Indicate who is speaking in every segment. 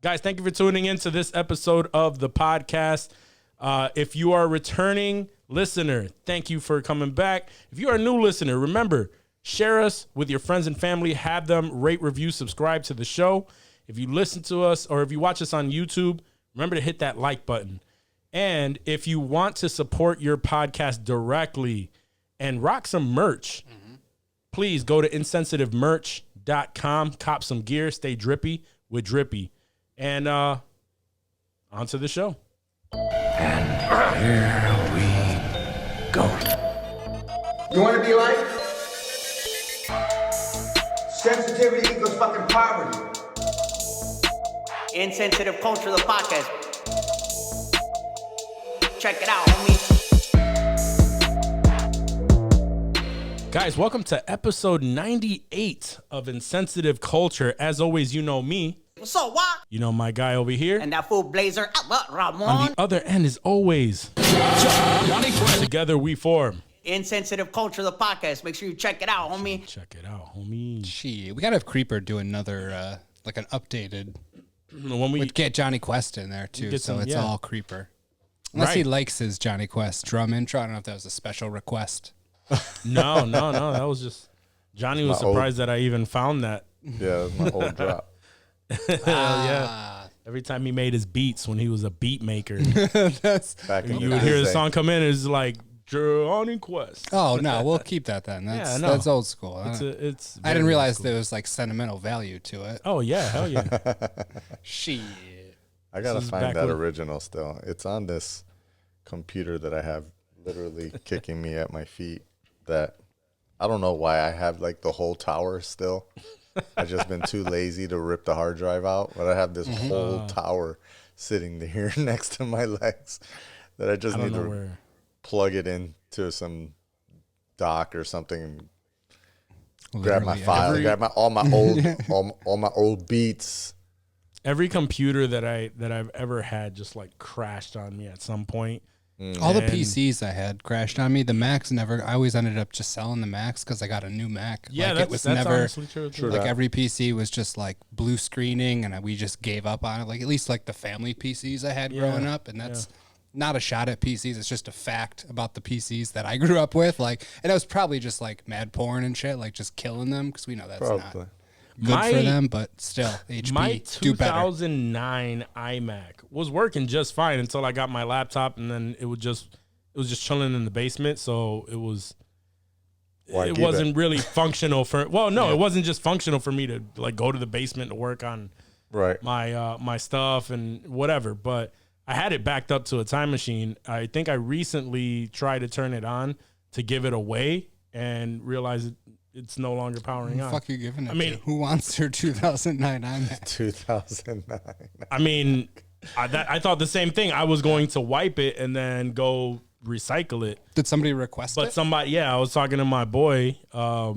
Speaker 1: Guys, thank you for tuning in to this episode of the podcast. If you are a returning listener, thank you for coming back. If you are a new listener, remember, share us with your friends and family. Have them rate, review, subscribe to the show. If you listen to us or if you watch us on YouTube, remember to hit that like button. And if you want to support your podcast directly and rock some merch, please go to insensitivemerch.com, cop some gear, stay drippy with Drippy. And on to the show.
Speaker 2: And here we go.
Speaker 3: You want to be like? Sensitivity equals fucking poverty.
Speaker 4: Insensitive Culture, the podcast. Check it out, homie.
Speaker 1: Guys, welcome to episode 98 of Insensitive Culture. As always, you know me.
Speaker 4: What's up, what?
Speaker 1: You know my guy over here.
Speaker 4: And that fool Blazer, Ramon.
Speaker 1: On the other end, as always, together we form
Speaker 4: Insensitive Culture, the podcast. Make sure you check it out, homie.
Speaker 1: Check it out, homie.
Speaker 5: Gee, we gotta have Creeper do another like an updated.
Speaker 1: When we
Speaker 5: We'd get Johnny Quest in there too, so it's all Creeper. Unless he likes his Johnny Quest drum intro. I don't know if that was a special request.
Speaker 1: No. That was just Johnny was surprised that I even found that.
Speaker 6: Yeah, my old drop.
Speaker 1: Yeah. Every time he made his beats when he was a beat maker,
Speaker 6: Back in
Speaker 1: you
Speaker 6: the
Speaker 1: would hear the
Speaker 6: day.
Speaker 1: song come in. It's like Johnny Quest.
Speaker 5: Oh no, we'll keep that then. That's
Speaker 1: no.
Speaker 5: that's old school.
Speaker 1: It's
Speaker 5: I didn't
Speaker 1: very
Speaker 5: realize
Speaker 1: old
Speaker 5: there
Speaker 1: school.
Speaker 5: was like sentimental value to it.
Speaker 1: Oh yeah, hell yeah.
Speaker 5: Shit.
Speaker 6: I gotta
Speaker 1: This is
Speaker 6: find
Speaker 1: back
Speaker 6: that
Speaker 1: when-
Speaker 6: original still. It's on this computer that I have literally kicking me at my feet. That I don't know why I have like the whole tower still. I've just been too lazy to rip the hard drive out, but I have this whole tower sitting there next to my legs that I just
Speaker 1: I don't
Speaker 6: need
Speaker 1: know
Speaker 6: to
Speaker 1: where.
Speaker 6: plug it into some dock or something and grab my
Speaker 5: Literally
Speaker 6: file, grab my all my old beats.
Speaker 1: Every computer that I've ever had just like crashed on me at some point.
Speaker 5: All the
Speaker 1: And-
Speaker 5: PCs I had crashed on me. The Macs never. I always ended up just selling the Macs because I got a new Mac.
Speaker 1: Yeah,
Speaker 5: like,
Speaker 1: that's,
Speaker 5: it was
Speaker 1: that's
Speaker 5: never.
Speaker 1: honestly true. too.
Speaker 5: Like every PC was just like blue screening, and we just gave up on it. Like at least like the family PCs I had growing up, and that's not a shot at PCs. It's just a fact about the PCs that I grew up with. Like, and it was probably just like mad porn and shit, like just killing them because we know that's not
Speaker 6: Probably.
Speaker 5: good for them. But still, HP
Speaker 1: My
Speaker 5: do better.
Speaker 1: 2009 iMac was working just fine until I got my laptop, and then it was just chilling in the basement. So it
Speaker 6: Why keep
Speaker 1: wasn't really functional for. Well, no, it wasn't just functional for me to like go to the basement to work on
Speaker 6: Right.
Speaker 1: my stuff and whatever. But I had it backed up to a time machine. I think I recently tried to turn it on to give it away and realized it's no longer powering on.
Speaker 5: Fuck you giving it.
Speaker 1: I mean-
Speaker 5: to? Who wants their 2009 iMac?
Speaker 6: 2009.
Speaker 1: I mean, I thought the same thing. I was going to wipe it and then go recycle it.
Speaker 5: Did somebody request
Speaker 1: But
Speaker 5: it?
Speaker 1: somebody, I was talking to my boy. About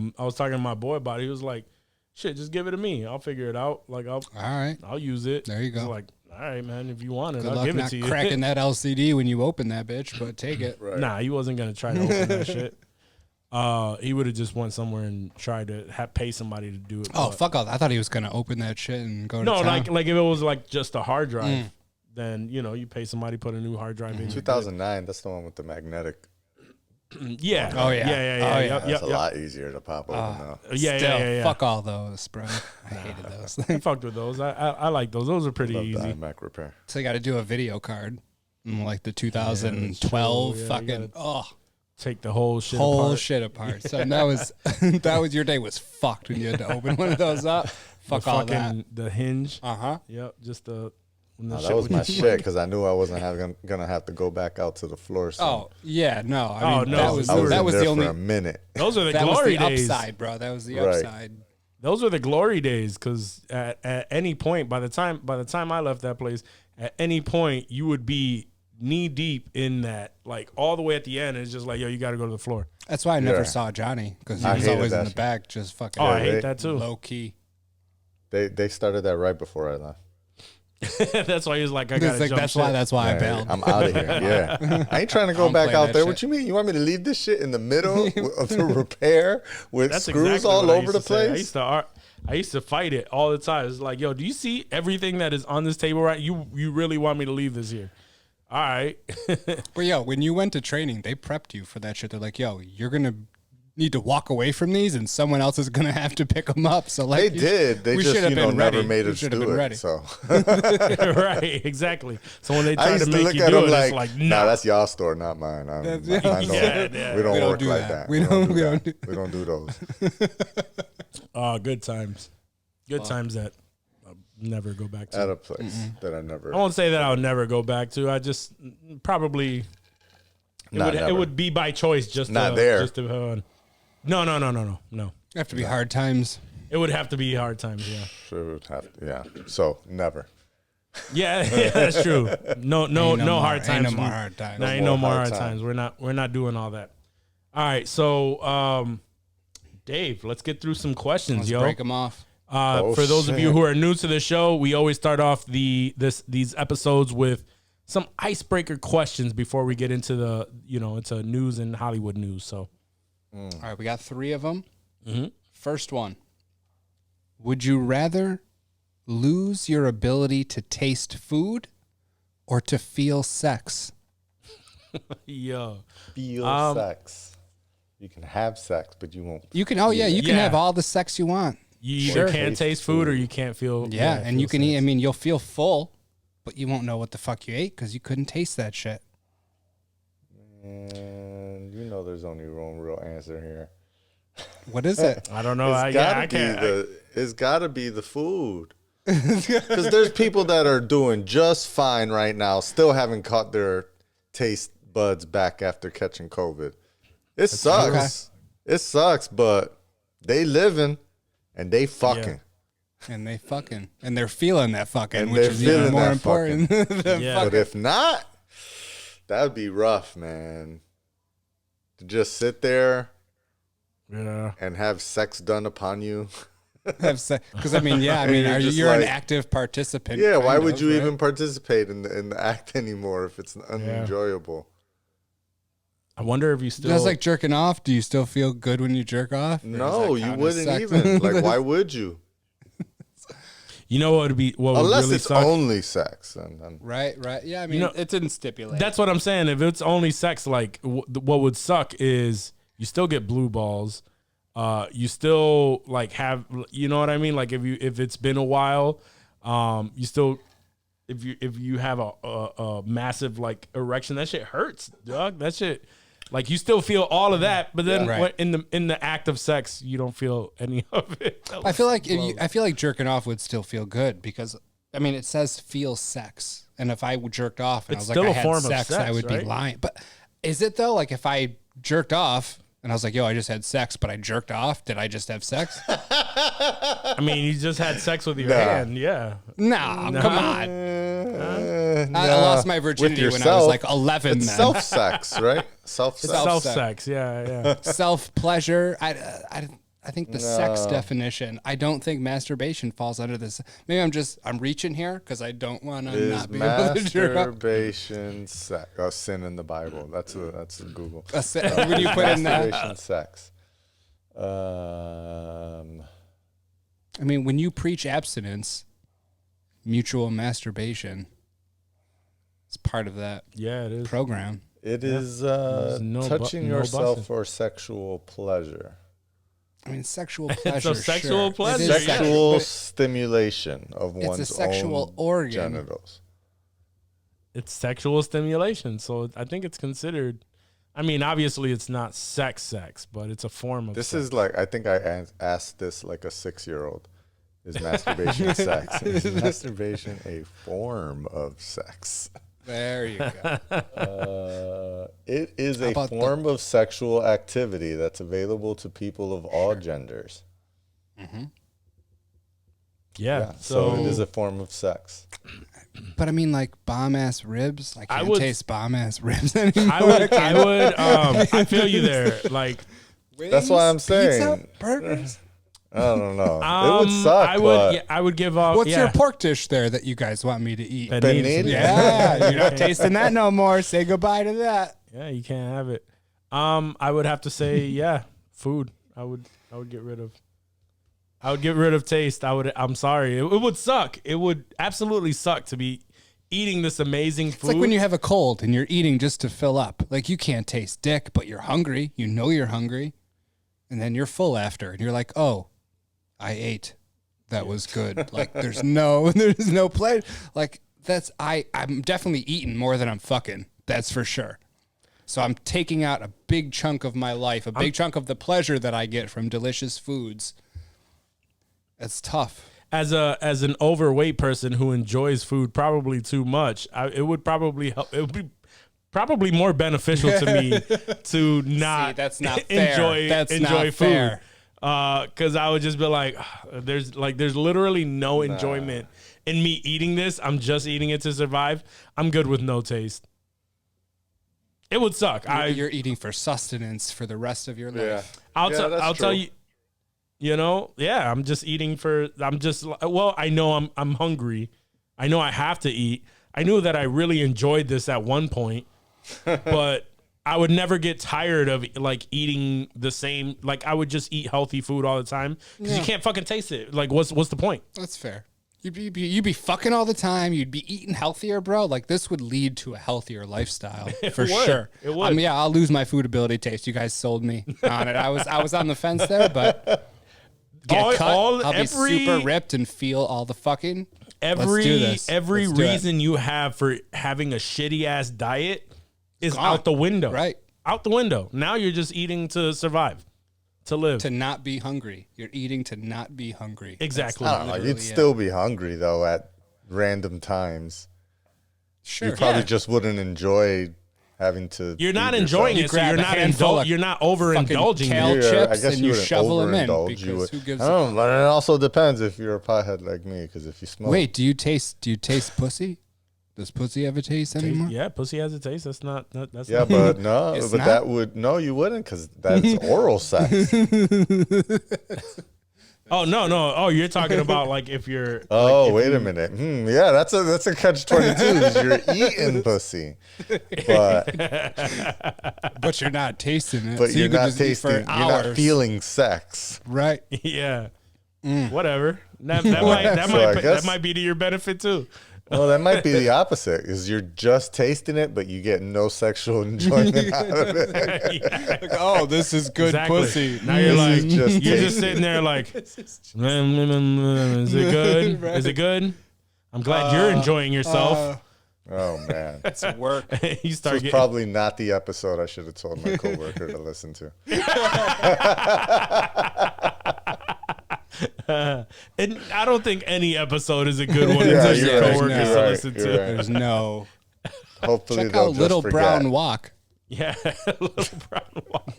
Speaker 1: it. He was like, "Shit, just give it to me. I'll figure it out. Like
Speaker 5: All right.
Speaker 1: I'll use it."
Speaker 5: There you
Speaker 1: I was
Speaker 5: go.
Speaker 1: like, all right, man. If you want it,
Speaker 5: Good
Speaker 1: I'll
Speaker 5: luck
Speaker 1: give it
Speaker 5: not
Speaker 1: to you.
Speaker 5: cracking that LCD when you open that bitch, but take it.
Speaker 6: Right.
Speaker 1: Nah, he wasn't gonna try to open that shit. He would have just went somewhere and tried to pay somebody to do it.
Speaker 5: Oh,
Speaker 1: but-
Speaker 5: fuck all. I thought he was going to open that shit and go to
Speaker 1: No,
Speaker 5: town.
Speaker 1: like if it was like just a hard drive, then you pay somebody put a new hard drive in.
Speaker 6: 2009. That's the one with the magnetic.
Speaker 1: Yeah.
Speaker 5: Oh, yeah.
Speaker 1: Yeah.
Speaker 5: Oh, yeah.
Speaker 1: Yep,
Speaker 6: That's
Speaker 1: yep,
Speaker 6: a
Speaker 1: yep.
Speaker 6: lot easier to pop open now.
Speaker 1: Yeah.
Speaker 5: Fuck all those, bro. I hated those.
Speaker 1: I fucked with those. I like those. Those are pretty
Speaker 6: Love
Speaker 1: easy.
Speaker 6: the iMac repair.
Speaker 5: So you got to do a video card. Like the 2012
Speaker 1: Yeah, you
Speaker 5: fucking
Speaker 1: Take the whole shit
Speaker 5: whole
Speaker 1: apart.
Speaker 5: shit apart. So that was your day was fucked when you had to open one of those up. Fuck
Speaker 1: the
Speaker 5: all that.
Speaker 1: fucking the hinge.
Speaker 5: Uh-huh.
Speaker 1: Yep. Just the. When the
Speaker 6: No,
Speaker 1: shit
Speaker 6: that was
Speaker 1: would
Speaker 6: my
Speaker 1: just
Speaker 6: shit because I knew I wasn't gonna have to go back out to the floor. So
Speaker 5: Oh, yeah, no. I mean,
Speaker 1: no,
Speaker 5: that was
Speaker 6: I was
Speaker 5: that
Speaker 6: in
Speaker 5: was
Speaker 6: there
Speaker 5: the only
Speaker 6: for a minute.
Speaker 1: Those are the
Speaker 5: that was
Speaker 1: glory
Speaker 5: the
Speaker 1: days.
Speaker 5: upside, bro. That was the
Speaker 6: Right.
Speaker 5: upside.
Speaker 1: Those were the glory days because at any point, by the time I left that place, at any point you would be knee deep in that, like all the way at the end. And it's just like, yo, you got to go to the floor.
Speaker 5: That's why I never
Speaker 6: Yeah.
Speaker 5: saw Johnny because he
Speaker 6: I
Speaker 5: was
Speaker 6: hated
Speaker 5: always in
Speaker 6: that
Speaker 5: the
Speaker 6: shit.
Speaker 5: back, just fucking
Speaker 1: Oh, I
Speaker 6: Yeah,
Speaker 1: hate
Speaker 6: they-
Speaker 1: that too.
Speaker 5: low key.
Speaker 6: They started that right before I left.
Speaker 1: That's why he was like, I got
Speaker 5: It's
Speaker 1: to
Speaker 5: like,
Speaker 1: jump
Speaker 5: that's
Speaker 1: ship.
Speaker 5: why. That's why I
Speaker 6: Yeah,
Speaker 5: bailed.
Speaker 6: I'm out of here. Yeah, I ain't trying to go
Speaker 5: don't
Speaker 6: back
Speaker 5: play
Speaker 6: out
Speaker 5: that
Speaker 6: there.
Speaker 5: shit.
Speaker 6: What you mean? You want me to leave this shit in the middle of the repair with
Speaker 1: That's
Speaker 6: screws
Speaker 1: exactly
Speaker 6: all
Speaker 1: what I
Speaker 6: over
Speaker 1: used
Speaker 6: the
Speaker 1: to say.
Speaker 6: place?
Speaker 1: I used to fight it all the time. It's like, yo, do you see everything that is on this table right? You really want me to leave this here? All right.
Speaker 5: But yo, when you went to training, they prepped you for that shit. They're like, yo, you're gonna need to walk away from these, and someone else is gonna have to pick them up. So like,
Speaker 6: They did. They just never made us do it. So
Speaker 1: Right, exactly. So when they
Speaker 6: I
Speaker 1: try
Speaker 6: used
Speaker 1: to
Speaker 6: to
Speaker 1: make
Speaker 6: look
Speaker 1: you
Speaker 6: at
Speaker 1: do
Speaker 6: them
Speaker 1: it, it's
Speaker 6: like,
Speaker 1: like,
Speaker 6: nah,
Speaker 1: no.
Speaker 6: that's y'all store, not mine. We don't work
Speaker 5: do
Speaker 6: like
Speaker 5: that.
Speaker 6: that.
Speaker 5: We don't
Speaker 6: We don't do those.
Speaker 1: Oh, good times. Good times that I'll never go back to.
Speaker 6: At a place that I never.
Speaker 1: I won't say that I'll never go back to. I just probably it would be by choice. Just
Speaker 6: Not
Speaker 1: to,
Speaker 6: there.
Speaker 1: Just to, no.
Speaker 5: have to be hard times.
Speaker 1: It would have to be hard times. Yeah.
Speaker 6: Sure would have to, yeah. So never.
Speaker 1: Yeah, that's true. No hard times.
Speaker 5: Ain't no more hard times.
Speaker 1: No, ain't no more hard times. We're not doing all that. All right, so Dave, let's get through some questions,
Speaker 5: Let's
Speaker 1: yo.
Speaker 5: break them off.
Speaker 1: For those of you who are new to the show, we always start off these episodes with some icebreaker questions before we get into the into news and Hollywood news. So,
Speaker 5: All right, we got 3 of them.
Speaker 1: Mm-hmm.
Speaker 5: First one. Would you rather lose your ability to taste food or to feel sex?
Speaker 1: yo,
Speaker 6: Feel sex. You can have sex, but you won't.
Speaker 5: You can. Oh yeah, you can
Speaker 1: Yeah.
Speaker 5: have all the sex you want.
Speaker 1: you either
Speaker 5: Sure.
Speaker 1: can't taste food or you can't feel.
Speaker 5: Yeah, and you
Speaker 1: feel
Speaker 5: can eat. I
Speaker 1: sex.
Speaker 5: mean, you'll feel full, but you won't know what the fuck you ate because you couldn't taste that shit.
Speaker 6: And there's only one real answer here.
Speaker 5: What is it?
Speaker 1: I don't know. I can't.
Speaker 6: It's got to be the food. Because there's people that are doing just fine right now, still haven't caught their taste buds back after catching COVID. It sucks. It sucks, but they living and they fucking.
Speaker 5: And they fucking and they're feeling that fucking,
Speaker 6: And
Speaker 5: which
Speaker 6: they're
Speaker 5: is even
Speaker 6: feeling
Speaker 5: more
Speaker 6: that
Speaker 5: important. than
Speaker 1: Yeah.
Speaker 6: But if not, that would be rough, man. To just sit there
Speaker 1: Yeah.
Speaker 6: and have sex done upon you.
Speaker 5: Because I mean, yeah, I mean,
Speaker 6: You're just
Speaker 5: you're an
Speaker 6: like-
Speaker 5: active participant.
Speaker 6: Yeah, why
Speaker 5: kind
Speaker 6: would
Speaker 5: of,
Speaker 6: you
Speaker 5: right?
Speaker 6: even participate in the act anymore if it's unenjoyable?
Speaker 1: I wonder if you still.
Speaker 5: That's like jerking off. Do you still feel good when you jerk off? Or
Speaker 6: No,
Speaker 5: does that
Speaker 6: you
Speaker 5: count as
Speaker 6: wouldn't
Speaker 5: sex?
Speaker 6: even. Like, why would you?
Speaker 1: You know what would be? What would
Speaker 6: Unless
Speaker 1: really
Speaker 6: it's
Speaker 1: suck?
Speaker 6: only sex. And then
Speaker 5: Right. Yeah, I mean, it didn't stipulate.
Speaker 1: That's what I'm saying. If it's only sex, like what would suck is you still get blue balls. You still like have, you know what I mean? Like if it's been a while, you still, if you have a massive like erection, that shit hurts, dog. That shit, like you still feel all of that, but then
Speaker 5: Right.
Speaker 1: in the act of sex, you don't feel any of it.
Speaker 5: I feel like I feel like jerking off would still feel good because I mean it says feel sex, and if I jerked off and
Speaker 1: It's
Speaker 5: I was like
Speaker 1: still
Speaker 5: I
Speaker 1: a
Speaker 5: had
Speaker 1: form of
Speaker 5: sex, I
Speaker 1: sex,
Speaker 5: would
Speaker 1: right?
Speaker 5: be lying. But is it though? Like if I jerked off and I was like, yo, I just had sex, but I jerked off. Did I just have sex?
Speaker 1: I mean, you just had sex with your
Speaker 6: Nah.
Speaker 1: hand, yeah.
Speaker 5: No, come on. I lost my virginity when I was
Speaker 6: yourself.
Speaker 5: like 11.
Speaker 6: It's
Speaker 5: then.
Speaker 6: self sex, right? Self sex.
Speaker 1: Self sex, yeah.
Speaker 5: Self pleasure. I think the sex definition. I don't think masturbation falls under this. Maybe I'm reaching here because I don't want to
Speaker 6: Is
Speaker 5: not be able to jerk off.
Speaker 6: masturbation sex? A sin in the Bible. That's a Google.
Speaker 5: When you put in that,
Speaker 6: Masturbation sex.
Speaker 5: I mean, when you preach abstinence, mutual masturbation, it's part of that
Speaker 1: Yeah, it is.
Speaker 5: program.
Speaker 6: It is
Speaker 1: no
Speaker 6: touching
Speaker 1: no
Speaker 6: yourself
Speaker 1: busting.
Speaker 6: for sexual pleasure.
Speaker 5: I mean, sexual pleasure.
Speaker 1: sexual
Speaker 5: sure.
Speaker 1: pleasure,
Speaker 5: It is
Speaker 1: yeah.
Speaker 6: Sexual
Speaker 5: but
Speaker 6: stimulation of
Speaker 5: It's a
Speaker 6: one's
Speaker 5: sexual
Speaker 6: own
Speaker 5: organ.
Speaker 6: genitals.
Speaker 1: It's sexual stimulation, so I think it's considered. I mean, obviously, it's not sex, but it's a form of.
Speaker 6: This
Speaker 1: sex.
Speaker 6: is like, I think I asked this like a 6-year-old. Is masturbation sex? Is masturbation a form of sex?
Speaker 5: There you go.
Speaker 6: It is
Speaker 5: How
Speaker 6: a
Speaker 5: about
Speaker 6: form of sexual activity that's available to people of all genders.
Speaker 1: yeah.
Speaker 6: So it is a form of sex.
Speaker 5: But I mean, like bomb ass ribs. I can't
Speaker 1: would-
Speaker 5: taste bomb ass ribs anymore.
Speaker 1: I would. I feel you there. Like,
Speaker 6: That's why I'm
Speaker 5: Wings,
Speaker 6: saying.
Speaker 5: pizza, burgers.
Speaker 6: I don't know. It would suck.
Speaker 1: I would.
Speaker 6: but
Speaker 1: Yeah, I would give up.
Speaker 5: What's
Speaker 1: yeah.
Speaker 5: your pork dish there that you guys want me to eat?
Speaker 1: Pernil.
Speaker 6: Pernil?
Speaker 5: Yeah, you're not tasting that no more. Say goodbye to that.
Speaker 1: Yeah, you can't have it. I would have to say, yeah, food. I would get rid of. I would get rid of taste. I'm sorry. It would suck. It would absolutely suck to be eating this amazing food.
Speaker 5: It's like when you have a cold and you're eating just to fill up. Like you can't taste dick, but you're hungry. You know you're hungry. And then you're full after. And you're like, oh, I ate. That was good. Like there's no play. Like I'm definitely eating more than I'm fucking. That's for sure. So I'm taking out a big chunk of my life, a big chunk of the pleasure that I get from delicious foods. It's tough.
Speaker 1: As an overweight person who enjoys food probably too much, it would probably help. It would be probably more beneficial to me to not,
Speaker 5: that's not fair.
Speaker 1: enjoy food. Because I would just be like, there's literally no enjoyment in me eating this. I'm just eating it to survive. I'm good with no taste. It would suck.
Speaker 5: You're eating for sustenance for the rest of your life.
Speaker 1: I'll tell you. You know, yeah, I'm just eating I know I'm hungry. I know I have to eat. I knew that I really enjoyed this at one point, but I would never get tired of like eating the same. Like I would just eat healthy food all the time because you can't fucking taste it. Like what's the point?
Speaker 5: That's fair. You'd be fucking all the time. You'd be eating healthier, bro. Like this would lead to a healthier lifestyle for sure.
Speaker 1: It would.
Speaker 5: I'll lose my food ability taste. You guys sold me on it. I was on the fence there, but I'll be super ripped and feel all the fucking.
Speaker 1: Every reason you have for having a shitty ass diet is out the window.
Speaker 5: Right.
Speaker 1: Out the window. Now you're just eating to survive, to live.
Speaker 5: To not be hungry. You're eating to not be hungry.
Speaker 1: Exactly.
Speaker 6: I don't know. You'd still be hungry though at random times.
Speaker 5: Sure.
Speaker 6: You probably just wouldn't enjoy having to.
Speaker 1: You're not enjoying it, so you're not overindulging.
Speaker 5: Kale chips,
Speaker 6: I guess
Speaker 5: and
Speaker 6: you
Speaker 5: you shovel them in.
Speaker 6: overindulge.
Speaker 5: Because who gives
Speaker 6: I don't know, but it also depends if you're a pothead like me. Because if you smoke,
Speaker 5: Wait, do you taste pussy? Does pussy have a taste anymore?
Speaker 1: Yeah, pussy has a taste. That's not. That's
Speaker 6: yeah,
Speaker 1: not,
Speaker 6: but no,
Speaker 5: It's
Speaker 6: but
Speaker 5: not?
Speaker 6: that would you wouldn't because that's oral sex.
Speaker 1: Oh no! Oh, you're talking about like if you're.
Speaker 6: Oh,
Speaker 1: like,
Speaker 6: wait a minute. Yeah, that's a catch-22. You're eating pussy, but
Speaker 5: But you're not tasting it.
Speaker 6: but
Speaker 5: so
Speaker 6: you're
Speaker 5: you could
Speaker 6: not
Speaker 5: just eat for
Speaker 6: tasting. You're not
Speaker 5: hours.
Speaker 6: feeling sex.
Speaker 5: Right.
Speaker 1: Yeah. Whatever. That
Speaker 6: guess-
Speaker 1: might be to your benefit too.
Speaker 6: Well, that might be the opposite. Is you're just tasting it, but you get no sexual enjoyment out of it.
Speaker 5: Like, oh, this is good pussy.
Speaker 1: Now you're like,
Speaker 6: is just
Speaker 1: you're
Speaker 6: taste.
Speaker 1: just sitting there like, is it good? Is it good? I'm glad you're enjoying yourself.
Speaker 6: Oh man,
Speaker 5: It's work.
Speaker 1: You
Speaker 6: this
Speaker 1: start
Speaker 6: was
Speaker 1: getting.
Speaker 6: probably not the episode I should have told my coworker to listen to.
Speaker 1: And I don't think any episode is a good one
Speaker 6: Yeah,
Speaker 1: until
Speaker 6: you're
Speaker 1: your
Speaker 6: right,
Speaker 1: coworkers
Speaker 6: you're
Speaker 1: to
Speaker 6: right,
Speaker 1: listen
Speaker 6: you're
Speaker 1: to.
Speaker 6: right.
Speaker 5: There's no.
Speaker 6: Hopefully,
Speaker 5: Check
Speaker 6: they'll
Speaker 5: out
Speaker 6: just
Speaker 5: Little
Speaker 6: forget.
Speaker 5: Brown Walk.
Speaker 1: Yeah, Little Brown Walk.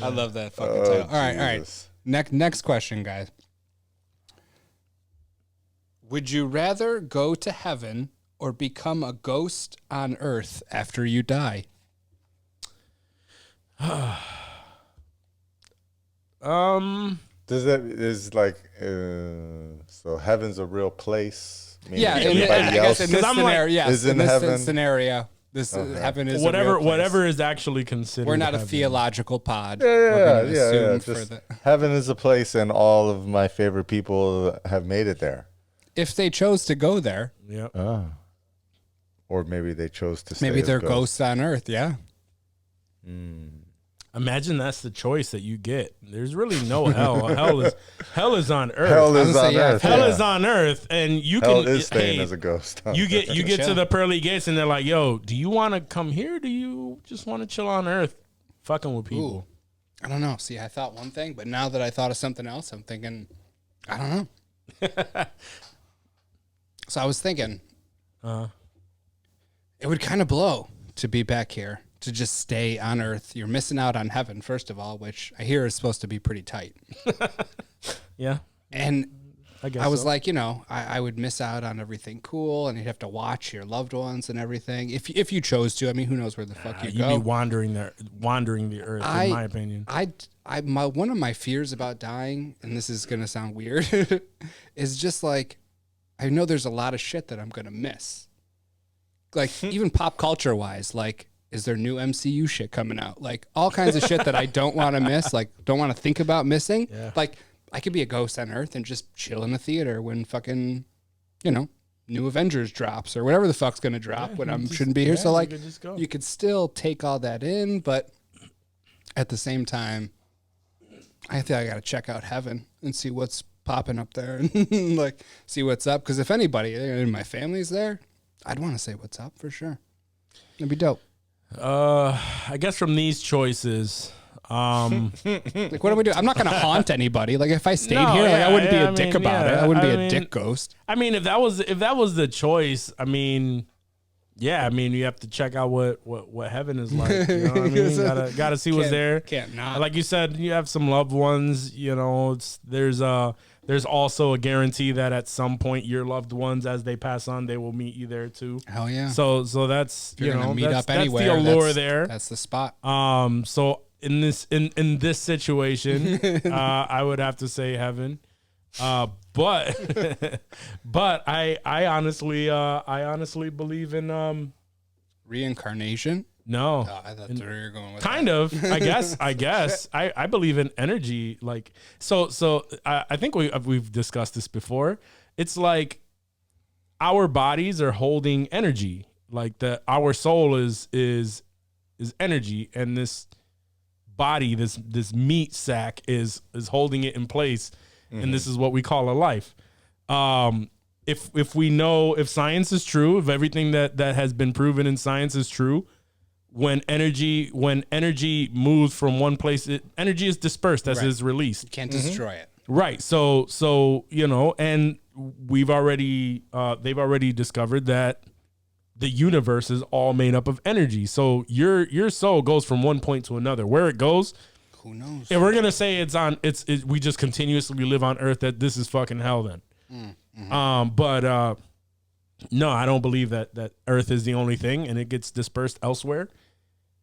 Speaker 5: I love that fucking title. All right.
Speaker 6: Jesus.
Speaker 5: Next question, guys. Would you rather go to heaven or become a ghost on Earth after you die?
Speaker 6: Does that is like so? Heaven's a real place. Meaning
Speaker 5: Yeah,
Speaker 6: everybody
Speaker 5: I guess in
Speaker 6: else
Speaker 5: this
Speaker 1: I'm like,
Speaker 5: scenario, yes.
Speaker 6: is in
Speaker 5: this
Speaker 6: heaven.
Speaker 5: scenario, heaven is a real place.
Speaker 1: whatever is actually considered.
Speaker 5: We're not a
Speaker 1: heaven.
Speaker 5: theological pod.
Speaker 6: Yeah,
Speaker 5: We're gonna assume for
Speaker 6: Just,
Speaker 5: the-
Speaker 6: heaven is a place, and all of my favorite people have made it there.
Speaker 5: if they chose to go there,
Speaker 1: Yep.
Speaker 6: Or maybe they chose to stay
Speaker 5: maybe
Speaker 6: as
Speaker 5: they're
Speaker 6: ghosts.
Speaker 5: ghosts on Earth. Yeah.
Speaker 1: Imagine that's the choice that you get. There's really no hell. Hell is on Earth.
Speaker 6: Hell
Speaker 5: was
Speaker 6: is
Speaker 5: gonna
Speaker 6: on
Speaker 5: say, yeah,
Speaker 6: earth.
Speaker 1: Hell
Speaker 6: yeah.
Speaker 1: is on Earth, and you
Speaker 6: Hell
Speaker 1: can.
Speaker 6: is staying
Speaker 1: hey,
Speaker 6: as a ghost.
Speaker 1: You get to
Speaker 5: chill.
Speaker 1: the pearly gates, and they're like, "Yo, do you want to come here? Do you just want to chill on Earth, fucking with people?"
Speaker 5: I don't know. See, I thought one thing, but now that I thought of something else, I'm thinking, I don't know. So I was thinking, it would kind of blow to be back here, to just stay on Earth. You're missing out on heaven, first of all, which I hear is supposed to be pretty tight.
Speaker 1: Yeah,
Speaker 5: And
Speaker 1: I guess
Speaker 5: I was
Speaker 1: so.
Speaker 5: like, I would miss out on everything cool, and you'd have to watch your loved ones and everything. If you chose to, I mean, who knows where the fuck you
Speaker 1: you'd
Speaker 5: go.
Speaker 1: be wandering the Earth, in my opinion.
Speaker 5: One of my fears about dying, and this is gonna sound weird, is just like, I know there's a lot of shit that I'm gonna miss. Like even pop culture wise, like is there new MCU shit coming out? Like all kinds of shit that I don't want to miss, like don't want to think about missing.
Speaker 1: Yeah.
Speaker 5: Like I could be a ghost on Earth and just chill in the theater when fucking, you know, new Avengers drops or whatever the fuck's gonna drop when I shouldn't be here. So like you could still take all that in, but at the same time, I think I gotta check out heaven and see what's popping up there and like see what's up. Because if anybody in my family's there, I'd want to say what's up for sure. It'd be dope.
Speaker 1: I guess from these choices,
Speaker 5: Like, what do we do? I'm not going to haunt anybody. Like, if I stayed
Speaker 1: No,
Speaker 5: here, like,
Speaker 1: yeah,
Speaker 5: I wouldn't be
Speaker 1: yeah,
Speaker 5: a dick
Speaker 1: I mean,
Speaker 5: about
Speaker 1: yeah,
Speaker 5: it. I wouldn't be
Speaker 1: I
Speaker 5: a
Speaker 1: mean-
Speaker 5: dick ghost.
Speaker 1: I mean, if that was the choice, I mean, yeah, I mean, you have to check out what heaven is like. You know what I mean? Gotta see what's there.
Speaker 5: Can't not.
Speaker 1: Like you said, you have some loved ones. You know, there's also a guarantee that at some point your loved ones, as they pass on, they will meet you there too.
Speaker 5: Hell yeah.
Speaker 1: So that's
Speaker 5: If you're
Speaker 1: you
Speaker 5: gonna
Speaker 1: know
Speaker 5: meet
Speaker 1: that's,
Speaker 5: up
Speaker 1: that's
Speaker 5: anywhere,
Speaker 1: the allure
Speaker 5: that's,
Speaker 1: there.
Speaker 5: That's the spot.
Speaker 1: So in this situation, I would have to say heaven. But I honestly believe in
Speaker 5: Reincarnation?
Speaker 1: no.
Speaker 5: Oh, I thought you were going with
Speaker 1: Kind of, I guess. I believe in energy. Like, so I think we've discussed this before. It's like our bodies are holding energy. Like our soul is energy, and this body, this meat sack is holding it in place. And this is what we call a life. If we know, if science is true, if everything that has been proven in science is true, when energy moves from one place, energy is dispersed as
Speaker 5: Right.
Speaker 1: is released.
Speaker 5: You can't destroy it.
Speaker 1: Right. So you know, and they've already discovered that the universe is all made up of energy. So your soul goes from one point to another. Where it goes,
Speaker 5: Who knows?
Speaker 1: if we're gonna say we just continuously live on Earth, that this is fucking hell then. But no, I don't believe that Earth is the only thing, and it gets dispersed elsewhere.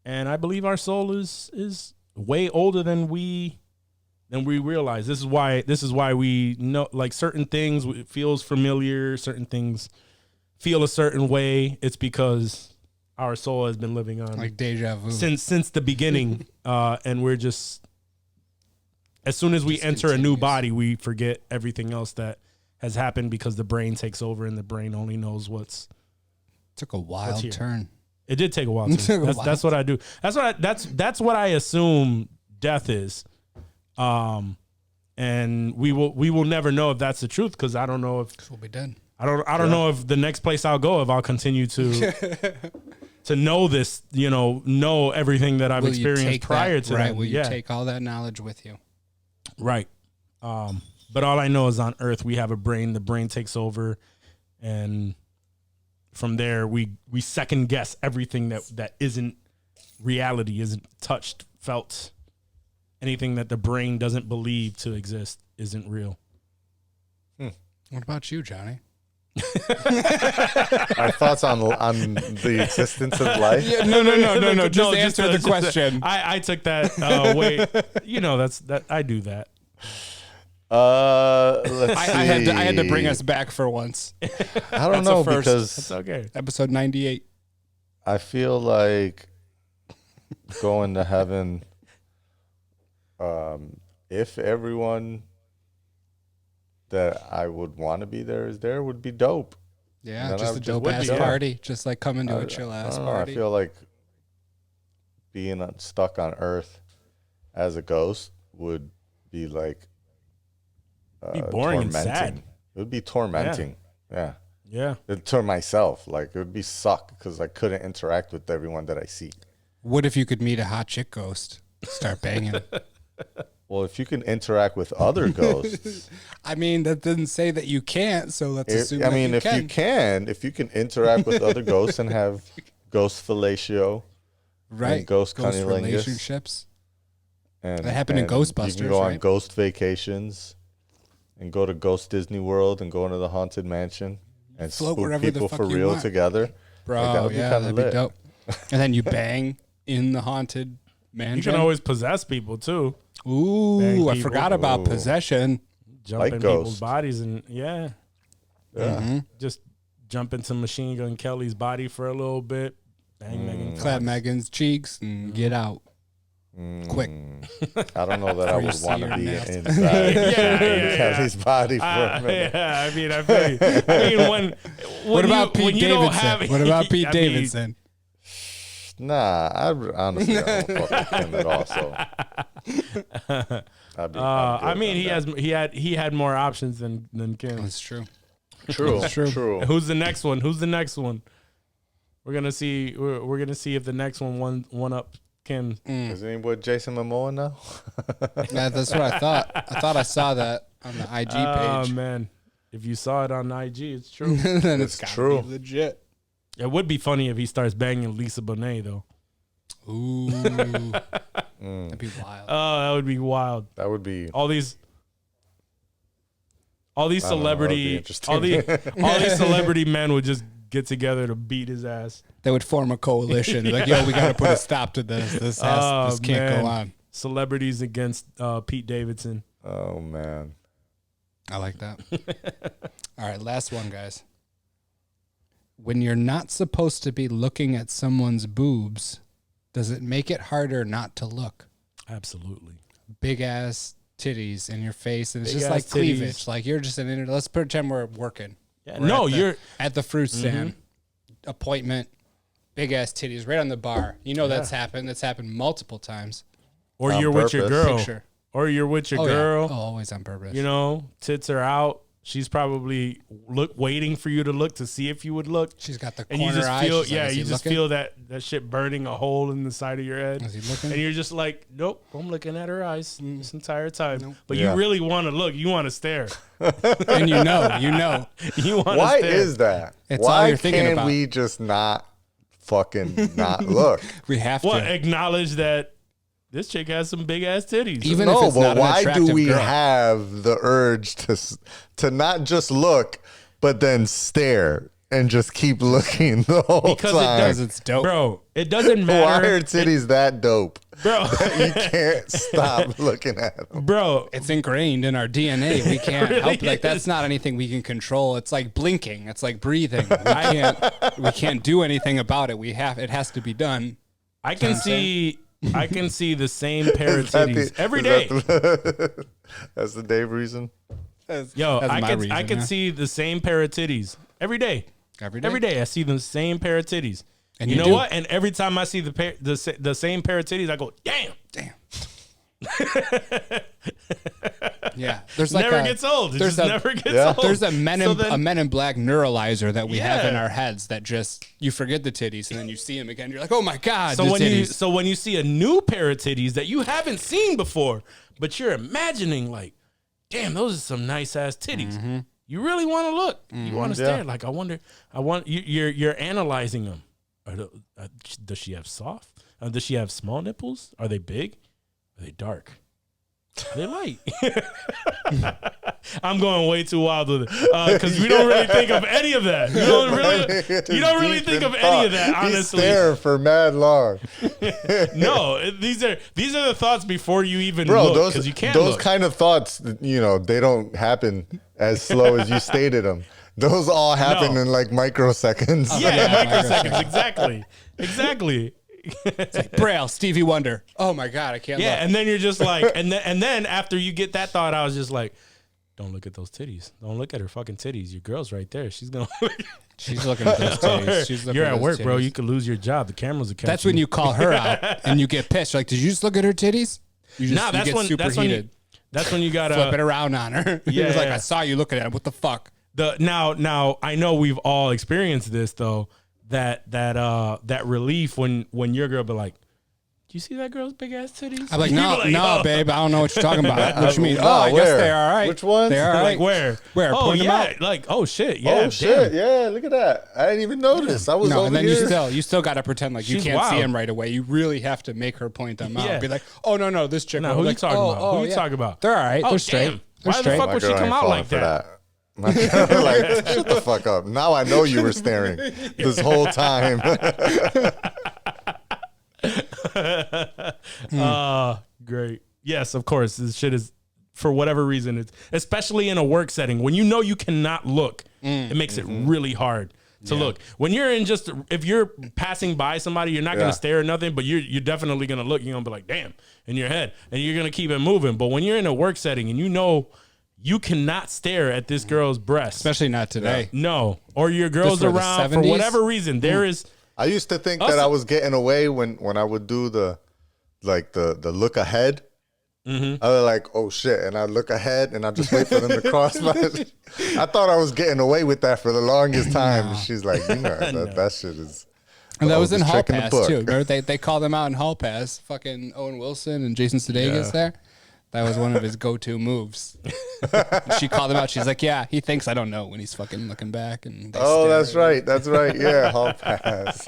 Speaker 1: And I believe our soul is way older than we realize. This is why we know, like, certain things it feels familiar, certain things feel a certain way. It's because our soul has been living on
Speaker 5: Like deja vu.
Speaker 1: since the beginning, and we're just, as soon as we enter a new
Speaker 5: continues.
Speaker 1: body, we forget everything else that has happened because the brain takes over, and the brain only knows what's.
Speaker 5: Took a wild
Speaker 1: here?
Speaker 5: turn.
Speaker 1: It did take a while.
Speaker 5: Took a
Speaker 1: That's
Speaker 5: while.
Speaker 1: what I do. That's what I assume death is, and we will never know if that's the truth, because I don't know if
Speaker 5: We'll be dead.
Speaker 1: I don't know if the next place I'll go, if I'll continue to know this, know everything that I've
Speaker 5: Will you
Speaker 1: experienced
Speaker 5: take
Speaker 1: prior
Speaker 5: that,
Speaker 1: to
Speaker 5: right?
Speaker 1: that.
Speaker 5: Will you
Speaker 1: Yeah.
Speaker 5: take all that knowledge with you?
Speaker 1: Right. But all I know is on Earth we have a brain. The brain takes over, and from there we second guess everything that isn't reality, isn't touched, felt. Anything that the brain doesn't believe to exist isn't real.
Speaker 5: What about you, Johnny?
Speaker 6: Our thoughts on the existence of life.
Speaker 5: No. Just
Speaker 1: No,
Speaker 5: answer the question.
Speaker 1: I took that way. That's I do that.
Speaker 6: Let's see.
Speaker 5: I had to bring us back for once.
Speaker 6: I don't know
Speaker 5: first.
Speaker 6: because
Speaker 1: It's okay.
Speaker 5: Episode 98.
Speaker 6: I feel like going to heaven. If everyone that I would want to be there is there, would be dope.
Speaker 5: Yeah,
Speaker 6: Then
Speaker 5: just
Speaker 6: I
Speaker 5: a
Speaker 6: would
Speaker 5: dope
Speaker 6: would
Speaker 5: ass
Speaker 6: be, yeah.
Speaker 5: party. Just like coming to a chill ass
Speaker 6: I don't know,
Speaker 5: party.
Speaker 6: I feel like being stuck on Earth as a ghost would be like
Speaker 1: Be boring and
Speaker 6: tormenting.
Speaker 1: sad.
Speaker 6: It would be tormenting. Yeah.
Speaker 1: Yeah.
Speaker 6: To myself, like it would be suck because I couldn't interact with everyone that I see.
Speaker 5: What if you could meet a hot chick ghost? Start banging.
Speaker 6: Well, if you can interact with other ghosts,
Speaker 5: I mean, that doesn't say that you can't, so let's assume that you can.
Speaker 6: if you can interact with other ghosts and have ghost fellatio,
Speaker 5: Right.
Speaker 6: and ghost cunnilingus.
Speaker 5: relationships.
Speaker 6: and
Speaker 5: That happened in
Speaker 6: and You
Speaker 5: Ghostbusters,
Speaker 6: can go on
Speaker 5: right?
Speaker 6: ghost vacations, and go to Ghost Disney World and go into the haunted mansion and
Speaker 5: Float
Speaker 6: spook
Speaker 5: wherever the
Speaker 6: people
Speaker 5: fuck
Speaker 6: for
Speaker 5: you
Speaker 6: real
Speaker 5: want.
Speaker 6: together.
Speaker 5: Bro,
Speaker 6: Like, that would be
Speaker 5: yeah,
Speaker 6: kinda
Speaker 5: that'd be
Speaker 6: lit.
Speaker 5: dope. And then you bang in the haunted mansion.
Speaker 1: You can always possess people too.
Speaker 5: Ooh,
Speaker 1: bang
Speaker 5: I
Speaker 1: people.
Speaker 5: forgot about
Speaker 6: Ooh.
Speaker 5: possession.
Speaker 1: Jump
Speaker 6: Like
Speaker 1: in
Speaker 6: Ghost.
Speaker 1: people's bodies and
Speaker 6: Yeah.
Speaker 1: just jump into Machine Gun Kelly's body for a little bit. Bang Megan
Speaker 5: Clap Megan's cheeks and get out. Quick.
Speaker 6: I don't know that I
Speaker 5: you
Speaker 6: would
Speaker 5: see
Speaker 6: want
Speaker 5: her
Speaker 6: to be
Speaker 5: nasty.
Speaker 6: inside Kelly's body for a minute.
Speaker 1: Yeah, I mean, I feel you. I mean, when
Speaker 5: What about
Speaker 1: when
Speaker 5: Pete
Speaker 1: you don't
Speaker 5: Davidson?
Speaker 1: have-
Speaker 5: What about Pete
Speaker 1: I mean,
Speaker 5: Davidson?
Speaker 6: Nah, honestly I don't fuck with him at all. So I'd be,
Speaker 1: I mean, he had more options than Kim.
Speaker 5: That's true.
Speaker 6: true,
Speaker 5: true.
Speaker 6: true.
Speaker 1: Who's the next one? Who's the next one? We're gonna see. We're gonna see if the next one up Kim.
Speaker 6: Is it what Jason Momoa now?
Speaker 5: Yeah, that's what I thought. I thought I saw that on the IG
Speaker 1: Oh
Speaker 5: page.
Speaker 1: man, if you saw it on IG, it's true.
Speaker 5: Then
Speaker 6: It's
Speaker 5: gotta
Speaker 6: true.
Speaker 5: be legit.
Speaker 1: It would be funny if he starts banging Lisa Bonet though.
Speaker 5: Ooh, that'd be wild.
Speaker 1: Oh, that would be wild.
Speaker 6: That would be.
Speaker 1: All these
Speaker 6: I don't know, that would be
Speaker 1: celebrity,
Speaker 6: interesting.
Speaker 1: all these celebrity men would just get together to beat his ass.
Speaker 5: They would form a coalition. Like, yo, we got to put a stop to this. This can't
Speaker 1: man.
Speaker 5: go on.
Speaker 1: Celebrities against Pete Davidson.
Speaker 6: Oh man.
Speaker 5: I like that. All right, last one, guys. When you're not supposed to be looking at someone's boobs, does it make it harder not to look?
Speaker 1: Absolutely.
Speaker 5: Big ass titties in your face, and it's
Speaker 1: Big
Speaker 5: just like
Speaker 1: ass titties.
Speaker 5: cleavage. Like you're just let's pretend we're working.
Speaker 1: Yeah,
Speaker 5: We're
Speaker 1: no,
Speaker 5: at the-
Speaker 1: you're
Speaker 5: at the fruit stand, appointment, big ass titties right on the bar. You know that's happened. That's happened multiple times.
Speaker 1: or
Speaker 6: On
Speaker 1: you're with your
Speaker 6: purpose.
Speaker 1: girl,
Speaker 5: Picture.
Speaker 1: or you're with your
Speaker 5: Oh,
Speaker 1: girl.
Speaker 5: yeah. Oh, always on purpose.
Speaker 1: You know, tits are out. She's probably waiting for you to look to see if you would look.
Speaker 5: She's got the
Speaker 1: And
Speaker 5: corner
Speaker 1: you just
Speaker 5: eye.
Speaker 1: feel,
Speaker 5: She's like,
Speaker 1: yeah,
Speaker 5: is
Speaker 1: you
Speaker 5: he
Speaker 1: just
Speaker 5: looking?
Speaker 1: feel that shit burning a hole in the side of your head.
Speaker 5: Is he looking?
Speaker 1: And you're just like, nope, I'm looking at her eyes this entire time. But
Speaker 6: Yeah.
Speaker 1: you really want to look. You want to stare.
Speaker 5: And you know.
Speaker 1: You want to
Speaker 6: Why
Speaker 1: stare.
Speaker 6: is that?
Speaker 5: It's all
Speaker 6: Why
Speaker 5: you're thinking
Speaker 6: can't
Speaker 5: about.
Speaker 6: we just not fucking not look?
Speaker 5: We have
Speaker 1: Well,
Speaker 5: to.
Speaker 1: acknowledge that this chick has some big ass titties.
Speaker 5: Even if
Speaker 6: No,
Speaker 5: it's not
Speaker 6: but
Speaker 5: an
Speaker 6: why do
Speaker 5: attractive
Speaker 6: we
Speaker 5: girl.
Speaker 6: have the urge to not just look, but then stare and just keep looking the whole
Speaker 1: Because it
Speaker 6: time?
Speaker 5: Because it's dope.
Speaker 1: Bro, it doesn't
Speaker 6: Why
Speaker 1: matter.
Speaker 6: are titties that dope?
Speaker 1: Bro,
Speaker 6: You can't stop looking at them.
Speaker 1: bro,
Speaker 5: It's ingrained in our DNA. We can't
Speaker 1: really
Speaker 5: help. Like
Speaker 1: is.
Speaker 5: that's not anything we can control. It's like blinking. It's like breathing. We can't do anything about it. It has to be done.
Speaker 1: I can see the same pair of
Speaker 6: Is that
Speaker 1: titties
Speaker 6: the-
Speaker 1: every
Speaker 6: is
Speaker 1: day.
Speaker 6: that that's the Dave reason.
Speaker 1: Yo,
Speaker 5: That's my reason,
Speaker 1: I can
Speaker 5: yeah.
Speaker 1: see the same pair of titties every day.
Speaker 5: Every day.
Speaker 1: Every day I see the same pair of titties.
Speaker 5: And
Speaker 1: you
Speaker 5: you
Speaker 1: know
Speaker 5: do.
Speaker 1: what? And every time I see the same pair of titties, I go, damn.
Speaker 5: Damn. Yeah. There's like
Speaker 1: Never gets old. It
Speaker 5: there's
Speaker 1: just
Speaker 5: a-
Speaker 1: never gets
Speaker 6: Yeah.
Speaker 1: old.
Speaker 5: There's a Men
Speaker 1: So
Speaker 5: in
Speaker 1: then-
Speaker 5: a Men in Black neuralizer that we have in
Speaker 1: Yeah.
Speaker 5: our heads that just you forget the titties and then you see them again. You're like, oh my god,
Speaker 1: So
Speaker 5: the
Speaker 1: when
Speaker 5: titties.
Speaker 1: you see a new pair of titties that you haven't seen before, but you're imagining like, damn, those are some nice ass titties.
Speaker 5: Mm-hmm.
Speaker 1: You really want to look. You want to stare.
Speaker 6: Yeah.
Speaker 1: Like I want you're analyzing them. Does she have soft? Does she have small nipples? Are they big? Are they dark? Are they light? I'm going way too wild with it because we don't really think of any of that. You don't really
Speaker 6: Deep
Speaker 1: think
Speaker 6: in
Speaker 1: of any
Speaker 6: thought.
Speaker 1: of that,
Speaker 6: He's
Speaker 1: honestly.
Speaker 6: staring for mad long.
Speaker 1: No, these are the thoughts before you even
Speaker 6: Bro,
Speaker 1: look
Speaker 6: those
Speaker 1: because you can't
Speaker 6: those
Speaker 1: look.
Speaker 6: kind of thoughts, they don't happen as slow as you stated them. Those all happen
Speaker 1: No.
Speaker 6: in like microseconds.
Speaker 1: Yeah, microseconds. Exactly.
Speaker 5: Braille, Stevie Wonder. Oh my god, I can't.
Speaker 1: Yeah,
Speaker 5: look.
Speaker 1: and then you're just like, and then after you get that thought, I was just like, don't look at those titties. Don't look at her fucking titties. Your girl's right there. She's gonna.
Speaker 5: She's looking at those titties. She's looking
Speaker 1: You're
Speaker 5: at
Speaker 1: at
Speaker 5: those
Speaker 1: work, bro.
Speaker 5: titties.
Speaker 1: You could lose your job. The cameras are catching.
Speaker 5: That's when you call her out and you get pissed. You're like, did you just look at her titties? You just
Speaker 1: Nah,
Speaker 5: you
Speaker 1: that's
Speaker 5: get
Speaker 1: when
Speaker 5: superheated.
Speaker 1: that's when you gotta
Speaker 5: Flip it around on her.
Speaker 1: Yeah,
Speaker 5: It's like
Speaker 1: yeah.
Speaker 5: I saw you looking at it. What the fuck?
Speaker 1: Now I know we've all experienced this though. That relief when your girl be like, do you see that girl's big ass titties?
Speaker 5: I'm like,
Speaker 1: You
Speaker 5: no,
Speaker 1: be like, oh.
Speaker 5: babe, I don't know what you're talking about. What you mean?
Speaker 6: No,
Speaker 5: Oh, I guess
Speaker 6: where?
Speaker 5: they're all right.
Speaker 6: Which ones?
Speaker 5: They're all right.
Speaker 1: Like where?
Speaker 5: Where?
Speaker 1: Oh
Speaker 5: Point 'em
Speaker 1: yeah.
Speaker 5: out.
Speaker 1: Like oh shit. Yeah.
Speaker 6: Oh
Speaker 1: damn.
Speaker 6: shit! Yeah, look at that. I didn't even notice. I was
Speaker 5: No,
Speaker 6: over
Speaker 5: and then
Speaker 6: here.
Speaker 5: you still got to pretend like you
Speaker 1: She's
Speaker 5: can't see
Speaker 1: wild.
Speaker 5: them right away. You really have to make her point them out.
Speaker 1: Yeah.
Speaker 5: Be like, oh no, this chick.
Speaker 1: No,
Speaker 5: We're
Speaker 1: who you
Speaker 5: like,
Speaker 1: talking
Speaker 5: oh,
Speaker 1: about?
Speaker 5: Oh,
Speaker 1: Who you
Speaker 5: yeah.
Speaker 1: talking about?
Speaker 5: They're all right.
Speaker 1: Oh,
Speaker 5: They're straight.
Speaker 1: damn.
Speaker 5: They're
Speaker 1: Why the
Speaker 5: straight.
Speaker 1: fuck
Speaker 6: My
Speaker 1: would she
Speaker 6: girl
Speaker 1: come
Speaker 6: ain't
Speaker 1: out
Speaker 6: falling
Speaker 1: like
Speaker 6: for
Speaker 1: that?
Speaker 6: My girl like, shut the fuck up. Now I know you were staring this whole time.
Speaker 1: Great. Yes, of course. This shit is, for whatever reason, it's especially in a work setting when you know you cannot look. It makes it really hard to look. When you're in just, if you're passing by somebody, you're not going to stare at nothing, but you're definitely going to look. You're going to be like, damn, in your head. And you're going to keep it moving. But when you're in a work setting and you know you cannot stare at this girl's breast.
Speaker 5: Especially not today.
Speaker 1: No. Or your girl's around for whatever reason. There is.
Speaker 6: I used to think that I was getting away when I would do the look ahead. I was like, oh shit, and I look ahead and I just wait for them to cross my. I thought I was getting away with that for the longest time. And she's like, you know, that shit is.
Speaker 5: And that was in Hall Pass too. Remember they called him out in Hall Pass. Fucking Owen Wilson and Jason Sudeikis there. That was one of his go-to moves. She called him out. She's like, yeah, he thinks I don't know when he's fucking looking back. And
Speaker 6: that's right. That's right. Yeah, Hall Pass.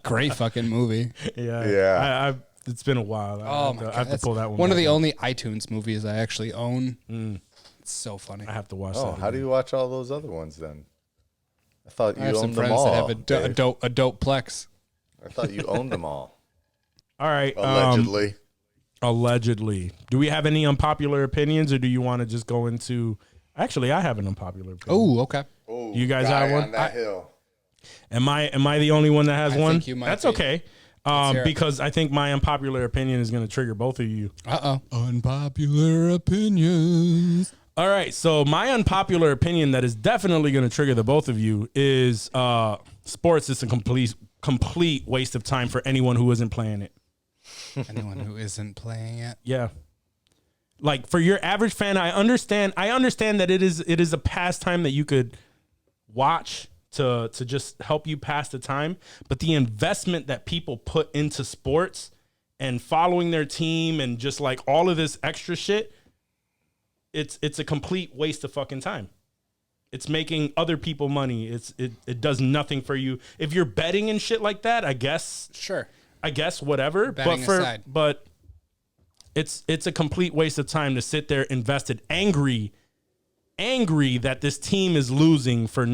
Speaker 5: Great fucking movie.
Speaker 6: Yeah.
Speaker 1: It's been a while. I have to pull that one.
Speaker 5: One of the only iTunes movies I actually own. It's so funny.
Speaker 1: I have to watch that.
Speaker 6: Oh, how do you watch all those other ones then? I thought you
Speaker 5: I have some
Speaker 6: owned them
Speaker 5: friends
Speaker 6: all.
Speaker 5: that have a dope plex.
Speaker 6: I thought you owned them all.
Speaker 1: All right.
Speaker 6: Allegedly.
Speaker 1: Do we have any unpopular opinions, or do you want to just go into? Actually, I have an unpopular opinion.
Speaker 5: Oh, okay.
Speaker 6: Oh,
Speaker 1: you guys have one?
Speaker 6: On that hill.
Speaker 1: Am I the only one that has one?
Speaker 5: Think you might
Speaker 1: That's
Speaker 5: be.
Speaker 1: okay. Because I think my unpopular opinion is going to trigger both of you.
Speaker 5: Unpopular opinions.
Speaker 1: All right. So my unpopular opinion that is definitely going to trigger the both of you is sports is a complete waste of time for anyone who isn't playing it.
Speaker 5: Anyone who isn't playing it.
Speaker 1: Yeah. Like for your average fan, I understand that it is a pastime that you could watch to just help you pass the time, but the investment that people put into sports and following their team and just like all of this extra shit, it's a complete waste of fucking time. It's making other people money. It does nothing for you. If you're betting and shit like that, I guess
Speaker 5: Sure.
Speaker 1: Whatever.
Speaker 5: Betting aside.
Speaker 1: But it's a complete waste of time to sit there invested angry that this team is losing for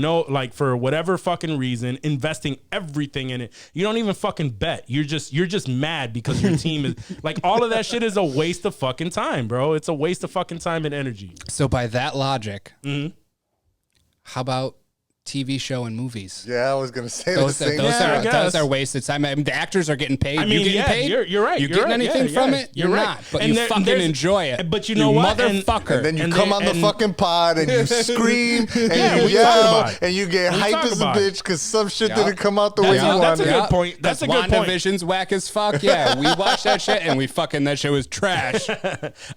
Speaker 1: whatever fucking reason, investing everything in it. You don't even fucking bet. You're just mad because your team is like, all of that shit is a waste of fucking time, bro. It's a waste of fucking time and energy.
Speaker 5: So by that logic, how about TV show and movies?
Speaker 6: Yeah, I was gonna say
Speaker 5: Those
Speaker 6: the same.
Speaker 5: those are wasted time. I mean, the actors are getting paid.
Speaker 1: I mean,
Speaker 5: you getting paid?
Speaker 1: You're right.
Speaker 5: You
Speaker 1: You're
Speaker 5: getting
Speaker 1: right.
Speaker 5: anything
Speaker 1: Yeah,
Speaker 5: from
Speaker 1: yeah.
Speaker 5: it?
Speaker 1: You're
Speaker 5: You're
Speaker 1: right.
Speaker 5: not. But
Speaker 1: And
Speaker 5: you fucking enjoy it.
Speaker 1: But you know what?
Speaker 5: motherfucker.
Speaker 6: And then you come on the fucking pod and you scream and you
Speaker 1: we talk
Speaker 6: yell
Speaker 1: about it.
Speaker 6: and you get
Speaker 1: We
Speaker 6: hype
Speaker 1: talk
Speaker 6: as a
Speaker 1: about it.
Speaker 6: bitch because some shit
Speaker 5: Yeah.
Speaker 6: didn't come out the way you
Speaker 1: That's a
Speaker 6: wanted.
Speaker 1: good point. That's a good point.
Speaker 5: WandaVision's whack as fuck. Yeah, we watched that shit and that shit was trash.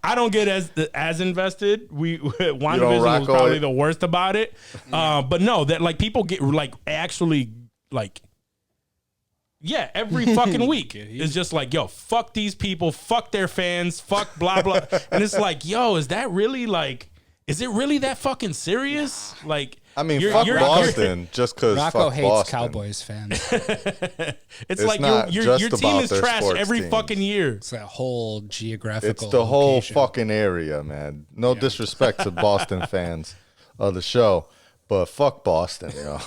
Speaker 1: I don't get as invested. WandaVision
Speaker 6: rock
Speaker 1: was
Speaker 6: all
Speaker 1: probably
Speaker 6: it?
Speaker 1: the worst about it. But no, that like people get like actually like, yeah, every fucking week it's just like, yo, fuck these people, fuck their fans, fuck blah blah, and it's like, yo, is that really like, is it really that fucking serious? Like,
Speaker 6: I mean, fuck Boston just because
Speaker 5: Rocco
Speaker 6: fuck
Speaker 5: hates
Speaker 6: Boston.
Speaker 5: Cowboys fans.
Speaker 1: it's
Speaker 6: not
Speaker 1: like your
Speaker 6: just
Speaker 1: team
Speaker 6: about
Speaker 1: is
Speaker 6: their
Speaker 1: trash
Speaker 6: sports
Speaker 1: every
Speaker 6: teams.
Speaker 1: fucking year.
Speaker 5: It's that whole geographical.
Speaker 6: It's the whole
Speaker 5: location.
Speaker 6: fucking area, man. No disrespect to Boston fans of the show, but fuck Boston, yo.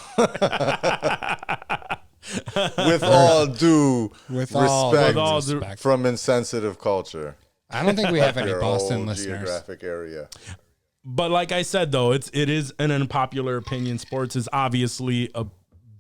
Speaker 6: With all due respect from insensitive culture.
Speaker 5: I don't think we have any
Speaker 6: Your
Speaker 5: Boston
Speaker 6: whole
Speaker 5: listeners.
Speaker 6: geographic area.
Speaker 1: But like I said, though, it is an unpopular opinion. Sports is obviously a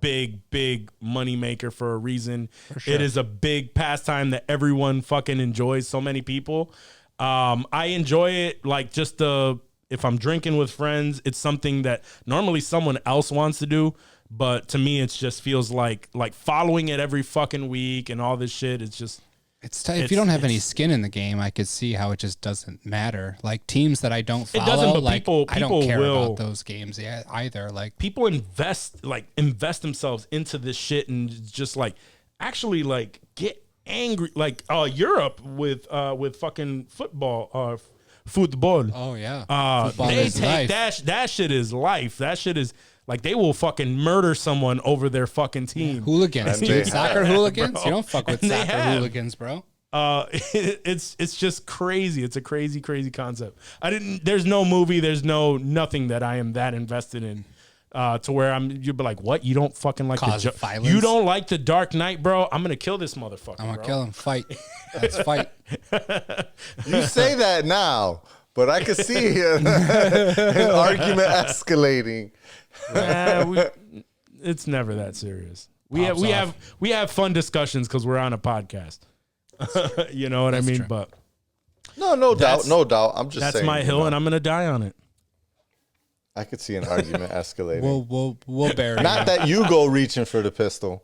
Speaker 1: big money maker for a reason.
Speaker 5: Sure.
Speaker 1: It is a big pastime that everyone fucking enjoys. So many people. I enjoy it like just if I'm drinking with friends, it's something that normally someone else wants to do. But to me, it just feels like following it every fucking week and all this shit. It's just.
Speaker 5: It's tough. If you don't have any skin in the game, I could see how it just doesn't matter. Like teams that I don't follow,
Speaker 1: It doesn't, but
Speaker 5: like
Speaker 1: people
Speaker 5: I don't care
Speaker 1: will.
Speaker 5: about those games either. Like
Speaker 1: people invest themselves into this shit and just like actually like get angry. Like Europe with fucking football.
Speaker 5: oh yeah, Football
Speaker 1: they
Speaker 5: is
Speaker 1: take
Speaker 5: life.
Speaker 1: that shit is life. That shit is like they will fucking murder someone over their fucking team.
Speaker 5: Hooligans,
Speaker 6: And
Speaker 5: dude.
Speaker 6: they
Speaker 5: Soccer
Speaker 1: have,
Speaker 5: hooligans.
Speaker 1: bro.
Speaker 5: You don't fuck with
Speaker 1: And they
Speaker 5: soccer
Speaker 1: have.
Speaker 5: hooligans, bro.
Speaker 1: It's just crazy. It's a crazy concept. There's no movie, there's nothing that I am that invested in to where you'd be like, what? You don't fucking like
Speaker 5: Cause
Speaker 1: the
Speaker 5: violence?
Speaker 1: You don't like the Dark Knight, bro? I'm gonna kill this motherfucker.
Speaker 5: I'm gonna
Speaker 1: bro.
Speaker 5: kill him. Fight. Let's fight.
Speaker 6: You say that now, but I could see an argument escalating
Speaker 1: It's never that serious. We have fun discussions because we're on a podcast. You know what I mean?
Speaker 5: true.
Speaker 1: But
Speaker 6: No doubt. I'm just saying.
Speaker 1: that's my hill, and I'm gonna die on it.
Speaker 6: I could see an argument escalating.
Speaker 5: We'll bury
Speaker 6: Not
Speaker 5: it.
Speaker 6: that you go reaching for the pistol.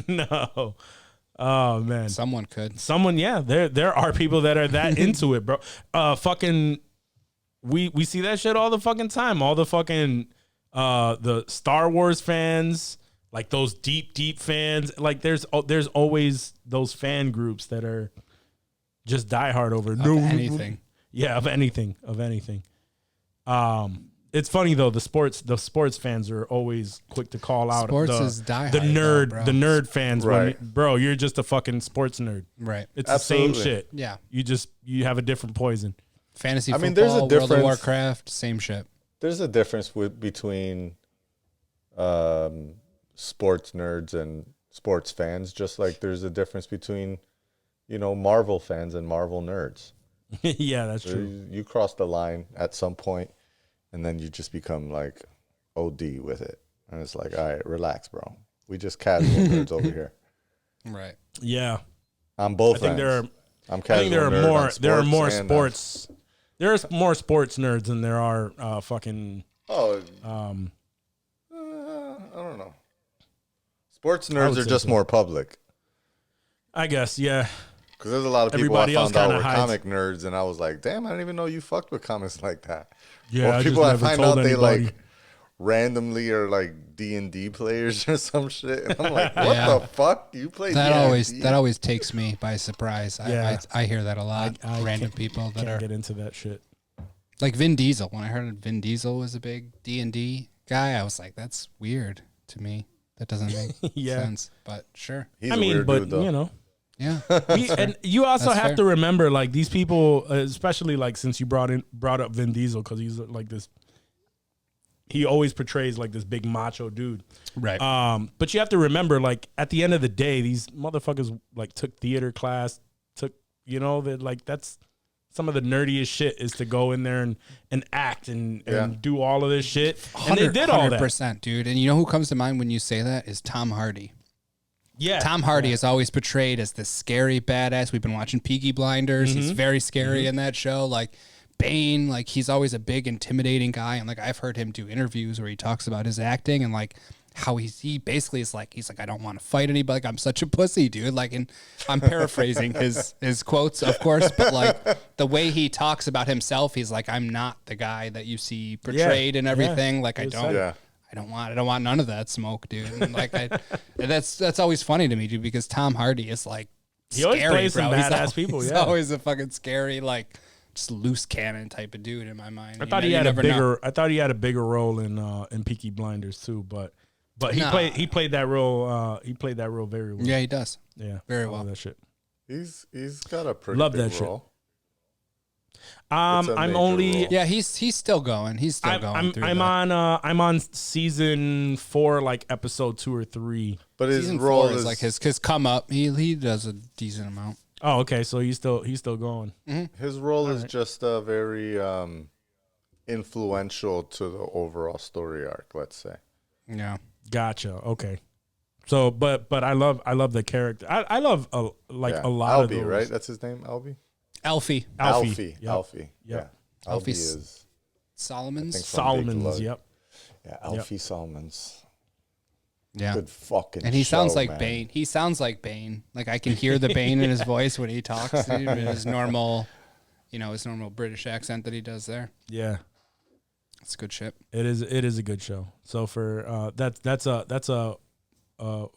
Speaker 1: No. Oh man.
Speaker 5: Someone could.
Speaker 1: Yeah. There are people that are that into it, bro. Fucking. We see that shit all the fucking time. All the fucking the Star Wars fans, like those deep fans. Like there's always those fan groups that are just diehard over
Speaker 5: anything.
Speaker 1: Yeah, of anything. It's funny though, the sports fans are always quick to call out
Speaker 5: Sports is diehard,
Speaker 1: the nerd fans.
Speaker 6: Right.
Speaker 1: Bro, you're just a fucking sports nerd.
Speaker 5: Right.
Speaker 1: It's
Speaker 6: Absolutely.
Speaker 1: the same shit.
Speaker 5: Yeah.
Speaker 1: You have a different poison.
Speaker 5: Fantasy
Speaker 6: I
Speaker 5: football,
Speaker 6: mean, there's a
Speaker 5: World
Speaker 6: difference.
Speaker 5: of Warcraft, same shit.
Speaker 6: There's a difference between sports nerds and sports fans, just like there's a difference between, Marvel fans and Marvel nerds.
Speaker 1: Yeah, that's true.
Speaker 6: You cross the line at some point, and then you just become like OD with it. And it's like, all right, relax, bro. We just casual nerds over here.
Speaker 5: Right.
Speaker 1: Yeah.
Speaker 6: I'm both
Speaker 1: I think
Speaker 6: ends. I'm
Speaker 1: I
Speaker 6: casual
Speaker 1: think there are
Speaker 6: nerd
Speaker 1: more.
Speaker 6: on
Speaker 1: There are more
Speaker 6: and,
Speaker 1: sports. There's more sports nerds than there are fucking.
Speaker 6: I don't know. Sports nerds are just more public.
Speaker 1: I guess, yeah.
Speaker 6: Because there's a lot of people
Speaker 1: Everybody
Speaker 6: I
Speaker 1: else
Speaker 6: found out
Speaker 1: kinda
Speaker 6: were
Speaker 1: hides.
Speaker 6: comic nerds, and I was like, damn, I didn't even know you fucked with comics like that.
Speaker 1: Yeah,
Speaker 6: or
Speaker 1: I
Speaker 6: people
Speaker 1: just
Speaker 6: I
Speaker 1: never
Speaker 6: find
Speaker 1: told
Speaker 6: out they
Speaker 1: anybody.
Speaker 6: like randomly are like D&D players or some shit, and I'm like, what
Speaker 5: Yeah.
Speaker 6: the fuck? You play
Speaker 5: That
Speaker 6: D&D?
Speaker 5: always takes me by surprise.
Speaker 1: Yeah.
Speaker 5: I hear that a lot.
Speaker 1: I
Speaker 5: Random
Speaker 1: can't-
Speaker 5: people that
Speaker 1: Can't
Speaker 5: are
Speaker 1: get into that shit.
Speaker 5: like Vin Diesel. When I heard Vin Diesel was a big D&D guy, I was like, that's weird to me. That doesn't make
Speaker 1: Yeah.
Speaker 5: sense. But sure.
Speaker 6: He's
Speaker 1: I
Speaker 6: a
Speaker 1: mean,
Speaker 6: weird
Speaker 1: but
Speaker 6: dude, though.
Speaker 5: Yeah.
Speaker 1: And you also
Speaker 5: That's
Speaker 1: have
Speaker 5: fair.
Speaker 1: to remember, like, these people, especially like since you brought up Vin Diesel, because he's like this. He always portrays like this big macho dude.
Speaker 5: Right.
Speaker 1: But you have to remember, like, at the end of the day, these motherfuckers like took theater class, that like that's some of the nerdiest shit is to go in there and act and do all of this shit. And they did all that.
Speaker 5: 100%, dude. And you know who comes to mind when you say that is Tom Hardy.
Speaker 1: Yeah.
Speaker 5: Tom Hardy is always portrayed as this scary badass. We've been watching Peaky Blinders. He's very scary in that show. Like Bane, like he's always a big, intimidating guy. And like I've heard him do interviews where he talks about his acting and like how he basically is like, he's like, I don't want to fight anybody. Like, I'm such a pussy, dude. Like, and I'm paraphrasing his quotes, of course, but like the way he talks about himself, he's like, I'm not the guy that you see portrayed and everything. Like, I don't want none of that smoke, dude. And like, and that's always funny to me, dude, because Tom Hardy is like,
Speaker 1: He always
Speaker 5: scary,
Speaker 1: plays some
Speaker 5: bro.
Speaker 1: badass people.
Speaker 5: He's
Speaker 1: Yeah.
Speaker 5: always a fucking scary, like, just loose cannon type of dude in my mind.
Speaker 1: I thought he had a bigger. I thought he had a bigger role in Peaky Blinders too, but he played that role. He played that role very well.
Speaker 5: Yeah, he does.
Speaker 1: Yeah,
Speaker 5: very
Speaker 1: I love
Speaker 5: well.
Speaker 1: that shit.
Speaker 6: He's got a pretty
Speaker 1: Love
Speaker 6: big
Speaker 1: that shit.
Speaker 6: role.
Speaker 1: I'm
Speaker 6: major
Speaker 1: only.
Speaker 6: role.
Speaker 5: Yeah, he's still going. He's still going. through
Speaker 1: I'm
Speaker 5: that.
Speaker 1: I'm on season 4, like episode 2 or 3.
Speaker 6: But his
Speaker 5: Season
Speaker 6: role
Speaker 5: 4 is like his come up. He does a decent amount.
Speaker 1: Oh, okay. So he's still going.
Speaker 6: his role is just very influential to the overall story arc, let's say.
Speaker 5: Yeah.
Speaker 1: Gotcha. Okay. So, but I love the character. I love a lot
Speaker 6: Albie,
Speaker 1: of those.
Speaker 6: right? That's his name, Albie?
Speaker 5: Alfie.
Speaker 1: Alfie. Yep.
Speaker 6: Alfie.
Speaker 1: Yep.
Speaker 6: Yeah.
Speaker 5: Alfie
Speaker 6: Albie is
Speaker 5: Solomons.
Speaker 6: from Big
Speaker 1: Solomons.
Speaker 6: Blood.
Speaker 1: Yep.
Speaker 6: Yeah, Alfie Solomons.
Speaker 5: Yeah.
Speaker 6: Good fucking
Speaker 5: And he sounds
Speaker 6: show,
Speaker 5: like
Speaker 6: man.
Speaker 5: Bane. He sounds like Bane. Like I can hear the Bane in his voice when he talks, dude, in his normal, his normal British accent that he does there.
Speaker 1: Yeah.
Speaker 5: It's good shit.
Speaker 1: It is a good show. So for that's a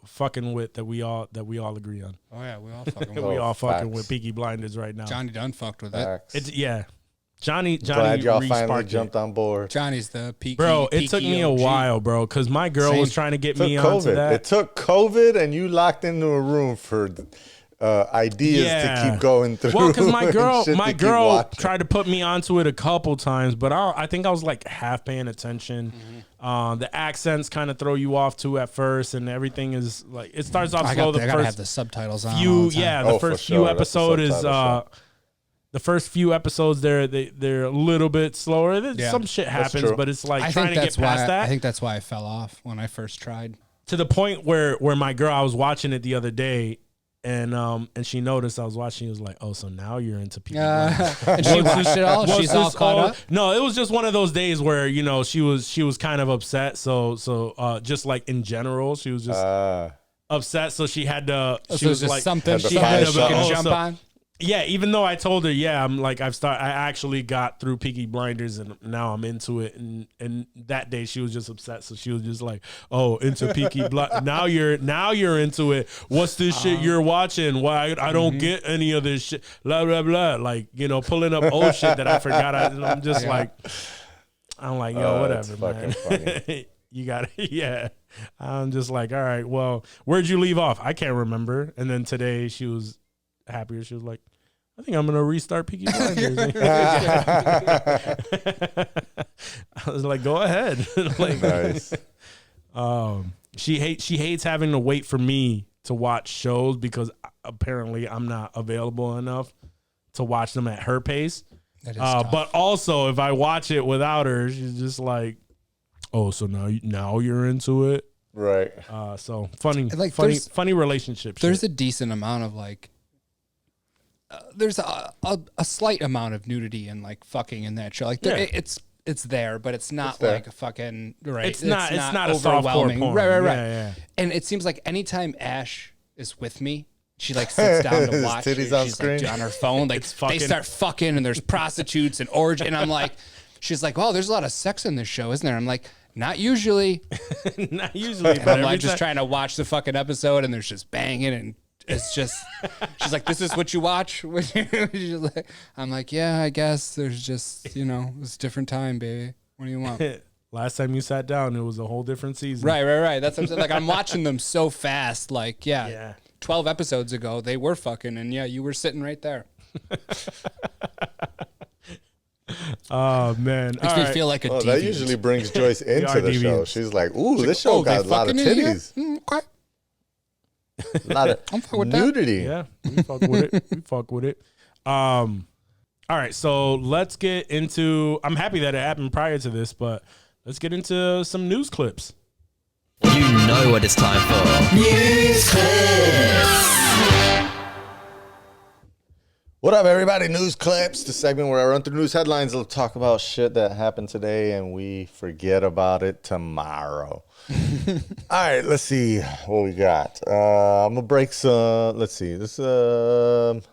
Speaker 1: fucking wit that we all agree on.
Speaker 5: Oh yeah, we all fucking.
Speaker 1: We all fucking
Speaker 6: facts.
Speaker 5: Oh,
Speaker 1: with Peaky Blinders right now.
Speaker 5: Johnny done fucked with it.
Speaker 6: Facts.
Speaker 1: It's Johnny
Speaker 6: Glad y'all finally
Speaker 1: re-sparked
Speaker 6: jumped
Speaker 1: it.
Speaker 6: on board.
Speaker 5: Johnny's the peaky.
Speaker 1: Bro, it took
Speaker 5: peaky
Speaker 1: me a
Speaker 5: OG.
Speaker 1: while, bro, because my girl was trying to get
Speaker 6: It took
Speaker 1: me onto
Speaker 6: COVID.
Speaker 1: that.
Speaker 6: It took COVID, and you locked into a room for ideas to keep going through.
Speaker 1: Well, because
Speaker 6: and shit to keep watching.
Speaker 1: tried to put me onto it a couple times, but I think I was like half paying attention. The accents kind of throw you off too at first, and everything is like it starts off slow.
Speaker 5: I gotta have
Speaker 1: first
Speaker 5: the subtitles on.
Speaker 1: few,
Speaker 5: all the time.
Speaker 1: yeah, the
Speaker 6: Oh, for
Speaker 1: first few
Speaker 6: sure. That's the
Speaker 1: episode is
Speaker 6: subtitle
Speaker 1: the first few episodes they're a little bit slower.
Speaker 5: Yeah,
Speaker 1: some shit happens,
Speaker 6: true.
Speaker 1: but it's like
Speaker 5: I
Speaker 1: trying
Speaker 5: think
Speaker 1: to
Speaker 5: that's
Speaker 1: get past
Speaker 5: why.
Speaker 1: that.
Speaker 5: I think that's why I fell off when I first tried.
Speaker 1: To the point where my girl, I was watching it the other day, and she noticed I was watching. She was like, "Oh, so now you're into Peaky Blinders."
Speaker 5: And she watched it all.
Speaker 1: Was
Speaker 5: She's all
Speaker 1: this
Speaker 5: caught
Speaker 1: all-
Speaker 5: up.
Speaker 1: No, it was just one of those days where she was kind of upset. So just like in general, she was just upset. So she had to.
Speaker 5: So
Speaker 1: She
Speaker 5: it
Speaker 1: was
Speaker 5: just
Speaker 1: like
Speaker 5: something
Speaker 6: Had to
Speaker 5: she
Speaker 6: find
Speaker 5: had to
Speaker 6: something.
Speaker 5: jump on.
Speaker 1: Yeah, even though I told her, I'm like I actually got through Peaky Blinders and now I'm into it. And that day she was just upset, so she was just like, "Oh, into Peaky Blinders. Now you're into it. What's this shit you're watching? Why I don't get any of this shit? Blah blah blah." Like pulling up old shit that I forgot. I'm just like, yo,
Speaker 6: That's
Speaker 1: whatever, man.
Speaker 6: fucking
Speaker 1: You got it. Yeah. I'm just like, all right, well, where'd you leave off? I can't remember. And then today she was happier. She was like, I think I'm gonna restart Peaky Blinders. I was like, go ahead. Like,
Speaker 6: Nice.
Speaker 1: she hates having to wait for me to watch shows because apparently I'm not available enough to watch them at her pace.
Speaker 5: That is tough.
Speaker 1: But also, if I watch it without her, she's just like, "Oh, so now you're into it."
Speaker 6: Right.
Speaker 1: So funny,
Speaker 5: Like,
Speaker 1: funny relationship.
Speaker 5: There's
Speaker 1: shit.
Speaker 5: a decent amount of like. There's a slight amount of nudity and like fucking in that show. Like it's there, but it's not
Speaker 6: there.
Speaker 5: like a fucking right.
Speaker 1: It's not a softcore
Speaker 5: overwhelming.
Speaker 1: porn.
Speaker 5: Right.
Speaker 1: Yeah.
Speaker 5: And it seems like anytime Ash is with me, she like sits down to
Speaker 6: His
Speaker 5: watch.
Speaker 6: titties
Speaker 5: and
Speaker 6: on
Speaker 5: she's
Speaker 6: screen.
Speaker 5: like on her phone. Like
Speaker 1: fucking.
Speaker 5: they start fucking, and there's prostitutes and orgy. And I'm like, she's like, "Oh, there's a lot of sex in this show, isn't there?" I'm like, "Not usually."
Speaker 1: Not usually,
Speaker 5: And
Speaker 1: but
Speaker 5: I'm like
Speaker 1: every
Speaker 5: just
Speaker 1: time-
Speaker 5: trying to watch the fucking episode, and there's just banging, and it's just. She's like, "This is what you watch." I'm like, "Yeah, I guess there's just it's a different time, baby. What do you want?"
Speaker 1: Last time you sat down, it was a whole different season.
Speaker 5: Right. That's what I'm saying. Like I'm watching them so fast. Like
Speaker 1: Yeah.
Speaker 5: 12 episodes ago they were fucking, and you were sitting right there.
Speaker 1: Oh man,
Speaker 5: Makes me feel like a
Speaker 6: Oh,
Speaker 5: deviant.
Speaker 6: that usually brings Joyce into
Speaker 1: are
Speaker 6: the show.
Speaker 1: deviants.
Speaker 6: She's like, "Ooh, this show
Speaker 5: they
Speaker 6: got a lot of
Speaker 5: fucking in here?
Speaker 6: titties,
Speaker 5: Okay.
Speaker 6: a lot of
Speaker 5: I'm fine with that.
Speaker 6: nudity."
Speaker 1: Yeah, we fuck with it. All right, so let's get into. I'm happy that it happened prior to this, but let's get into some news clips.
Speaker 7: You know what it's time for. News clips.
Speaker 6: What up, everybody? News clips, the segment where I run through news headlines. I'll talk about shit that happened today and we forget about it tomorrow. All right, let's see what we got. I'm gonna break some. Let's see this. Let's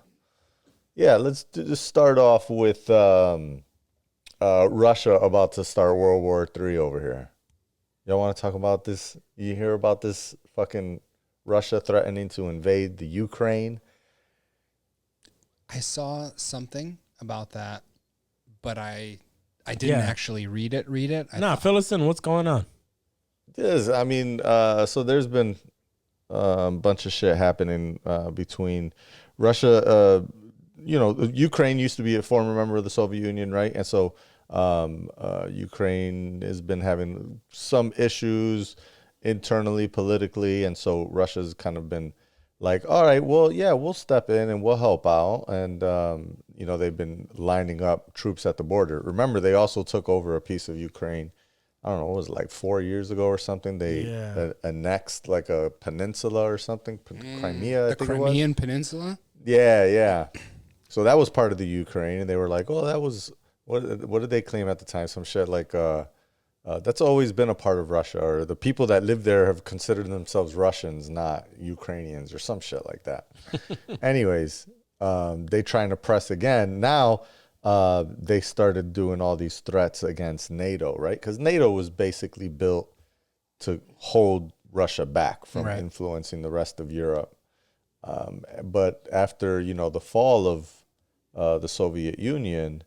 Speaker 6: just start off with Russia about to start World War III over here. Y'all want to talk about this? You hear about this fucking Russia threatening to invade the Ukraine?
Speaker 5: I saw something about that, but I didn't actually read it.
Speaker 1: Fill us in. What's going on?
Speaker 6: Yes, I mean, so there's been a bunch of shit happening between Russia. Ukraine used to be a former member of the Soviet Union, right? And so Ukraine has been having some issues internally, politically, and so Russia's kind of been like, all right, well, yeah, we'll step in and we'll help out. And, they've been lining up troops at the border. Remember, they also took over a piece of Ukraine. I don't know, what was it, like 4 years ago or something? They annexed like a peninsula or something, Crimea, I think it was.
Speaker 5: The Crimean Peninsula?
Speaker 6: Yeah. So that was part of the Ukraine. And they were like, oh, that was, what did they claim at the time? Some shit like, that's always been a part of Russia, or the people that live there have considered themselves Russians, not Ukrainians, or some shit like that. Anyways, they trying to press again. Now they started doing all these threats against NATO, right? Because NATO was basically built to hold Russia back from influencing the rest of Europe. But after, the fall of the Soviet Union,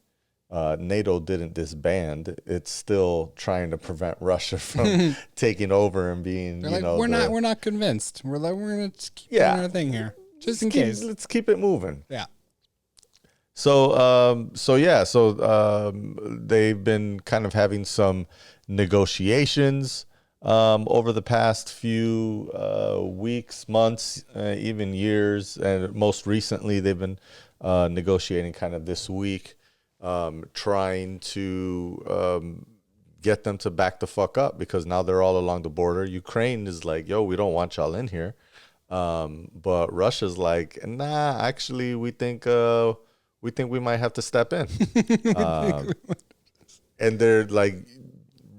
Speaker 6: NATO didn't disband. It's still trying to prevent Russia from taking over and being,
Speaker 5: They're like, we're not convinced. We're going to keep doing our thing here, just in case.
Speaker 6: Let's keep it moving.
Speaker 5: Yeah.
Speaker 6: So they've been kind of having some negotiations over the past few weeks, months, even years, and most recently they've been negotiating kind of this week, trying to get them to back the fuck up because now they're all along the border. Ukraine is like, yo, we don't want y'all in here. But Russia's like, nah, actually, we think we might have to step in. And they're like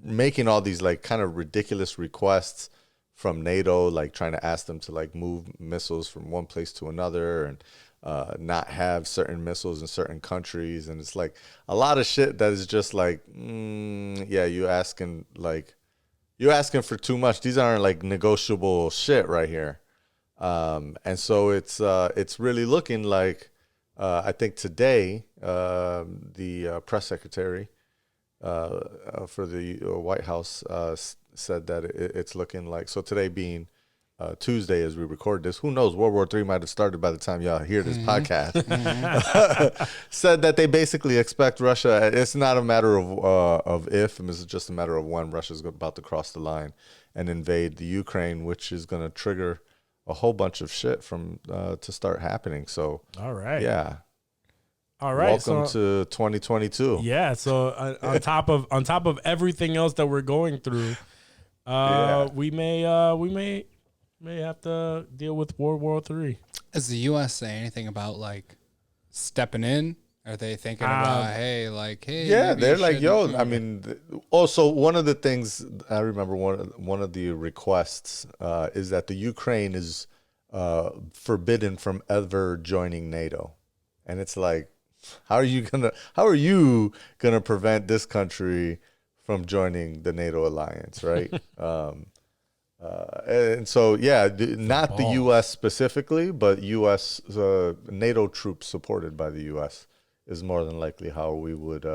Speaker 6: making all these like kind of ridiculous requests from NATO, like trying to ask them to like move missiles from one place to another and not have certain missiles in certain countries. And it's like a lot of shit that is just like, yeah, you're asking for too much. These aren't like negotiable shit right here. And so it's really looking like, I think today, the press secretary for the White House said that it's looking like, so today being Tuesday as we record this, who knows, World War III might have started by the time y'all hear this podcast, said that they basically expect Russia, it's not a matter of if, it's just a matter of when Russia's about to cross the line and invade the Ukraine, which is going to trigger a whole bunch of shit from to start happening. So,
Speaker 1: all right.
Speaker 6: Yeah.
Speaker 1: All right.
Speaker 6: Welcome to 2022.
Speaker 1: Yeah. So on top of everything else that we're going through, we may have to deal with World War III.
Speaker 5: Does the U.S. say anything about like stepping in? Are they thinking about, hey,
Speaker 6: yeah, they're like, yo, I mean, also one of the things I remember, one of the requests is that the Ukraine is forbidden from ever joining NATO. And it's like, how are you gonna prevent this country from joining the NATO alliance, right? And so, yeah, not the U.S. specifically, but U.S. NATO troops supported by the U.S. is more than likely how we would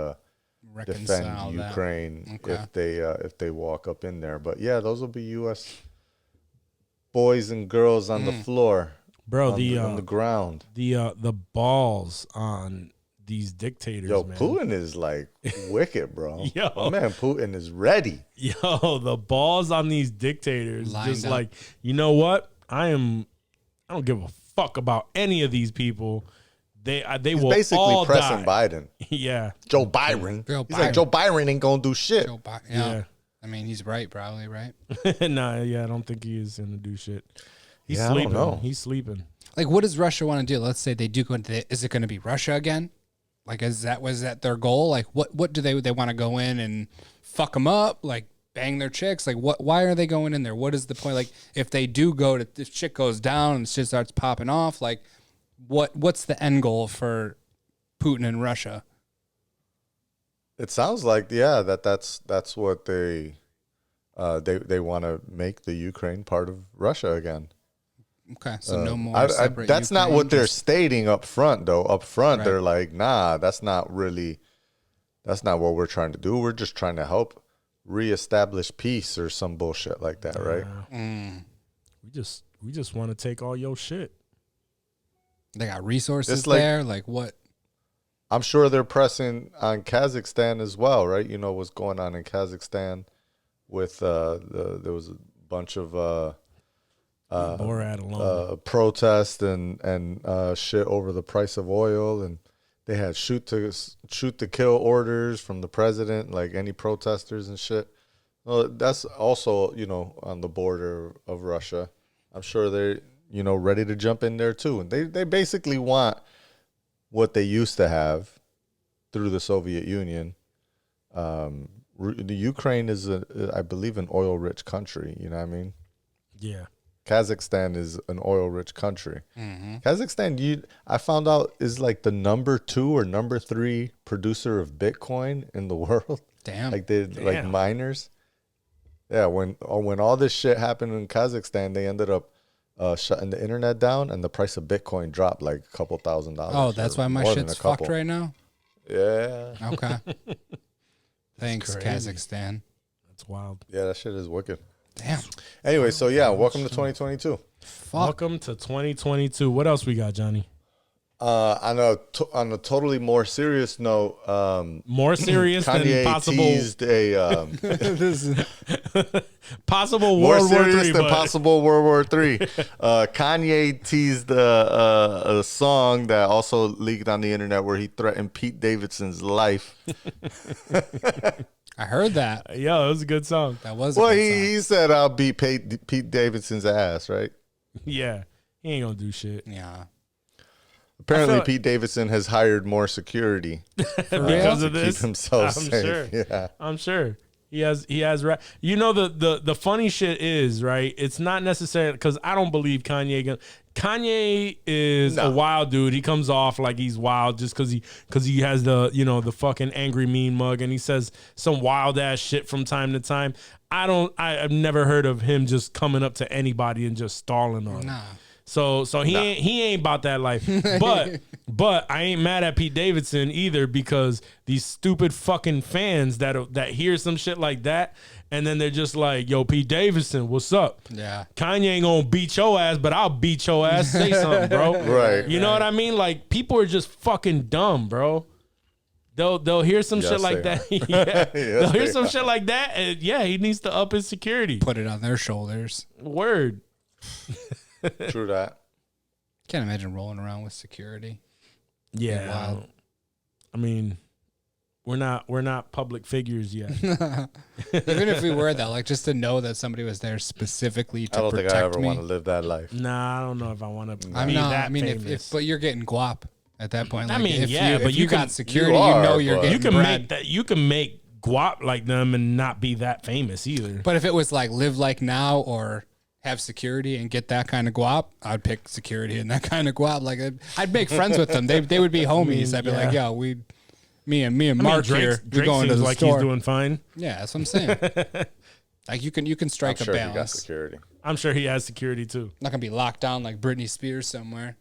Speaker 6: defend Ukraine if they walk up in there. But yeah, those will be U.S. boys and girls on the floor,
Speaker 1: bro.
Speaker 6: On the ground.
Speaker 1: The balls on these dictators.
Speaker 6: Yo,
Speaker 1: man.
Speaker 6: Putin is like wicked, bro.
Speaker 1: Yo,
Speaker 6: my man, Putin is ready.
Speaker 1: Yo, the balls on these dictators, just
Speaker 5: up.
Speaker 1: like, you know what? I don't give a fuck about any of these people. He's will
Speaker 6: basically
Speaker 1: all
Speaker 6: pressing
Speaker 1: die.
Speaker 6: Biden.
Speaker 1: Yeah,
Speaker 6: Joe Byron.
Speaker 5: Joe
Speaker 6: He's like, Joe Byron ain't gonna do shit.
Speaker 5: Yeah. I mean, he's right, probably, right?
Speaker 1: Nah, yeah, I don't think he is gonna do shit. He's
Speaker 6: Yeah, I
Speaker 1: sleeping.
Speaker 6: don't know.
Speaker 1: He's sleeping.
Speaker 5: Like, what does Russia want to do? Let's say they do go into is it going to be Russia again? Like, was that their goal? Like, what do they want to go in and fuck them up? Like, bang their chicks? Like, why are they going in there? What is the point? Like, if they do if shit goes down and shit starts popping off, like, what's the end goal for Putin and Russia?
Speaker 6: It sounds like, yeah, that's what they want to make the Ukraine part of Russia again.
Speaker 5: Okay, so no more separate
Speaker 6: that's
Speaker 5: Ukraine,
Speaker 6: not what they're stating up front, though. Up front,
Speaker 5: Right.
Speaker 6: They're like, nah, that's not what we're trying to do. We're just trying to help reestablish peace or some bullshit like that, right?
Speaker 1: We just want to take all your shit.
Speaker 5: They got resources
Speaker 6: It's like-
Speaker 5: there. Like, what?
Speaker 6: I'm sure they're pressing on Kazakhstan as well, right? You know what's going on in Kazakhstan with there was a bunch of
Speaker 1: Borat alone.
Speaker 6: protest and shit over the price of oil, and they had shoot to kill orders from the president, like any protesters and shit. Well, that's also, on the border of Russia. I'm sure they're, ready to jump in there too. And they basically want what they used to have through the Soviet Union. The Ukraine is, I believe, an oil-rich country. You know what I mean?
Speaker 1: Yeah.
Speaker 6: Kazakhstan is an oil-rich country.
Speaker 5: Mm-hmm.
Speaker 6: Kazakhstan, I found out, is like the number 2 or number 3 producer of Bitcoin in the world.
Speaker 5: Damn.
Speaker 6: Like miners. Yeah, when all this shit happened in Kazakhstan, they ended up shutting the internet down, and the price of Bitcoin dropped like a couple $1,000.
Speaker 5: Oh, that's why my shit's fucked right now?
Speaker 6: Yeah.
Speaker 5: Okay. Thanks,
Speaker 1: crazy.
Speaker 5: Kazakhstan.
Speaker 1: That's wild.
Speaker 6: Yeah, that shit is wicked.
Speaker 5: Damn.
Speaker 6: Anyway, so yeah, welcome to 2022.
Speaker 5: Fuck.
Speaker 1: Welcome to 2022. What else we got, Johnny?
Speaker 6: On a totally more serious note,
Speaker 1: More serious than
Speaker 6: Kanye
Speaker 1: possible
Speaker 6: teased a
Speaker 1: possible
Speaker 6: more
Speaker 1: World War
Speaker 6: serious
Speaker 1: III.
Speaker 6: than
Speaker 1: but-
Speaker 6: possible World War III. Kanye teased a song that also leaked on the internet where he threatened Pete Davidson's life.
Speaker 5: I heard that.
Speaker 1: Yo, it was a good song.
Speaker 5: That was a
Speaker 6: Well,
Speaker 5: good song.
Speaker 6: he said I'll beat Pete Davidson's ass, right?
Speaker 1: Yeah, he ain't gonna do shit.
Speaker 5: Yeah.
Speaker 6: Apparently,
Speaker 1: like-
Speaker 6: Pete Davidson has hired more security
Speaker 1: Because of
Speaker 6: to
Speaker 1: this,
Speaker 6: keep himself
Speaker 1: I'm
Speaker 6: safe.
Speaker 1: sure.
Speaker 6: Yeah.
Speaker 1: I'm sure he has. You know, the funny shit is, right. It's not necessarily because I don't believe Kanye. Kanye is a wild dude. He comes off like he's wild just because he has the fucking angry mean mug and he says some wild ass shit from time to time. I've never heard of him just coming up to anybody and just stalling on.
Speaker 5: Nah.
Speaker 1: So he ain't about that life. But I ain't mad at Pete Davidson either because these stupid fucking fans that hear some shit like that and then they're just like, "Yo, Pete Davidson, what's up?
Speaker 5: Yeah.
Speaker 1: Kanye ain't gonna beat your ass, but I'll beat your ass. Say something, bro."
Speaker 6: Right.
Speaker 1: You know what I mean? Like people are just fucking dumb, bro. They'll hear some shit like
Speaker 6: they
Speaker 1: that. Yeah. They'll hear
Speaker 6: they
Speaker 1: some
Speaker 6: are.
Speaker 1: shit like that. And yeah, he needs to up his security.
Speaker 5: Put it on their shoulders.
Speaker 1: Word.
Speaker 6: True that.
Speaker 5: Can't imagine rolling around with security.
Speaker 1: Yeah.
Speaker 5: wild.
Speaker 1: I mean, we're not public figures yet.
Speaker 5: Even if we were though, like just to know that somebody was there specifically to
Speaker 6: I don't
Speaker 5: protect
Speaker 6: think I ever
Speaker 5: me.
Speaker 6: want to live that life.
Speaker 1: Nah, I don't know if I want to
Speaker 5: I'm
Speaker 1: be
Speaker 5: not.
Speaker 1: that
Speaker 5: I mean,
Speaker 1: famous.
Speaker 5: but you're getting guap at that point.
Speaker 1: I
Speaker 5: Like,
Speaker 1: mean,
Speaker 5: if
Speaker 1: yeah, but
Speaker 5: if
Speaker 1: you
Speaker 5: got
Speaker 1: can-
Speaker 5: security,
Speaker 6: you are,
Speaker 5: know you're
Speaker 6: but-
Speaker 5: getting
Speaker 1: you can
Speaker 5: bread.
Speaker 1: make that. You can make guap like them and not be that famous either.
Speaker 5: But if it was like live like now or have security and get that kind of guap, I'd pick security and that kind of guap. Like I'd make friends with them. They would be homies. I'd be like, yo, me and Mark here, we
Speaker 1: Drake
Speaker 5: going to
Speaker 1: seems
Speaker 5: the
Speaker 1: like
Speaker 5: store.
Speaker 1: he's doing fine.
Speaker 5: Yeah, that's what I'm saying. Like you can strike
Speaker 6: I'm sure
Speaker 5: a
Speaker 6: he got
Speaker 5: balance.
Speaker 6: security.
Speaker 1: I'm sure he has security too.
Speaker 5: Not gonna be locked down like Britney Spears somewhere.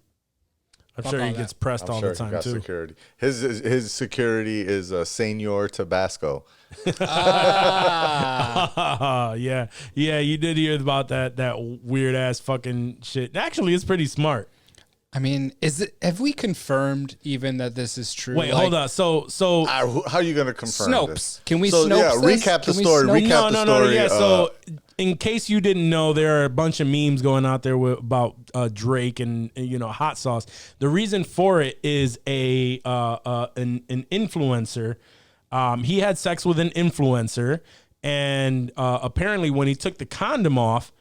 Speaker 1: I'm
Speaker 5: Fuck
Speaker 1: sure he
Speaker 5: all
Speaker 1: gets
Speaker 5: that.
Speaker 1: pressed
Speaker 6: I'm
Speaker 1: all
Speaker 6: sure
Speaker 1: the time
Speaker 6: he got
Speaker 1: too.
Speaker 6: security. His security is Senor Tabasco.
Speaker 1: Yeah, you did hear about that weird ass fucking shit. Actually, it's pretty smart.
Speaker 5: I mean, have we confirmed even that this is true?
Speaker 1: Wait,
Speaker 5: Like,
Speaker 1: hold on. So
Speaker 6: How are you going to confirm
Speaker 5: Snopes.
Speaker 6: this?
Speaker 5: Can we
Speaker 6: so,
Speaker 5: Snopes
Speaker 6: yeah,
Speaker 5: this?
Speaker 6: recap the
Speaker 5: Can we
Speaker 6: story.
Speaker 5: Snopes-
Speaker 6: Recap the story.
Speaker 1: Yeah. So, in case you didn't know, there are a bunch of memes going out there about Drake and hot sauce. The reason for it is an influencer. He had sex with an influencer, and apparently, when he took the condom off,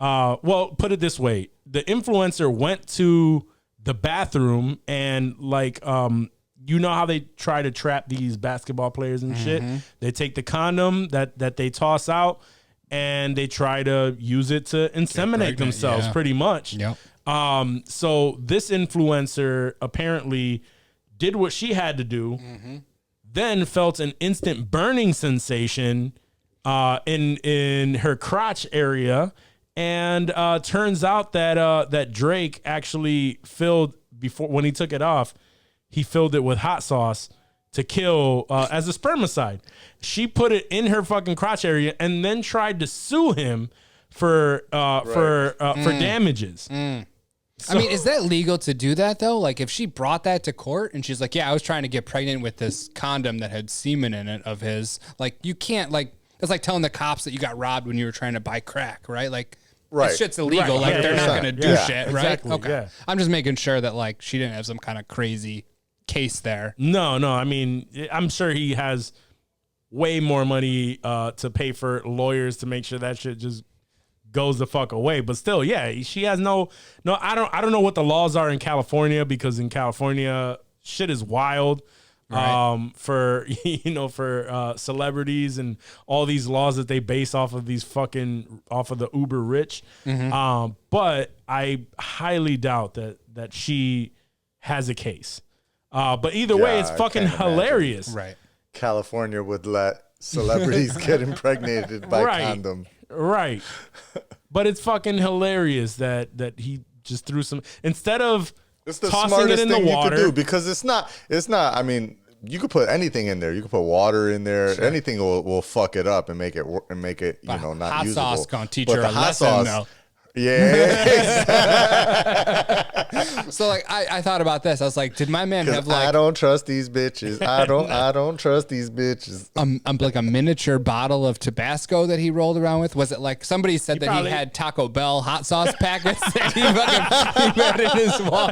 Speaker 1: well, put it this way: the influencer went to the bathroom and you know how they try to trap these basketball players and shit? They take the condom that they toss out and they try to use it to inseminate
Speaker 5: pregnant,
Speaker 1: themselves
Speaker 5: yeah.
Speaker 1: pretty much.
Speaker 5: Yep.
Speaker 1: So this influencer apparently did what she had to do, then felt an instant burning sensation in her crotch area. And turns out that Drake actually filled when he took it off, he filled it with hot sauce to kill as a spermicide. She put it in her fucking crotch area and then tried to sue him for damages.
Speaker 5: I mean, is that legal to do that though? Like, if she brought that to court and she's like, "Yeah, I was trying to get pregnant with this condom that had semen in it of his," like, you can't that's like telling the cops that you got robbed when you were trying to buy crack, right? Like,
Speaker 6: Right.
Speaker 5: that shit's illegal.
Speaker 1: Right.
Speaker 5: Like,
Speaker 1: Yeah,
Speaker 5: they're not
Speaker 1: yeah.
Speaker 5: gonna do
Speaker 1: Yeah,
Speaker 5: shit,
Speaker 1: exactly,
Speaker 5: right? Okay.
Speaker 1: yeah.
Speaker 5: I'm just making sure that she didn't have some kind of crazy case there.
Speaker 1: No. I mean, I'm sure he has way more money to pay for lawyers to make sure that shit just goes the fuck away. But still, yeah, she has no. I don't know what the laws are in California because in California, shit is wild.
Speaker 5: Right.
Speaker 1: For celebrities and all these laws that they base off of off of the uber rich. But I highly doubt that she has a case. But either way, it's
Speaker 6: I
Speaker 1: fucking
Speaker 6: can't imagine.
Speaker 1: hilarious.
Speaker 5: Right.
Speaker 6: California would let celebrities get impregnated by
Speaker 1: Right.
Speaker 6: condom.
Speaker 1: Right. But it's fucking hilarious that he just threw some instead of
Speaker 6: It's the
Speaker 1: tossing
Speaker 6: smartest
Speaker 1: it in the
Speaker 6: thing
Speaker 1: water.
Speaker 6: you could do because it's not. I mean, you could put anything in there. You could put water in there.
Speaker 5: Sure.
Speaker 6: Anything will fuck it up and make it
Speaker 5: But
Speaker 6: not
Speaker 5: hot
Speaker 6: usable.
Speaker 5: sauce gonna teach
Speaker 6: But
Speaker 5: her
Speaker 6: the
Speaker 5: a
Speaker 6: hot
Speaker 5: lesson,
Speaker 6: sauce,
Speaker 5: though.
Speaker 6: Yeah.
Speaker 5: So like I thought about this. I was like, did my man have like
Speaker 6: I don't trust these bitches. I don't trust these bitches.
Speaker 5: like a miniature bottle of Tabasco that he rolled around with? Was it like somebody said that
Speaker 1: probably-
Speaker 5: he had Taco Bell hot sauce packets that he had in his wallet?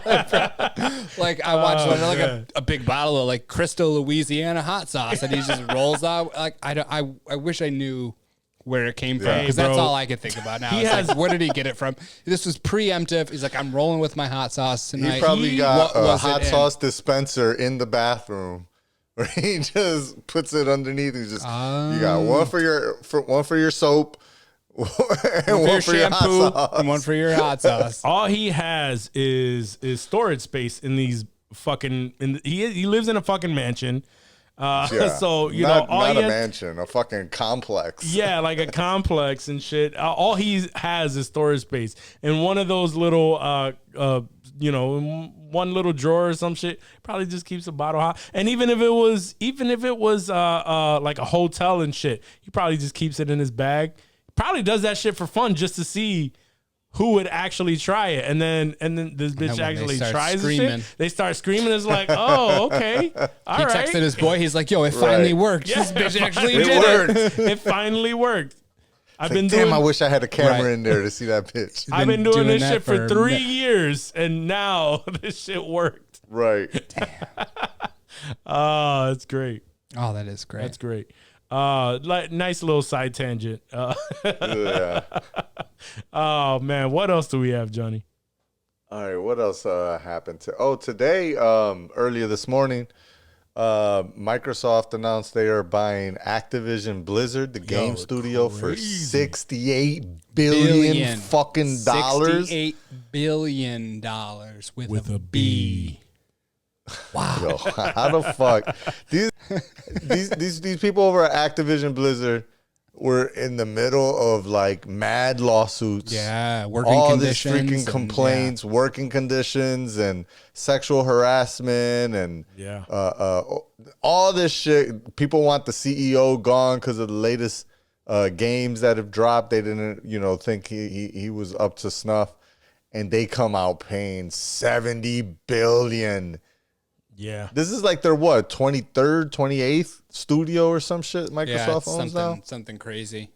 Speaker 5: Like I watched a big bottle of like Crystal Louisiana hot sauce and he just rolls out. Like I wish I knew where it came from, because that's
Speaker 1: bro.
Speaker 5: all I can think about now. It's like, where did he get it from? This was preemptive. He's like, I'm rolling with my hot sauce tonight.
Speaker 6: He probably got
Speaker 5: What
Speaker 6: a
Speaker 5: was
Speaker 6: hot
Speaker 5: it in?
Speaker 6: sauce dispenser in the bathroom where he just puts it underneath. He's just you got one for your soap, and one for your hot sauce,
Speaker 5: and one for your hot sauce.
Speaker 1: All he has is storage space in these fucking. He lives in a fucking mansion. So you know, all
Speaker 6: not
Speaker 1: he
Speaker 6: a
Speaker 1: has,
Speaker 6: mansion, a fucking complex.
Speaker 1: yeah, like a complex and shit. All he has is storage space, and one of those little, one little drawer or some shit. Probably just keeps a bottle hot. And even if it was like a hotel and shit, he probably just keeps it in his bag. Probably does that shit for fun, just to see who would actually try it, and then this bitch
Speaker 5: when
Speaker 1: actually
Speaker 5: they start
Speaker 1: tries the
Speaker 5: screaming.
Speaker 1: shit. They start screaming. It's like, oh, okay, all
Speaker 5: He
Speaker 1: right.
Speaker 5: texted his boy. He's like, yo, it finally
Speaker 6: Right.
Speaker 5: worked.
Speaker 1: Yeah,
Speaker 5: This bitch actually
Speaker 6: It
Speaker 5: did
Speaker 6: worked.
Speaker 5: it.
Speaker 1: It finally worked. I've
Speaker 6: Like,
Speaker 1: been
Speaker 6: damn,
Speaker 1: doing.
Speaker 6: I wish I had a camera
Speaker 5: Right.
Speaker 6: in there to see that bitch.
Speaker 1: I've been doing this
Speaker 5: that
Speaker 1: shit for 3
Speaker 5: mi-
Speaker 1: years, and now this shit worked.
Speaker 6: Right.
Speaker 1: Oh, that's great.
Speaker 5: Oh, that is great.
Speaker 1: That's great. Like nice little side tangent.
Speaker 6: Yeah.
Speaker 1: Oh man, what else do we have, Johnny?
Speaker 6: All right, what else happened? Today, earlier this morning, Microsoft announced they are buying Activision Blizzard, the game studio, for $68 billion fucking dollars.
Speaker 5: $68 billion with a B.
Speaker 6: Yo, how the fuck these people over at Activision Blizzard were in the middle of like mad lawsuits.
Speaker 5: Yeah, working
Speaker 6: all this
Speaker 5: conditions
Speaker 6: freaking
Speaker 5: and,
Speaker 6: complaints, working conditions, and sexual harassment, and all this shit. People want the CEO gone because of the latest games that have dropped. They didn't, think he was up to snuff, and they come out paying $70 billion.
Speaker 1: Yeah,
Speaker 6: This is like their 23rd, 28th studio or some shit Microsoft owns now?
Speaker 5: something crazy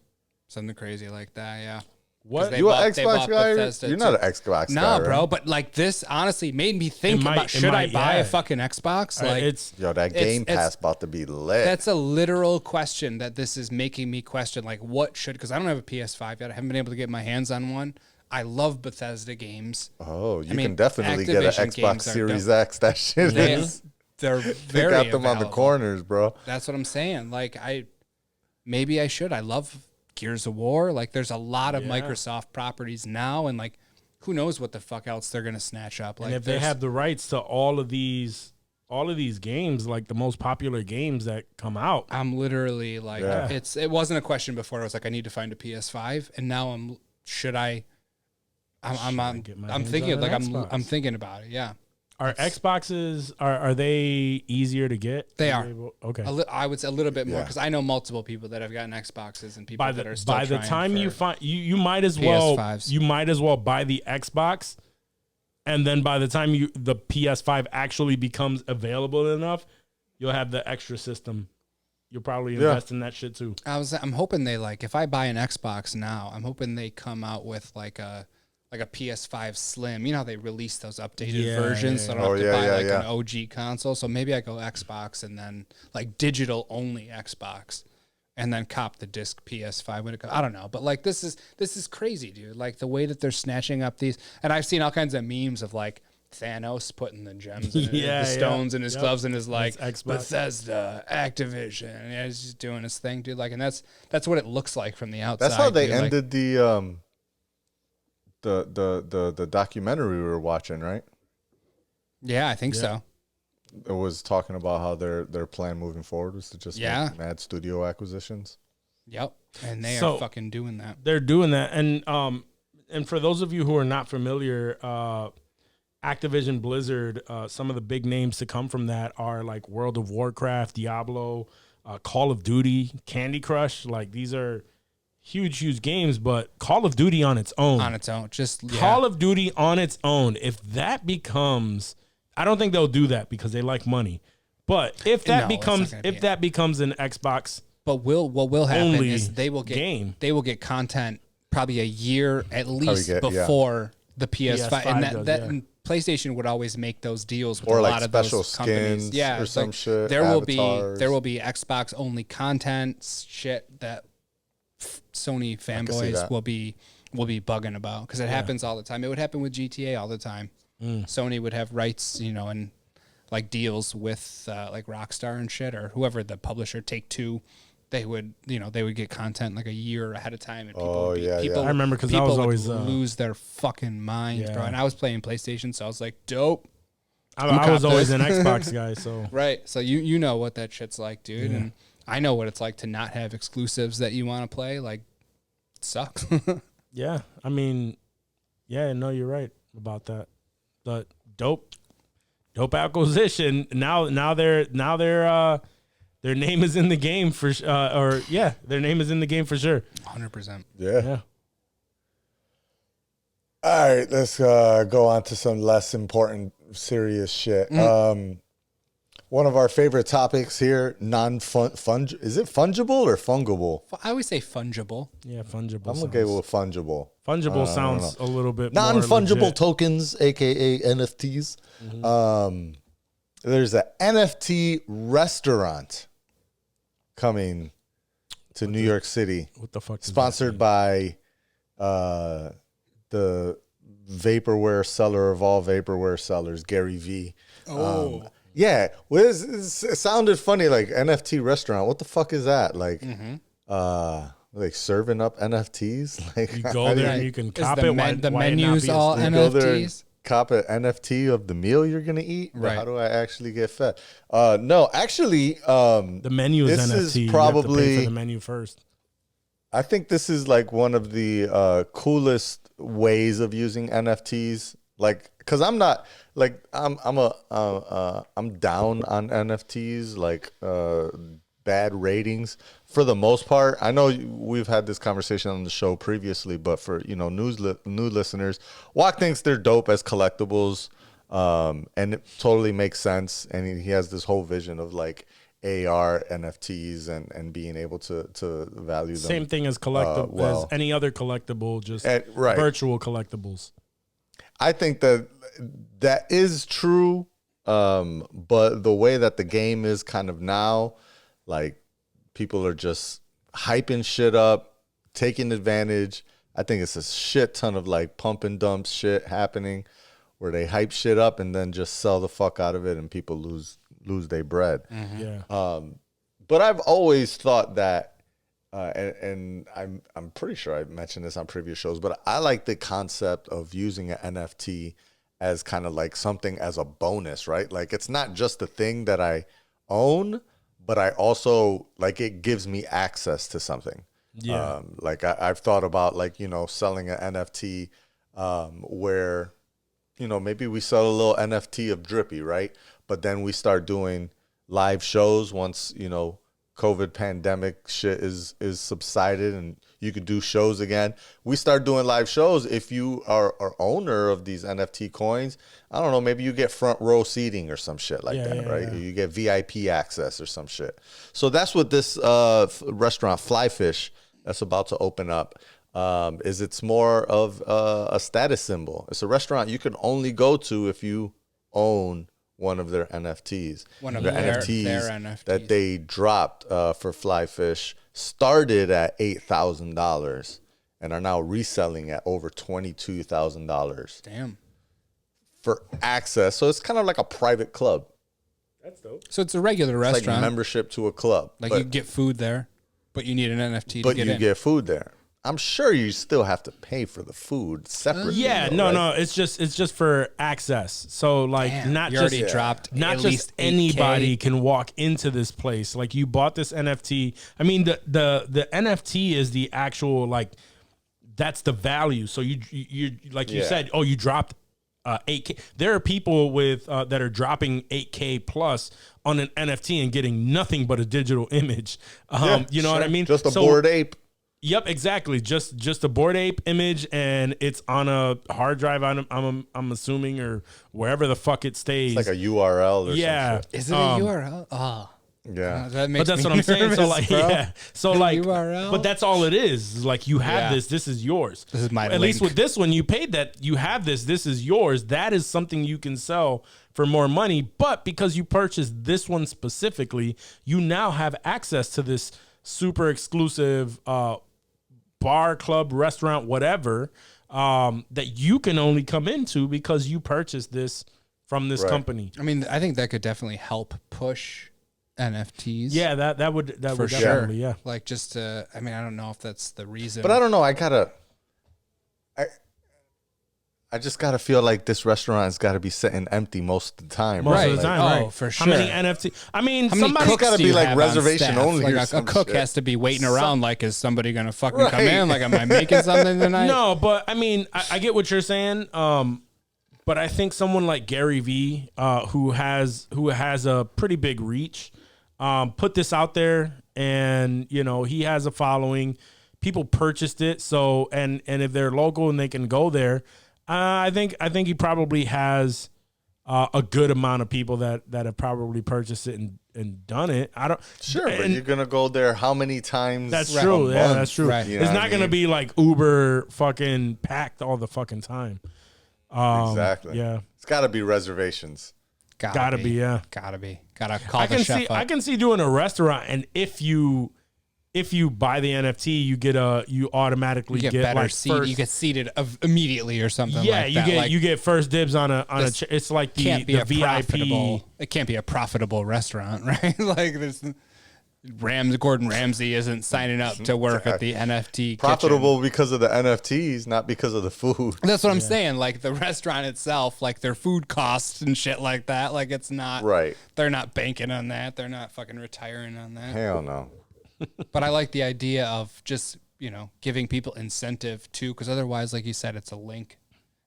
Speaker 5: like that. Yeah.
Speaker 1: What?
Speaker 5: They
Speaker 6: You an
Speaker 5: bought- they
Speaker 6: Xbox
Speaker 5: bought
Speaker 6: guy?
Speaker 5: Bethesda
Speaker 6: You're not
Speaker 5: too.
Speaker 6: an Xbox guy,
Speaker 5: No,
Speaker 6: right?
Speaker 5: bro. But like this, honestly, made me think
Speaker 1: It might-
Speaker 5: about
Speaker 1: it
Speaker 5: should I
Speaker 1: might,
Speaker 5: buy
Speaker 1: yeah.
Speaker 5: a fucking Xbox? Like
Speaker 1: it's
Speaker 6: Yo, that
Speaker 5: It's-
Speaker 6: Game
Speaker 5: it's-
Speaker 6: Pass about to be lit.
Speaker 5: that's a literal question that this is making me question. Like, what should? Because I don't have a PS5 yet. I haven't been able to get my hands on one. I love Bethesda games.
Speaker 6: Oh, you
Speaker 5: mean,
Speaker 6: can definitely get an
Speaker 5: Activision
Speaker 6: Xbox
Speaker 5: games are
Speaker 6: Series
Speaker 5: dope.
Speaker 6: X. That shit
Speaker 5: They,
Speaker 6: is.
Speaker 5: they're
Speaker 6: They
Speaker 5: very
Speaker 6: got them on the
Speaker 5: available.
Speaker 6: corners, bro.
Speaker 5: That's what I'm saying. Like maybe I should. I love Gears of War. Like there's a lot of Microsoft properties now, and like who knows what the fuck else they're gonna snatch up. Like
Speaker 1: and if they have the rights to all of these games, like the most popular games that come out.
Speaker 5: I'm literally like
Speaker 6: Yeah.
Speaker 5: it wasn't a question before. I was like I need to find a PS5, and now I'm
Speaker 1: get my
Speaker 5: I'm
Speaker 1: hands
Speaker 5: thinking
Speaker 1: on
Speaker 5: like
Speaker 1: an
Speaker 5: I'm
Speaker 1: Xbox?
Speaker 5: thinking about it. Yeah.
Speaker 1: Are Xboxes are they easier to get?
Speaker 5: They are.
Speaker 1: Okay.
Speaker 5: I would say a little bit more
Speaker 6: Yeah.
Speaker 5: because I know multiple people that have gotten Xboxes and people
Speaker 1: By
Speaker 5: that are
Speaker 1: the
Speaker 5: still
Speaker 1: by the
Speaker 5: trying
Speaker 1: time you
Speaker 5: for-
Speaker 1: find you might as well
Speaker 5: PS5s.
Speaker 1: buy the Xbox, and then by the time the PS5 actually becomes available enough, you'll have the extra system. You'll probably invest in that shit too.
Speaker 5: I'm hoping they like if I buy an Xbox now, I'm hoping they come out with like a PS5 Slim. You know how they release those updated versions, so I don't have to buy an OG console. So maybe I go Xbox and then like digital only Xbox, and then cop the disc PS5 when it comes. I don't know, but like this is crazy, dude. Like the way that they're snatching up these, and I've seen all kinds of memes of like Thanos putting the gems, in the stones in his gloves, and his like
Speaker 1: That's Xbox.
Speaker 5: Bethesda, Activision. And yeah, he's just doing his thing, dude. Like, and that's what it looks like from the outside.
Speaker 6: That's how they
Speaker 5: dude. Like,
Speaker 6: ended the documentary we were watching, right?
Speaker 5: yeah, I think so.
Speaker 6: It was talking about how their plan moving forward was to just make mad studio acquisitions.
Speaker 5: Yep, and they
Speaker 1: So-
Speaker 5: are fucking doing that.
Speaker 1: They're doing that, and for those of you who are not familiar, Activision Blizzard, some of the big names to come from that are like World of Warcraft, Diablo, Call of Duty, Candy Crush. Like these are huge games, but Call of Duty on its own. Call of Duty on its own. If that becomes, I don't think they'll do that because they like money. But if that becomes an Xbox,
Speaker 5: but what will happen
Speaker 1: only
Speaker 5: is they will get content probably a year at least before the PS5, and and PlayStation would always make those deals with
Speaker 6: or
Speaker 5: a
Speaker 6: like
Speaker 5: lot of
Speaker 6: special
Speaker 5: those companies.
Speaker 6: skins or some shit.
Speaker 5: There will be Xbox only content shit that Sony fanboys will be bugging about because it happens all the time. It would happen with GTA all the time. Sony would have rights, and like deals with like Rockstar and shit or whoever the publisher, Take-Two. They would get content like a year ahead of time, and people
Speaker 1: I remember because I was always
Speaker 5: lose their fucking minds, bro. And I was playing PlayStation, so I was like, dope.
Speaker 1: I was always an Xbox guy, so
Speaker 5: right. So you know what that shit's like, dude, and I know what it's like to not have exclusives that you want to play. Like, it sucks.
Speaker 1: Yeah, I mean, no, you're right about that. But dope acquisition. Now their name is in the game for their name is in the game for sure.
Speaker 5: 100%.
Speaker 6: Yeah. All right, let's go on to some less important, serious shit. One of our favorite topics here, is it fungible or fungible?
Speaker 5: I always say fungible.
Speaker 1: Yeah, fungible.
Speaker 6: I'm going to go with fungible.
Speaker 1: Fungible sounds a little bit
Speaker 6: non-fungible
Speaker 1: more
Speaker 6: tokens, aka NFTs. There's an NFT restaurant coming to New York City.
Speaker 1: What the fuck?
Speaker 6: Sponsored by the vaporware seller of all vaporware sellers, Gary V. Yeah, it sounded funny, like NFT restaurant. What the fuck is that? Like, like serving up NFTs? Like,
Speaker 1: you go there and you can cop it.
Speaker 5: The menus all NFTs.
Speaker 6: Go there and cop an NFT of the meal you're gonna eat. Right? How do I actually get fed? No, actually,
Speaker 1: the menu is NFT.
Speaker 6: Is probably,
Speaker 1: you have to pay for the menu first.
Speaker 6: I think this is like one of the coolest ways of using NFTs. Like, cause I'm not like I'm down on NFTs, like bad ratings for the most part. I know we've had this conversation on the show previously, but for new listeners, Wak thinks they're dope as collectibles, and it totally makes sense. And he has this whole vision of like AR NFTs and being able to value them.
Speaker 1: Same thing as as any other collectible, just virtual collectibles.
Speaker 6: I think that is true, but the way that the game is kind of now, like people are just hyping shit up, taking advantage. I think it's a shit ton of like pump and dump shit happening where they hype shit up and then just sell the fuck out of it and people lose their bread.
Speaker 1: Yeah.
Speaker 6: But I've always thought that, and I'm pretty sure I mentioned this on previous shows, but I like the concept of using an NFT as kind of like something as a bonus, right? Like it's not just a thing that I own, but I also like it gives me access to something.
Speaker 1: Yeah.
Speaker 6: Like I've thought about like, selling an NFT where, maybe we sell a little NFT of Drippy, right? But then we start doing live shows once, COVID pandemic shit is subsided and you could do shows again. We start doing live shows. If you are owner of these NFT coins, I don't know, maybe you get front row seating or some shit like that, right? Yeah. You get VIP access or some shit. So that's what this restaurant Flyfish that's about to open up is. It's more of a status symbol. It's a restaurant you can only go to if you own one of their NFTs.
Speaker 5: One of their NFTs
Speaker 6: that they dropped for Flyfish started at $8,000 and are now reselling at over $22,000.
Speaker 5: Damn.
Speaker 6: For access. So it's kind of like a private club.
Speaker 1: That's dope.
Speaker 5: So it's a regular restaurant.
Speaker 6: Like membership to a club.
Speaker 5: Like you get food there, but you need an NFT to get in.
Speaker 6: But you get food there. I'm sure you still have to pay for the food separately.
Speaker 1: Yeah,
Speaker 6: though,
Speaker 1: no. It's just for access. So like, not just anybody can walk into this place. Like you bought this NFT. I mean, the NFT is the actual like, that's the value. So you like you said, you dropped 8K. There are people with that are dropping 8K plus on an NFT and getting nothing but a digital image. You know what I mean?
Speaker 6: Just a bored ape.
Speaker 1: Yep, exactly. Just a Bored Ape image, and it's on a hard drive. I'm assuming, or wherever the fuck it stays.
Speaker 6: It's like a URL or
Speaker 1: yeah.
Speaker 6: some shit.
Speaker 5: Is it a URL? Oh.
Speaker 6: Yeah.
Speaker 5: That makes
Speaker 1: But that's
Speaker 5: me
Speaker 1: what I'm saying. So
Speaker 5: nervous,
Speaker 1: like,
Speaker 5: bro.
Speaker 1: yeah. So like,
Speaker 5: URL?
Speaker 1: but that's all it is. Like you have
Speaker 5: Yeah.
Speaker 1: this. This is yours.
Speaker 5: This is my
Speaker 1: At least
Speaker 5: link.
Speaker 1: with this one, you paid that. You have this. This is yours. That is something you can sell for more money. But because you purchased this one specifically, you now have access to this super exclusive bar, club, restaurant, whatever that you can only come into because you purchased this from this
Speaker 6: Right.
Speaker 1: company.
Speaker 5: I mean, I think that could definitely help push NFTs.
Speaker 1: Yeah, that would
Speaker 5: for sure.
Speaker 1: definitely, yeah.
Speaker 5: Like just to, I mean, I don't know if that's the reason.
Speaker 6: But I don't know. I just gotta feel like this restaurant's got to be sitting empty most of the time.
Speaker 1: Most
Speaker 5: Right.
Speaker 1: of the time,
Speaker 5: Oh,
Speaker 1: right?
Speaker 5: for
Speaker 1: How many
Speaker 5: sure.
Speaker 1: NFT? I mean,
Speaker 5: How many
Speaker 1: somebody
Speaker 5: cooks
Speaker 6: gotta
Speaker 5: do
Speaker 6: be
Speaker 5: you
Speaker 6: like
Speaker 5: have on
Speaker 6: reservation
Speaker 5: staff?
Speaker 6: only
Speaker 5: Like
Speaker 6: or
Speaker 5: a
Speaker 6: some
Speaker 5: cook
Speaker 6: shit.
Speaker 5: has to be waiting around. Like, is somebody gonna fucking come
Speaker 6: Right.
Speaker 5: in? Like, am I making something tonight?
Speaker 1: No, but I mean, I get what you're saying. But I think someone like Gary V, who has a pretty big reach, put this out there, and you know he has a following. People purchased it, so and if they're local and they can go there, I think he probably has a good amount of people that have probably purchased it and done it. I don't
Speaker 6: Sure, but
Speaker 1: and
Speaker 6: you're gonna go there how many times?
Speaker 1: that's
Speaker 6: a
Speaker 1: true. Yeah,
Speaker 6: month?
Speaker 1: that's true.
Speaker 5: Right.
Speaker 6: You know
Speaker 1: It's
Speaker 6: what
Speaker 1: not
Speaker 6: I
Speaker 1: gonna
Speaker 6: mean?
Speaker 1: be like Uber fucking packed all the fucking time.
Speaker 6: Exactly.
Speaker 1: Yeah.
Speaker 6: It's got to be reservations.
Speaker 1: Gotta be, yeah.
Speaker 5: Gotta be. Gotta call
Speaker 1: I
Speaker 5: the
Speaker 1: can
Speaker 5: chef
Speaker 1: see
Speaker 5: up.
Speaker 1: I can see doing a restaurant, and if you buy the NFT, you automatically
Speaker 5: you get
Speaker 1: get
Speaker 5: better
Speaker 1: like
Speaker 5: seat.
Speaker 1: first,
Speaker 5: You get seated immediately or something.
Speaker 1: yeah,
Speaker 5: like
Speaker 1: you
Speaker 5: that.
Speaker 1: get
Speaker 5: Like,
Speaker 1: you get first dibs on a
Speaker 5: this
Speaker 1: it's like the
Speaker 5: can't be a
Speaker 1: VIP.
Speaker 5: profitable. It can't be a profitable restaurant, right? Like there's Gordon Ramsay isn't signing up to work at the NFT
Speaker 6: Profitable
Speaker 5: kitchen.
Speaker 6: because of the NFTs, not because of the food.
Speaker 5: That's what I'm saying. Like the restaurant itself, like their food costs and shit like that. Like it's not
Speaker 6: Right.
Speaker 5: They're not banking on that. They're not fucking retiring on that.
Speaker 6: Hell no.
Speaker 5: But I like the idea of just, giving people incentive too, because otherwise, like you said, it's a link.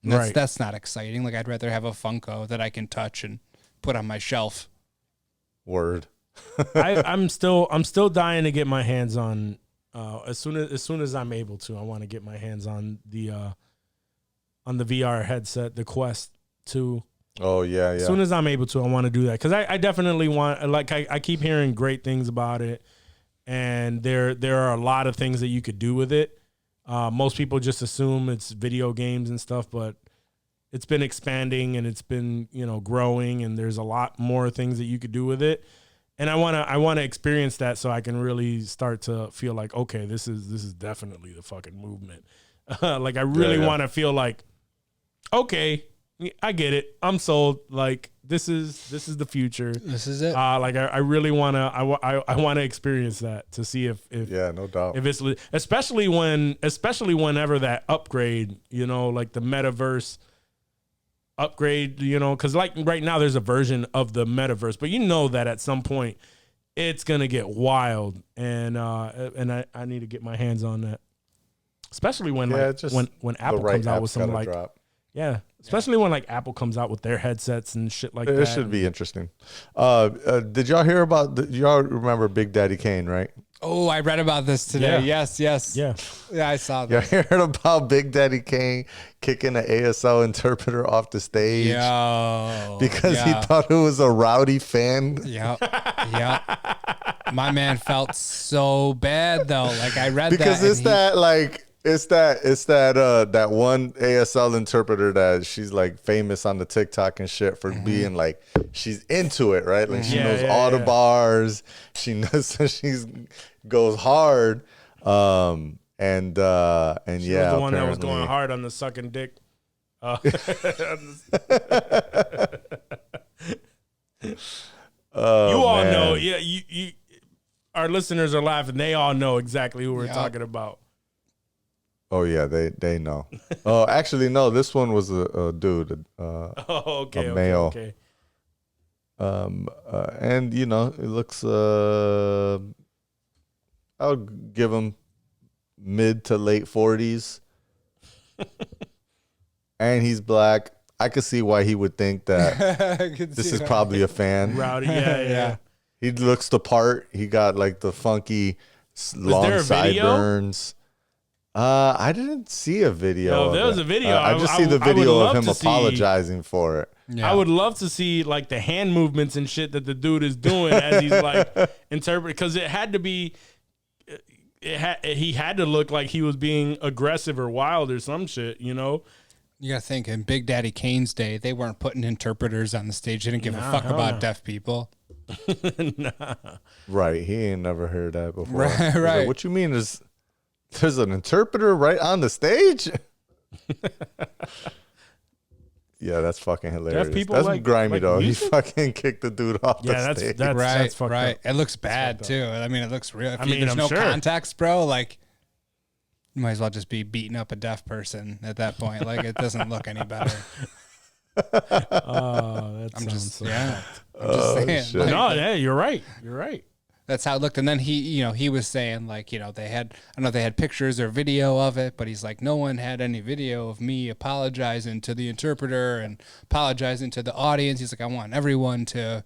Speaker 5: And
Speaker 1: Right.
Speaker 5: That's not exciting. Like I'd rather have a Funko that I can touch and put on my shelf.
Speaker 6: Word.
Speaker 1: I'm still dying to get my hands on as soon as I'm able to. I want to get my hands on the VR headset, the Kuest 2.
Speaker 6: Oh yeah, yeah.
Speaker 1: As soon as I'm able to, I want to do that because I definitely want. Like I keep hearing great things about it, and there are a lot of things that you could do with it. Most people just assume it's video games and stuff, but it's been expanding and it's been growing, and there's a lot more things that you could do with it. And I want to experience that so I can really start to feel like, okay, this is definitely the fucking movement. Like I really want to feel like, okay, I get it. I'm sold. Like this is the future.
Speaker 5: This is it.
Speaker 1: Like I really want to I want to experience that to see if
Speaker 6: Yeah, no doubt.
Speaker 1: if it's especially whenever that upgrade, like the metaverse upgrade, because like right now there's a version of the metaverse, but that at some point it's gonna get wild, and I need to get my hands on that, especially when when Apple
Speaker 6: right
Speaker 1: comes out
Speaker 6: app's
Speaker 1: with some
Speaker 6: gotta
Speaker 1: like
Speaker 6: drop.
Speaker 1: especially when like Apple comes out with their headsets and shit like that.
Speaker 6: It should be interesting. Did y'all hear about? Y'all remember Big Daddy Kane, right?
Speaker 5: Oh, I read about this today.
Speaker 1: Yeah.
Speaker 5: Yes.
Speaker 1: Yeah.
Speaker 5: Yeah, I saw
Speaker 6: Y'all
Speaker 5: that.
Speaker 6: heard about Big Daddy Kane kicking an ASL interpreter off the stage because he thought it was a rowdy fan?
Speaker 5: Yep. My man felt so bad though. Like I read
Speaker 6: Because
Speaker 5: that.
Speaker 6: it's that one ASL interpreter that she's like famous on the TikTok and shit for being like, she's into it, right? Like she knows all the bars. She knows, so she's goes hard. And
Speaker 1: She was the one that was
Speaker 6: apparently-
Speaker 1: going hard on the sucking dick.
Speaker 6: Oh,
Speaker 1: You all
Speaker 6: man.
Speaker 1: know, yeah. You, our listeners are laughing. They all know exactly who we're talking about.
Speaker 6: Oh yeah, they know. Oh, actually no. This one was a dude.
Speaker 1: Oh, okay,
Speaker 6: A male.
Speaker 1: okay.
Speaker 6: And it looks. I'll give him mid to late 40s, and he's black. I could see why he would think that this is probably a fan.
Speaker 1: Rowdy, yeah.
Speaker 6: He looks the part. He got like the funky long
Speaker 1: there a video?
Speaker 6: sideburns. I didn't see a video.
Speaker 1: No,
Speaker 6: of
Speaker 1: there was
Speaker 6: it.
Speaker 1: a video.
Speaker 6: I just see the
Speaker 1: I would
Speaker 6: video
Speaker 1: love
Speaker 6: of him
Speaker 1: to see-
Speaker 6: apologizing for it.
Speaker 5: Yeah.
Speaker 1: I would love to see like the hand movements and shit that the dude is doing as he's like interpreting, because it had to be. He had to look like he was being aggressive or wild or some shit, you know.
Speaker 5: You gotta think, in Big Daddy Kane's day, they weren't putting interpreters on the stage. They didn't give a fuck
Speaker 1: hell
Speaker 5: about
Speaker 1: no.
Speaker 5: deaf people.
Speaker 6: Right. He ain't never heard that before.
Speaker 5: Right,
Speaker 6: He's like,
Speaker 5: right.
Speaker 6: what you mean is there's an interpreter right on the stage? Yeah, that's fucking hilarious.
Speaker 1: people
Speaker 6: That's
Speaker 1: like-
Speaker 6: grimy
Speaker 1: like
Speaker 6: though.
Speaker 1: music?
Speaker 6: He fucking kicked the dude off
Speaker 1: Yeah,
Speaker 6: the
Speaker 1: that's
Speaker 6: stage.
Speaker 5: Right,
Speaker 1: fucked
Speaker 5: right.
Speaker 1: up.
Speaker 5: It looks bad too. I mean, it looks real. If
Speaker 1: I mean,
Speaker 5: there's
Speaker 1: I'm
Speaker 5: no
Speaker 1: sure.
Speaker 5: context, bro, like you might as well just be beating up a deaf person at that point. Like it doesn't look any better.
Speaker 1: That
Speaker 5: I'm
Speaker 1: sounds
Speaker 5: just
Speaker 1: so
Speaker 5: yeah. I'm just saying.
Speaker 6: shit.
Speaker 5: like,
Speaker 1: No, yeah, you're right. You're right.
Speaker 5: that's how it looked. And then he was saying like, they had, I don't know if they had pictures or video of it, but he's like, no one had any video of me apologizing to the interpreter and apologizing to the audience. He's like, I want everyone to,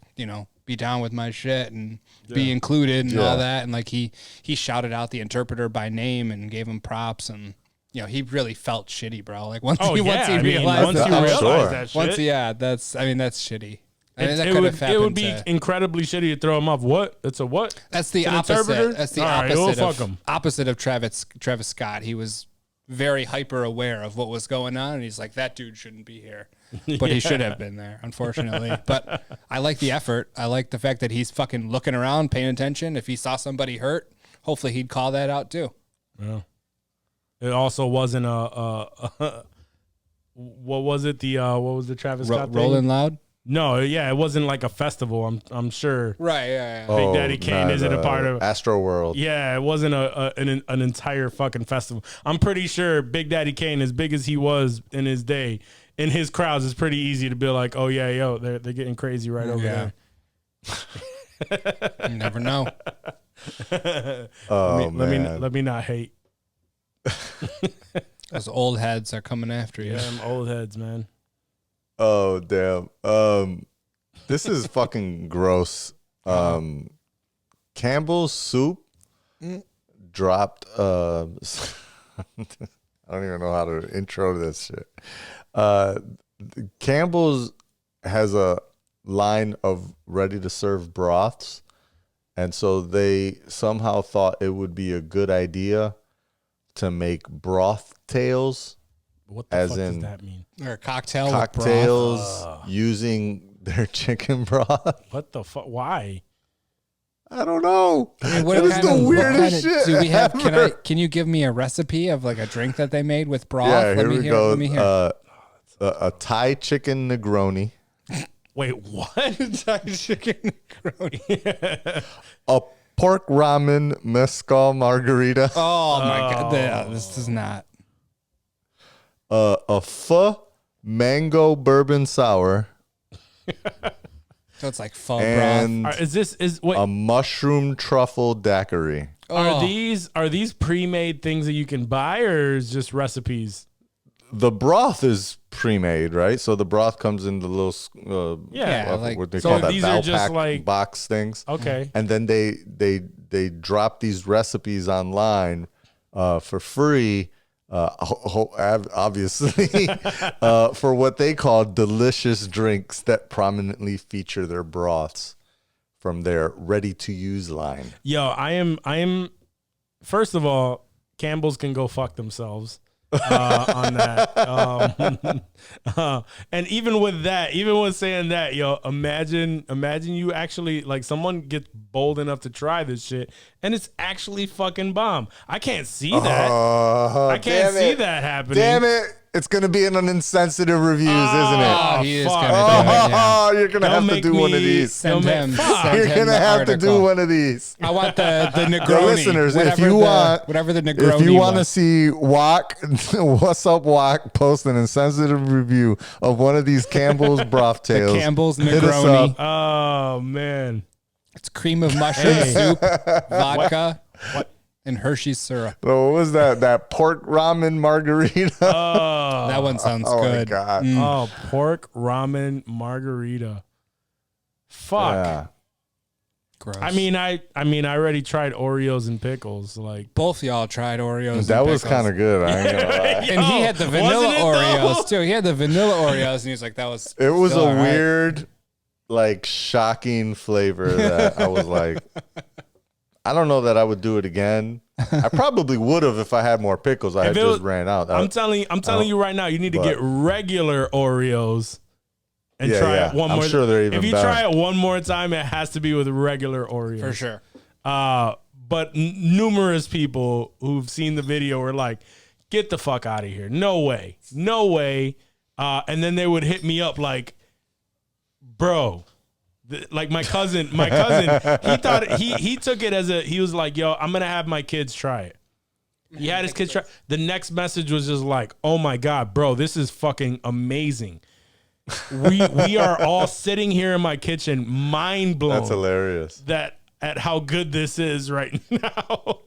Speaker 5: be down with my shit and be included and all that. And like he shouted out the interpreter by name and gave him props, and he really felt shitty, bro. Like once
Speaker 1: Oh
Speaker 5: he
Speaker 1: yeah, I mean,
Speaker 5: realized
Speaker 1: once
Speaker 5: that,
Speaker 1: you
Speaker 6: I'm
Speaker 1: realize
Speaker 6: sure.
Speaker 1: that shit,
Speaker 5: that's shitty. I mean, that
Speaker 1: it
Speaker 5: could
Speaker 1: would
Speaker 5: have happened.
Speaker 1: it would be incredibly shitty to throw him off. What? It's a what?
Speaker 5: That's the
Speaker 1: It's an
Speaker 5: opposite.
Speaker 1: interpreter?
Speaker 5: That's the
Speaker 1: All right, well,
Speaker 5: opposite.
Speaker 1: fuck him.
Speaker 5: Opposite of Travis Scott. He was very hyper aware of what was going on, and he's like, that dude shouldn't be here, but he should have been there, unfortunately. But I like the effort. I like the fact that he's fucking looking around, paying attention. If he saw somebody hurt, hopefully he'd call that out too.
Speaker 1: Yeah. It also wasn't what was it? What was the Travis Scott thing?
Speaker 5: Rolling Loud.
Speaker 1: No, yeah, it wasn't like a festival. I'm sure.
Speaker 5: Right. Yeah.
Speaker 1: Big Daddy Kane isn't a part of.
Speaker 6: Astro World.
Speaker 1: Yeah, it wasn't an entire fucking festival. I'm pretty sure Big Daddy Kane, as big as he was in his day, in his crowds, it's pretty easy to be like, oh yeah, yo, they're getting crazy right over there.
Speaker 5: You never know.
Speaker 1: Let me not hate.
Speaker 5: Those old heads are coming after you.
Speaker 1: Yeah, them old heads, man.
Speaker 6: Oh damn. This is fucking gross. Campbell's soup dropped I don't even know how to intro this shit. Campbell's has a line of ready to serve broths, and so they somehow thought it would be a good idea to make broth tails,
Speaker 1: What the
Speaker 6: as
Speaker 1: fuck does
Speaker 6: in
Speaker 1: that mean?
Speaker 5: Or a cocktail with broth.
Speaker 6: cocktails using their chicken broth.
Speaker 1: What the fuck? Why?
Speaker 6: I don't know.
Speaker 5: I mean,
Speaker 6: That is the weirdest shit
Speaker 5: do we have?
Speaker 6: ever.
Speaker 5: Can you give me a recipe of like a drink that they made with broth?
Speaker 6: Yeah, here we go.
Speaker 5: Let me hear.
Speaker 6: A Thai chicken Negroni,
Speaker 1: Wait, what?
Speaker 5: Thai chicken macaroni.
Speaker 6: a pork ramen mezcal margarita,
Speaker 5: Oh my god, this is not.
Speaker 6: a pho mango bourbon sour,
Speaker 5: So it's like pho broth.
Speaker 6: and
Speaker 1: Wait,
Speaker 6: a mushroom truffle daiquiri.
Speaker 1: are these pre-made things that you can buy, or is just recipes?
Speaker 6: The broth is pre-made, right? So the broth comes in the little
Speaker 1: Yeah,
Speaker 5: like-
Speaker 6: what they
Speaker 1: so
Speaker 6: call that
Speaker 1: these are just
Speaker 6: Valpak
Speaker 1: like-
Speaker 6: box things.
Speaker 1: Okay.
Speaker 6: And then they drop these recipes online for free, obviously, for what they call delicious drinks that prominently feature their broths from their ready-to-use line.
Speaker 1: Yo, I am. First of all, Campbell's can go fuck themselves on that. And even with saying that, yo, imagine you actually, like, someone gets bold enough to try this shit and it's actually fucking bomb. I can't see that. I can't see that happening.
Speaker 6: Damn it. It's going to be in an insensitive reviews, isn't it?
Speaker 5: Oh, he is
Speaker 1: fuck.
Speaker 5: gonna do it, yeah.
Speaker 6: You're going to
Speaker 1: Don't
Speaker 6: have to
Speaker 1: make
Speaker 6: do one
Speaker 1: me-
Speaker 6: of these.
Speaker 5: Send
Speaker 1: Don't
Speaker 5: him.
Speaker 1: make- fuck.
Speaker 5: Send
Speaker 6: You're
Speaker 5: him
Speaker 6: going to
Speaker 5: the
Speaker 6: have to do
Speaker 5: article.
Speaker 6: one of these.
Speaker 5: I want the Negroni.
Speaker 6: The listeners, if
Speaker 5: Whatever
Speaker 6: you
Speaker 5: the-
Speaker 6: want,
Speaker 5: whatever the Negroni
Speaker 6: if you want to
Speaker 5: was.
Speaker 6: see Wok, what's up, Wok, post an insensitive review of one of these Campbell's broth tails.
Speaker 5: Campbell's
Speaker 6: hit us
Speaker 5: Negroni.
Speaker 6: up.
Speaker 1: Oh man.
Speaker 5: It's cream of mushroom soup, vodka, and Hershey's syrup.
Speaker 6: So what was that? That pork ramen margarita?
Speaker 5: That one sounds
Speaker 6: oh
Speaker 5: good.
Speaker 6: my God.
Speaker 1: Oh, pork ramen margarita. Fuck.
Speaker 6: Yeah.
Speaker 5: Gross.
Speaker 1: I mean, I already tried Oreos and pickles. Like
Speaker 5: both of y'all tried Oreos.
Speaker 6: That
Speaker 5: and
Speaker 6: was kind of good. I ain't gonna lie.
Speaker 5: And he had the vanilla
Speaker 1: wasn't it,
Speaker 5: Oreos
Speaker 1: though?
Speaker 5: too. He had the vanilla Oreos, and he was like, "That was."
Speaker 6: It was
Speaker 5: still
Speaker 6: a
Speaker 5: all right.
Speaker 6: weird, like shocking flavor that I was like, I don't know that I would do it again. I probably would have if I had more pickles. I had
Speaker 1: If it was-
Speaker 6: just ran out.
Speaker 1: I'm telling you right now, you need to
Speaker 6: but-
Speaker 1: get regular Oreos and
Speaker 6: Yeah,
Speaker 1: try
Speaker 6: yeah.
Speaker 1: it one
Speaker 6: I'm
Speaker 1: more.
Speaker 6: sure they're even
Speaker 1: if you
Speaker 6: better.
Speaker 1: try it one more time, it has to be with regular Oreos
Speaker 5: for sure.
Speaker 1: But numerous people who've seen the video were like, "Get the fuck out of here! No way, no way!" And then they would hit me up like, "Bro." Like my cousin, he thought he took it as he was like, "Yo, I'm gonna have my kids try it." He had his kids try. The next message was just like, "Oh my god, bro, this is fucking amazing." We are all sitting here in my kitchen, mind blown.
Speaker 6: That's hilarious.
Speaker 1: At how good this is right now.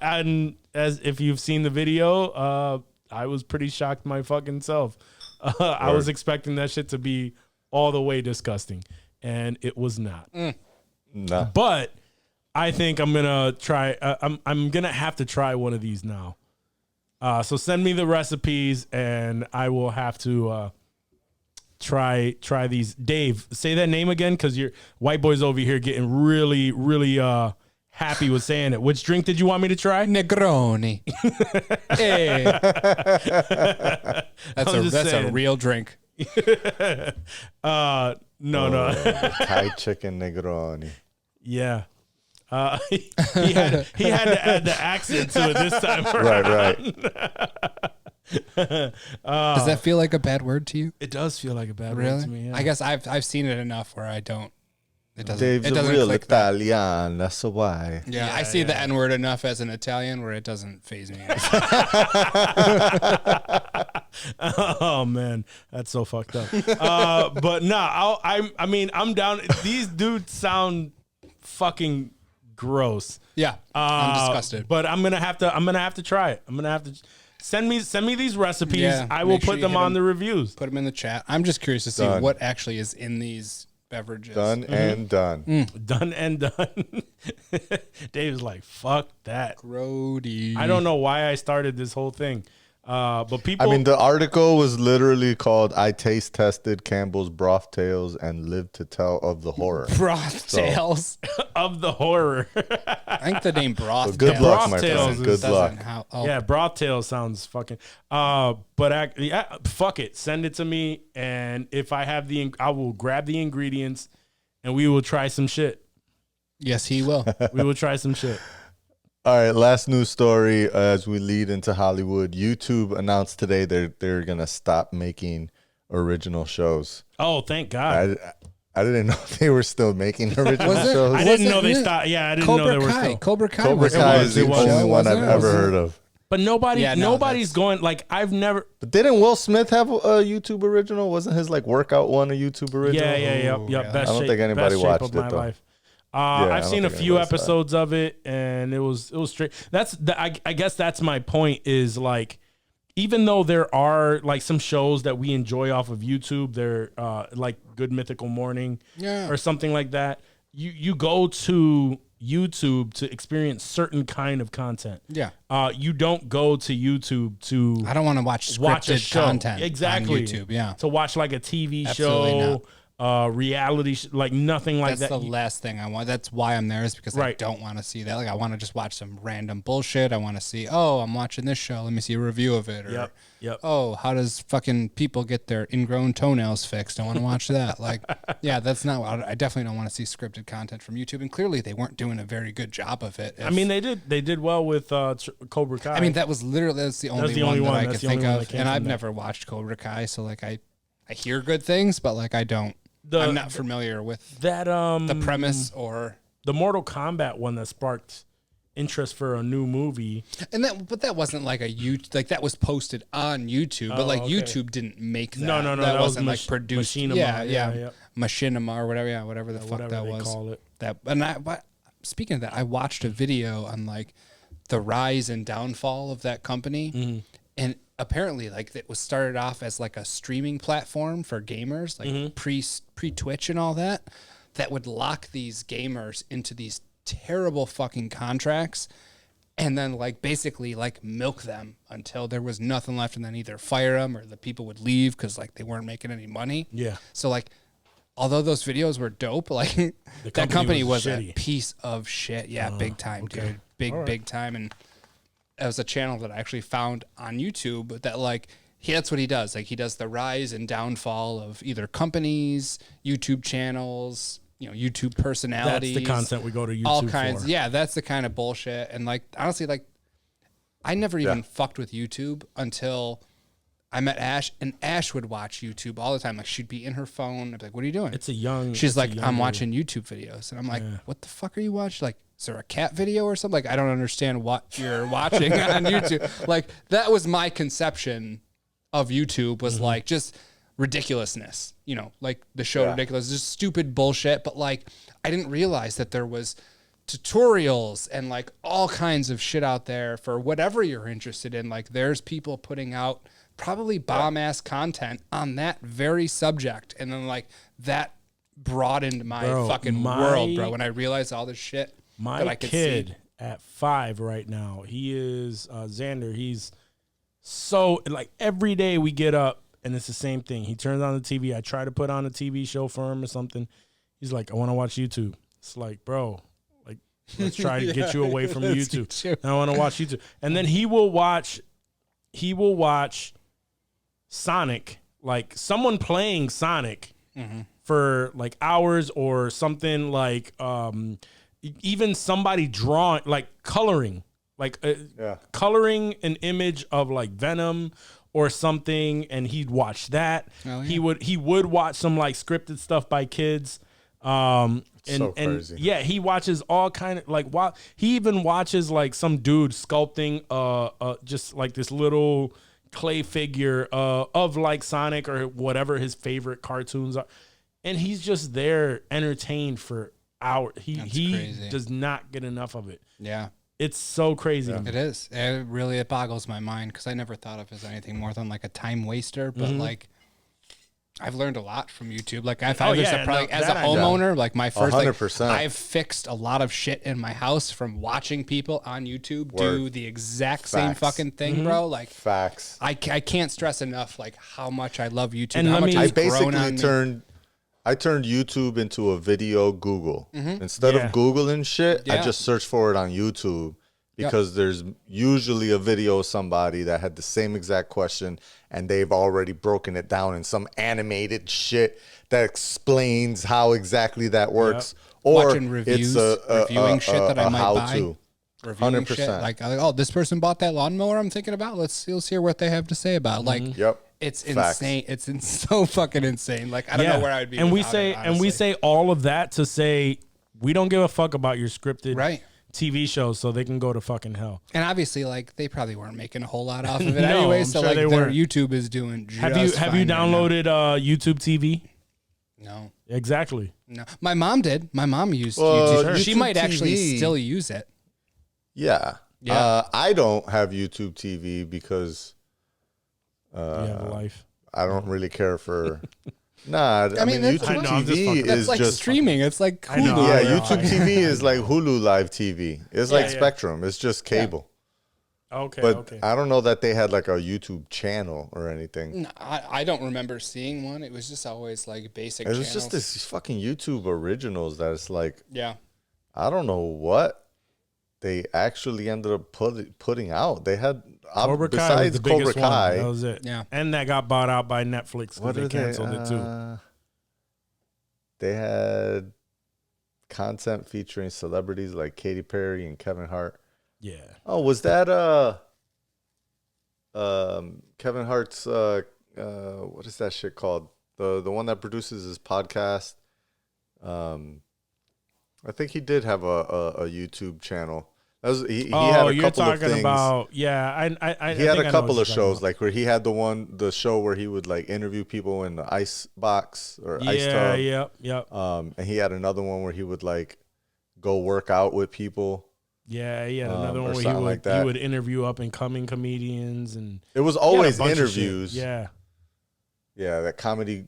Speaker 1: And as if you've seen the video, I was pretty shocked my fucking self. I was expecting that shit to be all the way disgusting, and it was not.
Speaker 6: Nah.
Speaker 1: But I think I'm gonna try. I'm gonna have to try one of these now. So send me the recipes, and I will have to try these. Dave, say that name again, because your white boy's over here getting really, really happy with saying it. Which drink did you want me to try?
Speaker 5: Negroni. Hey. That's
Speaker 1: I'm just
Speaker 5: a
Speaker 1: saying.
Speaker 5: real drink.
Speaker 1: No.
Speaker 6: Thai chicken Negroni.
Speaker 1: Yeah. He had to add the accent to it this time around.
Speaker 6: Right.
Speaker 5: Does that feel like a bad word to you?
Speaker 1: It does feel like a bad
Speaker 5: Really?
Speaker 1: word to me. Yeah.
Speaker 5: I guess I've seen it enough where I don't. It doesn't.
Speaker 6: Dave's
Speaker 5: it
Speaker 6: a
Speaker 5: doesn't
Speaker 6: real
Speaker 5: click that.
Speaker 6: Italian. That's why.
Speaker 5: Yeah, I see the N word enough as an Italian where it doesn't phase me.
Speaker 1: Oh man, that's so fucked up. But nah, I mean, I'm down. These dudes sound fucking gross.
Speaker 5: Yeah, I'm disgusted.
Speaker 1: But I'm gonna have to try it. I'm gonna have to send me these recipes.
Speaker 5: Yeah,
Speaker 1: I will
Speaker 5: make sure
Speaker 1: put
Speaker 5: you
Speaker 1: them
Speaker 5: hit
Speaker 1: on
Speaker 5: them.
Speaker 1: the reviews.
Speaker 5: Put them in the chat. I'm just curious to see
Speaker 6: Done.
Speaker 5: what actually is in these beverages.
Speaker 6: Done and done.
Speaker 1: Done and done. Dave's like, fuck that.
Speaker 5: Grody.
Speaker 1: I don't know why I started this whole thing. But people,
Speaker 6: I mean, the article was literally called "I taste tested Campbell's broth tails and live to tell of the horror."
Speaker 5: Broth tails.
Speaker 1: of the horror.
Speaker 5: I think the name broth.
Speaker 6: So good
Speaker 5: tails
Speaker 6: luck, my
Speaker 1: Broth tails
Speaker 6: friend. Good
Speaker 5: doesn't
Speaker 6: luck.
Speaker 1: Yeah, broth tail sounds fucking. Fuck it. Send it to me, and if I have I will grab the ingredients, and we will try some shit.
Speaker 5: Yes, he will.
Speaker 1: We will try some shit.
Speaker 6: All right, last news story as we lead into Hollywood. YouTube announced today they're gonna stop making original shows.
Speaker 1: Oh, thank God.
Speaker 6: I didn't know they were still making original shows.
Speaker 1: I didn't know
Speaker 5: Was
Speaker 1: they
Speaker 5: it-
Speaker 1: stopped. Yeah, I didn't know they were still.
Speaker 5: Cobra Kai.
Speaker 6: Cobra
Speaker 5: was
Speaker 6: Kai
Speaker 5: a
Speaker 6: is the
Speaker 5: show,
Speaker 6: only one
Speaker 5: wasn't
Speaker 6: I've
Speaker 5: it?
Speaker 6: ever heard of.
Speaker 1: But nobody's
Speaker 5: that's-
Speaker 1: going. Like I've never.
Speaker 6: But didn't Will Smith have a YouTube original? Wasn't his like workout one a YouTube original?
Speaker 1: Yeah.
Speaker 5: yeah.
Speaker 1: Best
Speaker 6: I don't
Speaker 1: shape,
Speaker 6: think anybody
Speaker 1: best shape
Speaker 6: watched
Speaker 1: of
Speaker 6: it,
Speaker 1: my
Speaker 6: though.
Speaker 1: life.
Speaker 6: I
Speaker 1: I've
Speaker 6: don't
Speaker 1: seen a
Speaker 6: think
Speaker 1: few
Speaker 6: anybody saw it.
Speaker 1: episodes of it, and it was straight. I guess that's my point. Is like, even though there are like some shows that we enjoy off of YouTube, they're like Good Mythical Morning, or something like that. You go to YouTube to experience certain kind of content.
Speaker 5: Yeah.
Speaker 1: You don't go to YouTube to
Speaker 5: I don't want to watch
Speaker 1: watch a
Speaker 5: scripted
Speaker 1: show.
Speaker 5: content
Speaker 1: Exactly.
Speaker 5: on YouTube. Yeah.
Speaker 1: To watch like a TV
Speaker 5: Absolutely
Speaker 1: show, reality, like nothing like
Speaker 5: That's
Speaker 1: that.
Speaker 5: the last thing I want. That's why I'm there, is because I
Speaker 1: Right.
Speaker 5: don't want to see that. Like, I want to just watch some random bullshit. I want to see, oh, I'm watching this show. Let me see a review of it. Or,
Speaker 1: Yep.
Speaker 5: oh, how does fucking people get their ingrown toenails fixed? I want to watch that. Like, yeah, that's not what I definitely don't want to see scripted content from YouTube. And clearly they weren't doing a very good job of it.
Speaker 1: I mean, they did well with Cobra Kai.
Speaker 5: I mean, that's the only
Speaker 1: the
Speaker 5: one
Speaker 1: only
Speaker 5: that
Speaker 1: one.
Speaker 5: I
Speaker 1: That's
Speaker 5: could
Speaker 1: the only
Speaker 5: think
Speaker 1: one that
Speaker 5: of.
Speaker 1: came
Speaker 5: And
Speaker 1: from
Speaker 5: I've
Speaker 1: that.
Speaker 5: never watched Cobra Kai. So like, I hear good things, but like, I'm not familiar with
Speaker 1: that
Speaker 5: the premise or
Speaker 1: the Mortal Kombat one that sparked interest for a new movie.
Speaker 5: and that wasn't like that was posted on YouTube, but like
Speaker 1: okay.
Speaker 5: YouTube didn't make that.
Speaker 1: No,
Speaker 5: that
Speaker 1: was
Speaker 5: wasn't like produced.
Speaker 1: Machinima.
Speaker 5: Yeah, Machinima or whatever. Whatever the fuck
Speaker 1: whatever
Speaker 5: that
Speaker 1: they
Speaker 5: was.
Speaker 1: call it.
Speaker 5: Speaking of that, I watched a video on like the rise and downfall of that company,
Speaker 1: Mm-hmm.
Speaker 5: and apparently like it was started off as like a streaming platform for gamers, like
Speaker 1: Mm-hmm.
Speaker 5: pre Twitch and all that. that would lock these gamers into these terrible fucking contracts and then like basically like milk them until there was nothing left and then either fire them or the people would leave because like they weren't making any money.
Speaker 1: Yeah.
Speaker 5: So like, although those videos were dope, like that company was a piece of shit. Yeah, big time, dude. Big time. And it was a channel that I actually found on YouTube that like, that's what he does. Like he does the rise and downfall of either companies, YouTube channels, YouTube personalities.
Speaker 1: That's the content we go to YouTube
Speaker 5: all kinds.
Speaker 1: for.
Speaker 5: Yeah, that's the kind of bullshit. And like, honestly, like I never even fucked with YouTube until I met Ash, and Ash would watch YouTube all the time. Like she'd be in her phone. I'd be like, "What are you doing?" She's like, "I'm watching YouTube videos," and I'm like, "What the fuck are you watching? Like, is there a cat video or something?" Like, I don't understand what you're watching on YouTube. Like that was my conception of YouTube was like just ridiculousness, like the show Ridiculous, just stupid bullshit. But like, I didn't realize that there was tutorials and like all kinds of shit out there for whatever you're interested in. Like there's people putting out probably bomb ass content on that very subject. And then like that broadened my fucking world, bro. When I realized all this shit that I could see.
Speaker 1: My kid at 5 right now, he is Xander. He's so like every day we get up and it's the same thing. He turns on the TV. I try to put on a TV show for him or something. He's like, I want to watch YouTube. It's like, bro, like let's try to get you away from YouTube. I want to watch YouTube. And then he will watch Sonic, like someone playing Sonic for like hours or something, like even somebody drawing, like coloring. Like coloring an image of like Venom or something, and he'd watch that. Oh, yeah. He would watch some like scripted stuff by kids. So crazy. Yeah, he watches all kind of like he even watches like some dude sculpting just like this little clay figure of like Sonic or whatever his favorite cartoons are, and he's just there entertained for hours. He does not get enough of it.
Speaker 5: Yeah.
Speaker 1: It's so crazy.
Speaker 5: It is. It boggles my mind because I never thought of it as anything more than like a time waster. But like, I've learned a lot from YouTube. Like as a homeowner, like my first, 100%. Like, I've fixed a lot of shit in my house from watching people on YouTube do the exact same fucking thing, bro. Like
Speaker 6: facts.
Speaker 5: I can't stress enough like how much I love YouTube.
Speaker 6: And
Speaker 5: how much
Speaker 6: I basically turned YouTube into a video Google. Instead of Googling shit, I just search for it on YouTube because there's usually a video of somebody that had the same exact question and they've already broken it down in some animated shit that explains how exactly that works. Or
Speaker 5: watching reviews, reviewing shit that I might buy.
Speaker 6: 100%.
Speaker 5: Shit. Like, oh, this person bought that lawnmower I'm thinking about. Let's hear what they have to say about it. Like, it's insane. It's so fucking insane. Like, I don't know where I would be.
Speaker 1: And we say all of that to say we don't give a fuck about your scripted TV shows, so they can go to fucking hell.
Speaker 5: And obviously, like, they probably weren't making a whole lot off of it anyway. So like, their YouTube is doing.
Speaker 1: Have you downloaded YouTube TV?
Speaker 5: No.
Speaker 1: Exactly.
Speaker 5: No. My mom did. My mom used YouTube.
Speaker 6: YouTube
Speaker 5: she might
Speaker 6: TV.
Speaker 5: Actually still use it.
Speaker 6: Yeah. I don't have YouTube TV because
Speaker 1: you have a life.
Speaker 6: I don't really care for. Nah, I mean YouTube TV is
Speaker 5: like
Speaker 6: just
Speaker 5: streaming. It's like Hulu.
Speaker 6: YouTube TV is like Hulu Live TV. It's like Spectrum. It's just cable.
Speaker 1: Okay,
Speaker 6: but I don't know that they had like a YouTube channel or anything.
Speaker 5: No, I don't remember seeing one. It was just always like basic.
Speaker 6: It was just this fucking YouTube originals that's like, I don't know what they actually ended up putting out. They had besides Cobra Kai,
Speaker 1: that was it. Yeah, and that got bought out by Netflix because they canceled it too.
Speaker 6: They had content featuring celebrities like Katy Perry and Kevin Hart.
Speaker 1: Yeah.
Speaker 6: Oh, was that Kevin Hart's what is that shit called? The one that produces his podcast. I think he did have a YouTube channel. He had a couple of things.
Speaker 1: He had
Speaker 6: a couple of shows, like where he had the show where he would like interview people in the ice box or ice tub.
Speaker 1: Yep.
Speaker 6: And he had another one where he would like go work out with people.
Speaker 1: Yeah, he had another one where he would interview up and coming comedians, and
Speaker 6: it was always interviews.
Speaker 1: Yeah.
Speaker 6: Yeah, that comedy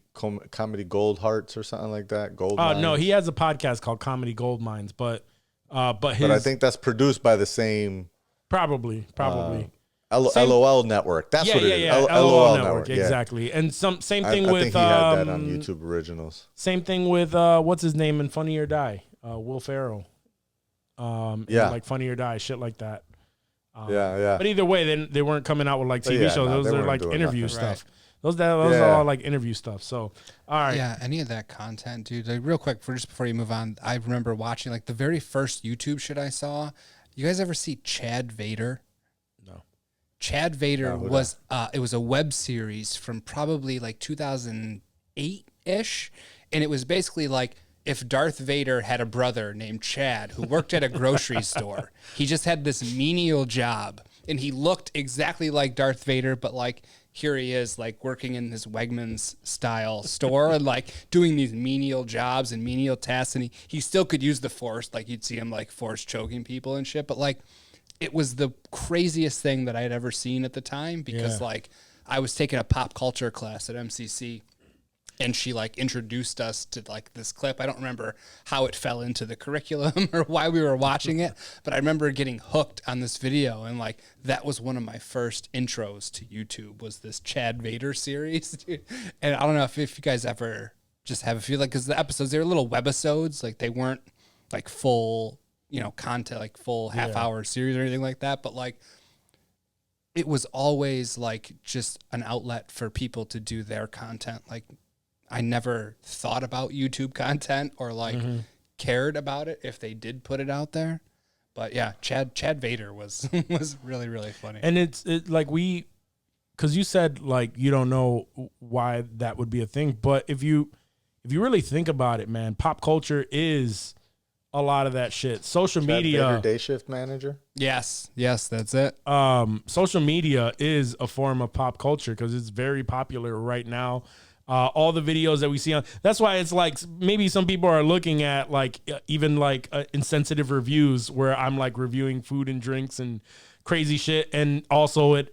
Speaker 6: Gold Hearts or something like that. Gold.
Speaker 1: No,
Speaker 6: Mines.
Speaker 1: he has a podcast called Comedy Gold Mines, but his
Speaker 6: But I think that's produced by the same
Speaker 1: probably.
Speaker 6: LOL Network. That's what it is.
Speaker 1: LOL Network, exactly. And same thing
Speaker 6: I
Speaker 1: with
Speaker 6: think he had that on YouTube Originals.
Speaker 1: Same thing with what's his name in Funny or Die, Will Ferrell. Like Funny or Die, shit like that.
Speaker 6: Yeah.
Speaker 1: But either way, then they weren't coming out with like TV shows. Those are like interview stuff.
Speaker 5: Right.
Speaker 1: Those are all like interview stuff. So, all right.
Speaker 5: Yeah, any of that content, dude. Like, real quick, just before you move on, I remember watching like the very first YouTube shit I saw. You guys ever see Chad Vader?
Speaker 1: No.
Speaker 5: Chad Vader was it was a web series from probably like 2008-ish, and it was basically like if Darth Vader had a brother named Chad who worked at a grocery store. He just had this menial job, and he looked exactly like Darth Vader, but like here he is like working in this Wegmans style store and like doing these menial jobs and menial tasks, and he still could use the Force. Like you'd see him like Force choking people and shit, but like it was the craziest thing that I had ever seen at the time because like I was taking a pop culture class at MCC, and she like introduced us to like this clip. I don't remember how it fell into the curriculum or why we were watching it, but I remember getting hooked on this video, and like that was one of my first intros to YouTube was this Chad Vader series. Dude. And I don't know if you guys ever just have a feel like, because the episodes, they were little webisodes, like they weren't like full, content, like full half-hour series or anything like that, but like it was always like just an outlet for people to do their content. Like I never thought about YouTube content or like cared about it if they did put it out there. But yeah, Chad Vader was really, really funny.
Speaker 1: And it's like because you said like you don't know why that would be a thing, but if you really think about it, man, pop culture is a lot of that shit. Social media.
Speaker 6: Vader day shift manager.
Speaker 5: Yes, that's it.
Speaker 1: Social media is a form of pop culture because it's very popular right now. All the videos that we see on, that's why it's like maybe some people are looking at like even like insensitive reviews where I'm like reviewing food and drinks and crazy shit. And also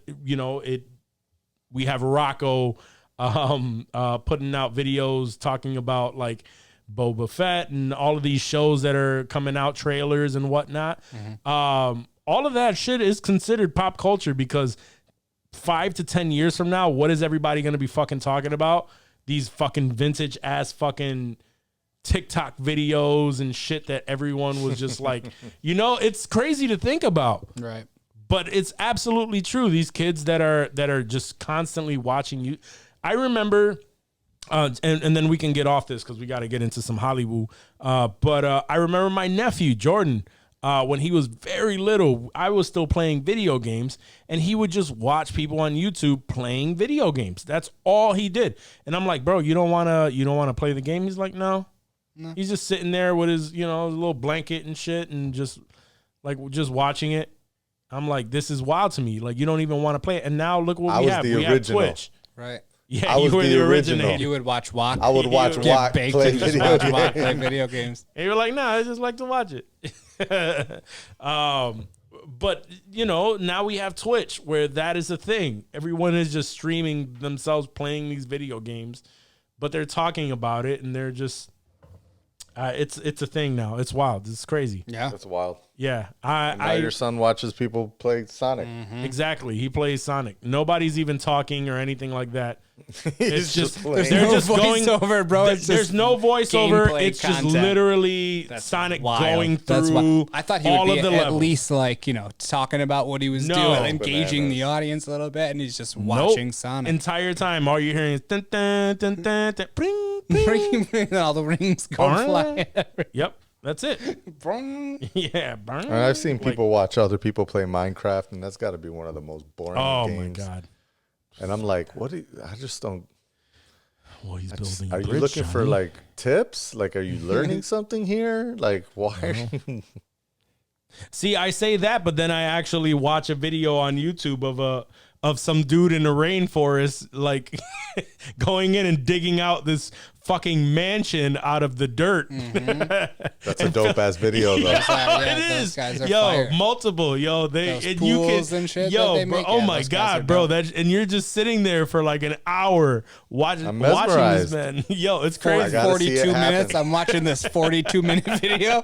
Speaker 1: we have Rocco putting out videos talking about like Boba Fett and all of these shows that are coming out, trailers and whatnot. All of that shit is considered pop culture because 5 to 10 years from now, what is everybody going to be fucking talking about? These fucking vintage ass fucking TikTok videos and shit that everyone was just like, it's crazy to think about.
Speaker 5: Right.
Speaker 1: But it's absolutely true. These kids that are just constantly watching you. I remember, and then we can get off this because we got to get into some HOLLYWOO. But I remember my nephew, Jordan, when he was very little, I was still playing video games, and he would just watch people on YouTube playing video games. That's all he did. And I'm like, bro, you don't want to play the game? He's like, no. He's just sitting there with his, his little blanket and shit and just watching it. I'm like, this is wild to me. Like, you don't even want to play it. And now look what we have. We have Twitch.
Speaker 5: Right.
Speaker 1: Yeah, you were the original.
Speaker 5: You would watch Wok.
Speaker 6: I would watch Wok play video games.
Speaker 5: Play video games.
Speaker 1: And you were like, nah, I just like to watch it. But now we have Twitch where that is a thing. Everyone is just streaming themselves playing these video games, but they're talking about it and they're just it's a thing now. It's wild. It's crazy.
Speaker 5: Yeah,
Speaker 6: That's wild.
Speaker 1: Yeah,
Speaker 6: Now your son watches people play Sonic.
Speaker 1: Exactly. He plays Sonic. Nobody's even talking or anything like that.
Speaker 6: It's just playing.
Speaker 1: They're
Speaker 5: no
Speaker 1: just going
Speaker 5: voiceover, bro.
Speaker 1: There's no voiceover.
Speaker 5: gameplay
Speaker 1: It's just
Speaker 5: content.
Speaker 1: literally
Speaker 5: That's
Speaker 1: Sonic
Speaker 5: wild.
Speaker 1: going
Speaker 5: That's
Speaker 1: through
Speaker 5: I thought he
Speaker 1: all
Speaker 5: would be
Speaker 1: of the
Speaker 5: at
Speaker 1: levels.
Speaker 5: least like, talking about what he was doing, engaging the
Speaker 6: Bananas.
Speaker 5: audience a little bit, and he's just watching Sonic.
Speaker 1: Entire time, all you're hearing is dun, dun, dun, dun, dun, bring, bring.
Speaker 5: And all the rings go flying.
Speaker 1: Yep, that's it. Yeah,
Speaker 6: I've seen people watch other people play Minecraft, and that's got to be one of the most boring
Speaker 1: Oh
Speaker 6: games.
Speaker 1: my god.
Speaker 6: And I'm like, I just don't.
Speaker 1: Well, he's building.
Speaker 6: Are
Speaker 1: a
Speaker 6: you
Speaker 1: bridge,
Speaker 6: looking for
Speaker 1: Johnny.
Speaker 6: like tips? Like, are you learning something here? Like, why?
Speaker 1: See, I say that, but then I actually watch a video on YouTube of some dude in the rainforest, like going in and digging out this fucking mansion out of the dirt.
Speaker 6: That's a dope ass video though.
Speaker 1: It
Speaker 5: those
Speaker 1: is.
Speaker 5: guys are
Speaker 1: Yo,
Speaker 5: fire.
Speaker 1: multiple. Yo,
Speaker 5: Those
Speaker 1: and
Speaker 5: pools
Speaker 1: you can
Speaker 5: and shit
Speaker 1: yo,
Speaker 5: that they
Speaker 1: bro,
Speaker 5: make,
Speaker 1: oh
Speaker 5: yeah,
Speaker 1: my
Speaker 5: those guys are
Speaker 1: god, bro.
Speaker 5: dope.
Speaker 1: And you're just sitting there for like an hour watching
Speaker 6: I'm
Speaker 1: these
Speaker 6: mesmerized.
Speaker 1: men. Yo, it's
Speaker 6: I
Speaker 1: crazy.
Speaker 6: gotta see it
Speaker 5: 42
Speaker 6: happen.
Speaker 5: minutes. I'm watching this 42-minute video.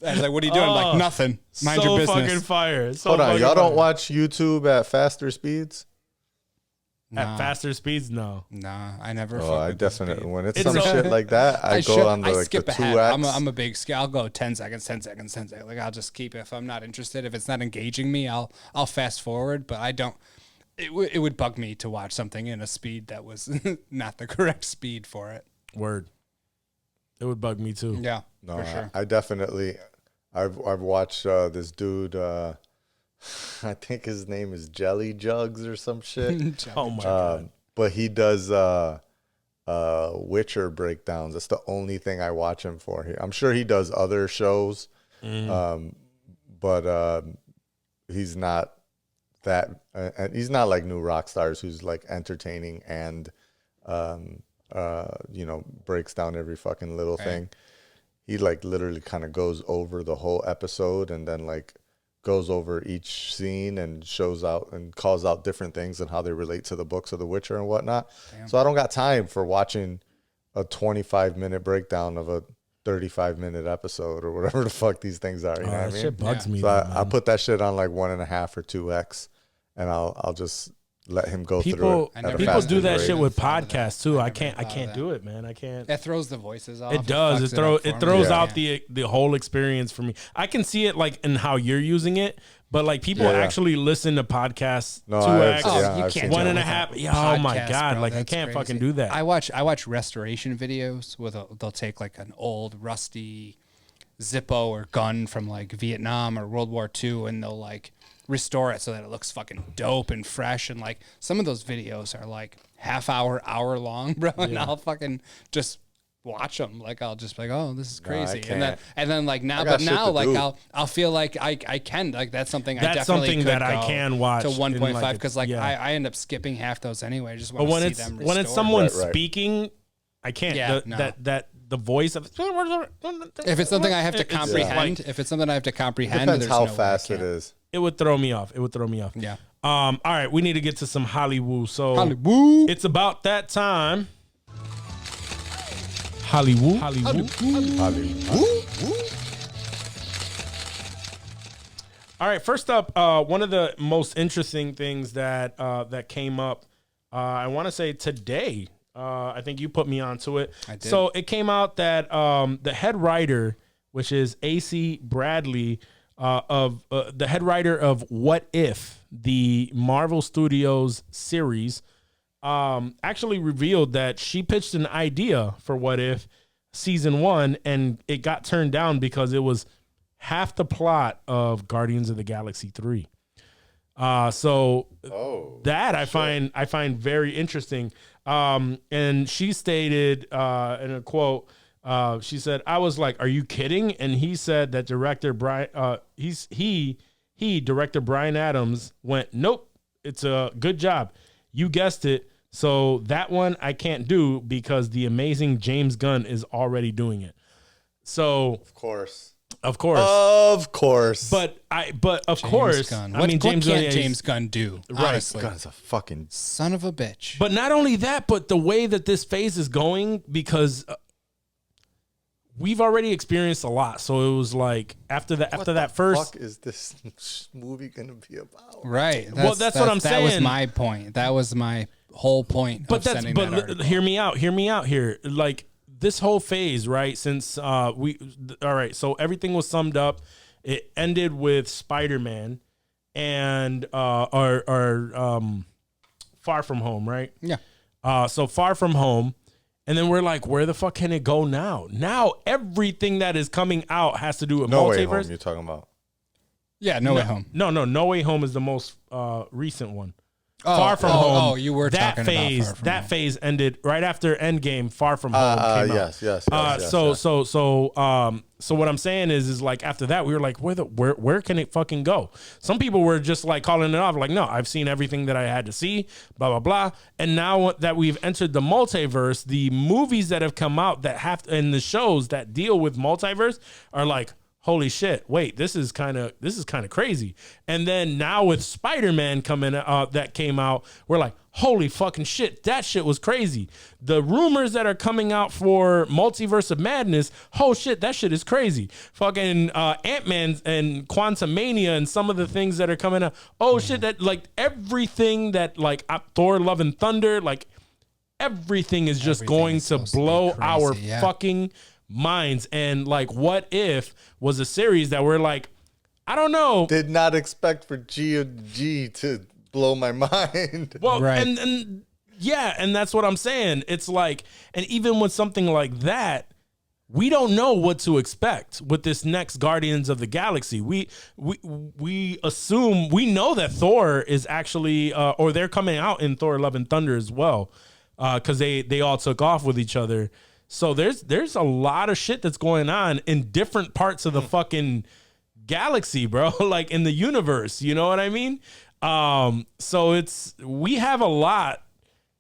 Speaker 5: I was like, what are you doing? I'm like, nothing. Mind
Speaker 1: so
Speaker 5: your business.
Speaker 1: fucking fire. So
Speaker 6: Hold on,
Speaker 1: fucking
Speaker 6: y'all don't
Speaker 1: fire.
Speaker 6: watch YouTube at faster speeds?
Speaker 1: At faster speeds? No.
Speaker 5: Nah, I never.
Speaker 6: Oh,
Speaker 5: fuck
Speaker 6: I
Speaker 5: with the
Speaker 6: definitely.
Speaker 5: speed.
Speaker 6: When it's
Speaker 1: It's
Speaker 6: some
Speaker 1: so-
Speaker 6: shit like that, I go on the
Speaker 5: I
Speaker 6: like the
Speaker 5: skip ahead.
Speaker 6: 2x.
Speaker 5: I'm a big scale. I'll go 10 seconds, 10 seconds, 10 seconds. Like I'll just keep it. If I'm not interested, if it's not engaging me, I'll fast forward. But I don't. It would bug me to watch something in a speed that was not the correct speed for it.
Speaker 1: Word. It would bug me too.
Speaker 5: Yeah,
Speaker 6: No,
Speaker 5: for sure.
Speaker 6: I definitely. I've watched this dude. I think his name is Jelly Jugs or some shit.
Speaker 1: Oh my god.
Speaker 6: But he does Witcher breakdowns. That's the only thing I watch him for. I'm sure he does other shows, but he's not that. He's not like New Rockstars, who's like entertaining and breaks down every fucking little thing. He like literally kind of goes over the whole episode and then like goes over each scene and shows out and calls out different things and how they relate to the books of The Witcher and whatnot. So I don't got time for watching a 25-minute breakdown of a 35-minute episode or whatever the fuck these things are. You know what I
Speaker 1: That
Speaker 6: mean?
Speaker 1: shit bugs me.
Speaker 6: So
Speaker 1: though,
Speaker 6: I
Speaker 1: man.
Speaker 6: put that shit on like 1.5 or 2x, and I'll just let him go through
Speaker 1: people
Speaker 6: it. at a
Speaker 1: people
Speaker 6: faster
Speaker 1: do that
Speaker 6: rate.
Speaker 1: shit with
Speaker 5: thought of that.
Speaker 1: podcasts too.
Speaker 5: I
Speaker 1: I
Speaker 5: never
Speaker 1: can't
Speaker 5: thought of
Speaker 1: do
Speaker 5: that.
Speaker 1: it, man. I can't.
Speaker 5: It throws the voices off.
Speaker 1: It does.
Speaker 5: fucks
Speaker 1: It
Speaker 5: up for me.
Speaker 1: throws
Speaker 6: Yeah.
Speaker 1: out the whole experience for me. I can see it like in how you're using it, but like people
Speaker 6: Yeah.
Speaker 1: actually listen to podcasts
Speaker 6: No,
Speaker 1: 2x,
Speaker 5: Oh,
Speaker 6: Yeah,
Speaker 5: you
Speaker 6: I've
Speaker 5: can't
Speaker 6: seen
Speaker 5: do
Speaker 1: one
Speaker 5: it
Speaker 1: and a
Speaker 5: with
Speaker 1: half.
Speaker 5: a
Speaker 1: Oh my
Speaker 5: podcast,
Speaker 1: god!
Speaker 5: bro.
Speaker 1: Like I
Speaker 5: That's
Speaker 1: can't fucking
Speaker 5: crazy.
Speaker 1: do that.
Speaker 5: I watch restoration videos where they'll take like an old rusty Zippo or gun from like Vietnam or World War II, and they'll like restore it so that it looks fucking dope and fresh. And like some of those videos are like half hour long, bro. And I'll fucking just watch them. Like I'll just be like, oh, this is crazy.
Speaker 6: can't.
Speaker 5: and then like now,
Speaker 6: I got
Speaker 5: but
Speaker 6: shit
Speaker 5: now
Speaker 6: to
Speaker 5: like
Speaker 6: do.
Speaker 5: I'll feel like I can, like that's something I
Speaker 1: That's
Speaker 5: definitely
Speaker 1: something
Speaker 5: could
Speaker 1: that I
Speaker 5: go
Speaker 1: can watch
Speaker 5: to
Speaker 1: in,
Speaker 5: 1.5
Speaker 1: like,
Speaker 5: because like
Speaker 1: yeah.
Speaker 5: I end up skipping half those anyway. I just
Speaker 1: But
Speaker 5: want to
Speaker 1: when
Speaker 5: see
Speaker 1: it's
Speaker 5: them
Speaker 1: when it's
Speaker 5: restored.
Speaker 1: someone
Speaker 6: Right, right.
Speaker 1: speaking, I can't.
Speaker 5: Yeah,
Speaker 1: the,
Speaker 5: no.
Speaker 1: that the voice of
Speaker 5: If it's something I have to
Speaker 1: It's like-
Speaker 5: comprehend, if it's something I have to comprehend,
Speaker 6: Depends
Speaker 5: there's
Speaker 6: how
Speaker 5: no way I
Speaker 6: fast it
Speaker 5: can't.
Speaker 6: is.
Speaker 1: it would throw me off. It would throw me off.
Speaker 5: Yeah.
Speaker 1: All right, we need to get to some HOLLYWOO. So
Speaker 5: HOLLYWOO.
Speaker 1: it's about that time. HOLLYWOO. All right, first up, one of the most interesting things that that came up, I want to say today. I think you put me onto it.
Speaker 5: I did.
Speaker 1: So it came out that the head writer, which is AC Bradley, the head writer of What If, the Marvel Studios series, actually revealed that she pitched an idea for What If season 1, and it got turned down because it was half the plot of Guardians of the Galaxy 3. So that I find very interesting. And she stated in a quote, she said, "I was like, are you kidding?" And he said that director Brian, director Brian Adams went, "Nope, it's a good job. You guessed it. So that one I can't do because the amazing James Gunn is already doing it." So
Speaker 6: Of course.
Speaker 1: of course, but of course,
Speaker 5: Gunn.
Speaker 1: I
Speaker 5: What,
Speaker 1: mean,
Speaker 5: what
Speaker 1: James
Speaker 5: can't
Speaker 1: Gunn,
Speaker 5: James Gunn do?
Speaker 1: Right.
Speaker 5: Honestly,
Speaker 6: Gun's a fucking
Speaker 5: son of a bitch.
Speaker 1: But not only that, but the way that this phase is going, because we've already experienced a lot. So it was like after that first,
Speaker 6: fuck is this movie gonna be about?
Speaker 5: Right.
Speaker 1: Well, that's what I'm
Speaker 5: That was
Speaker 1: saying.
Speaker 5: my point. That was my whole point.
Speaker 1: but
Speaker 5: of
Speaker 1: that's
Speaker 5: sending
Speaker 1: but
Speaker 5: that article.
Speaker 1: hear me out here. Like this whole phase, right? Since all right, so everything was summed up. It ended with Spider-Man and our Far From Home, right?
Speaker 5: Yeah.
Speaker 1: So Far From Home. And then we're like, where the fuck can it go now? Now everything that is coming out has to do with
Speaker 6: No Way
Speaker 1: multiverse.
Speaker 6: Home, you're talking about.
Speaker 5: Yeah. No Way Home.
Speaker 1: No Way Home is the most recent one. Far From Home.
Speaker 5: Oh, you were
Speaker 1: that
Speaker 5: talking
Speaker 1: phase.
Speaker 5: about Far From
Speaker 1: that
Speaker 5: Home.
Speaker 1: phase ended right after Endgame. Far From Home came out.
Speaker 6: Yes.
Speaker 1: So what I'm saying is like after that we were like, where can it fucking go? Some people were just like calling it off, like, no, I've seen everything that I had to see, blah blah blah. And now that we've entered the multiverse, the movies that have come out that have and the shows that deal with multiverse are like, holy shit, wait, this is kind of crazy. And then now with Spider-Man coming that came out, we're like, holy fucking shit, that shit was crazy. The rumors that are coming out for Multiverse of Madness, oh shit, that shit is crazy. Fucking Ant-Man and Quantumania and some of the things that are coming out. Oh shit, that like everything that like Thor Love and Thunder, like everything is just going to blow our fucking minds. And like What If was a series that we're like, I don't know,
Speaker 6: Did not expect for G to blow my mind.
Speaker 1: well,
Speaker 5: Right.
Speaker 1: and yeah, and that's what I'm saying. It's like, and even with something like that, we don't know what to expect with this next Guardians of the Galaxy. We assume, we know that Thor is actually or they're coming out in Thor Love and Thunder as well, because they all took off with each other. So there's a lot of shit that's going on in different parts of the fucking galaxy, bro. Like in the universe, you know what I mean? So we have a lot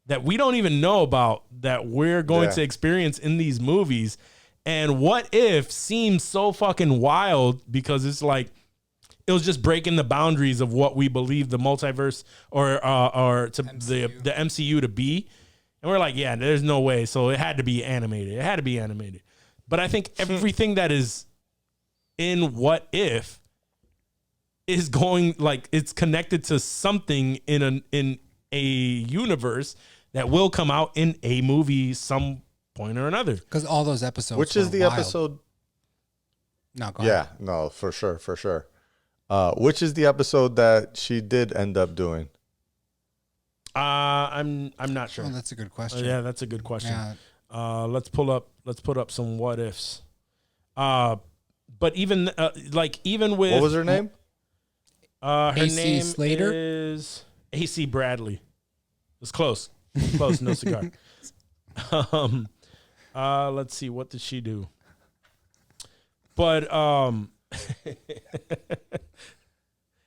Speaker 1: that we don't even know about that we're going to experience in these movies. And What If seems so fucking wild because it's like it was just breaking the boundaries of what we believe the multiverse or to MCU. the MCU to be. And we're like, yeah, there's no way. So it had to be animated. But I think everything that is in What If is going, like, it's connected to something in a universe that will come out in a movie some point or another.
Speaker 5: Because all those episodes.
Speaker 6: Which is the
Speaker 5: wild.
Speaker 6: episode?
Speaker 5: No, go ahead.
Speaker 6: Yeah, no, for sure. Which is the episode that she did end up doing?
Speaker 1: I'm not sure.
Speaker 5: Oh, that's a good question.
Speaker 1: Yeah, that's a good question.
Speaker 5: Yeah.
Speaker 1: Let's put up some what ifs. But even even with,
Speaker 6: What was her name?
Speaker 1: Her
Speaker 5: AC
Speaker 1: name
Speaker 5: Slater?
Speaker 1: is AC Bradley. It's close. Close, no cigar. Let's see, what did she do? But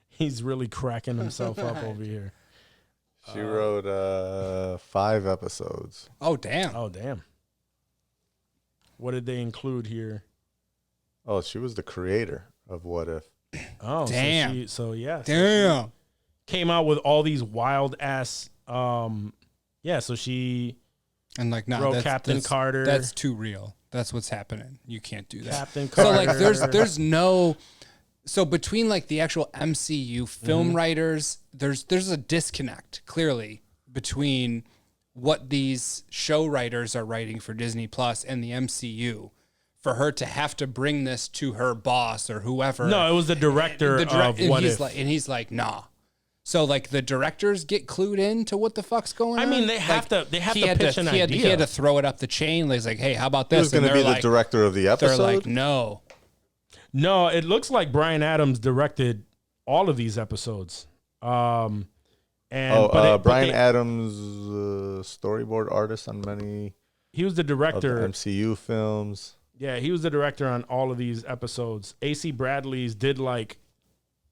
Speaker 1: he's really cracking himself up over here.
Speaker 6: She wrote 5 episodes.
Speaker 5: Oh, damn.
Speaker 1: Oh, damn. What did they include here?
Speaker 6: Oh, she was the creator of What If.
Speaker 1: Oh,
Speaker 5: damn.
Speaker 1: So yeah.
Speaker 5: Damn.
Speaker 1: Came out with all these wild ass. So she
Speaker 5: And like, no,
Speaker 1: wrote Captain Carter.
Speaker 5: That's too real. That's what's happening. You can't do that.
Speaker 1: Captain
Speaker 5: So
Speaker 1: Carter.
Speaker 5: like, there's no. So between like the actual MCU film writers, there's a disconnect clearly between what these show writers are writing for Disney Plus and the MCU. For her to have to bring this to her boss or whoever.
Speaker 1: No, it was the director of What If.
Speaker 5: And he's like, nah. So like the directors get clued in to what the fuck's going on.
Speaker 1: I mean, they have to pitch an idea.
Speaker 5: He had to throw it up the chain. He's like, hey, how about
Speaker 6: He
Speaker 5: this?
Speaker 6: was going to be the director of the episode.
Speaker 5: They're like, no.
Speaker 1: No, it looks like Bryan Adams directed all of these episodes. Bryan
Speaker 6: Adams, storyboard artist on many.
Speaker 1: He was the director
Speaker 6: of the MCU films.
Speaker 1: Yeah, he was the director on all of these episodes. AC Bradley's did like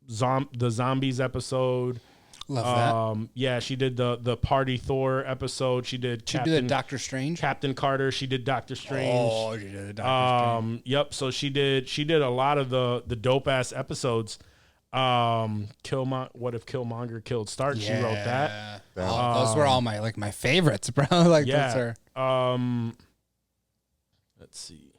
Speaker 1: the zombies episode.
Speaker 5: Love that.
Speaker 1: Yeah, she did the Party Thor episode. She did
Speaker 5: Doctor Strange.
Speaker 1: Captain Carter. She did Doctor Strange.
Speaker 5: Oh, she did Doctor Strange.
Speaker 1: Yep. So she did a lot of the dope ass episodes. What If Killmonger Killed Stark? She wrote that.
Speaker 5: Those were all my favorites, bro. Like
Speaker 1: yeah.
Speaker 5: those are.
Speaker 1: Let's see.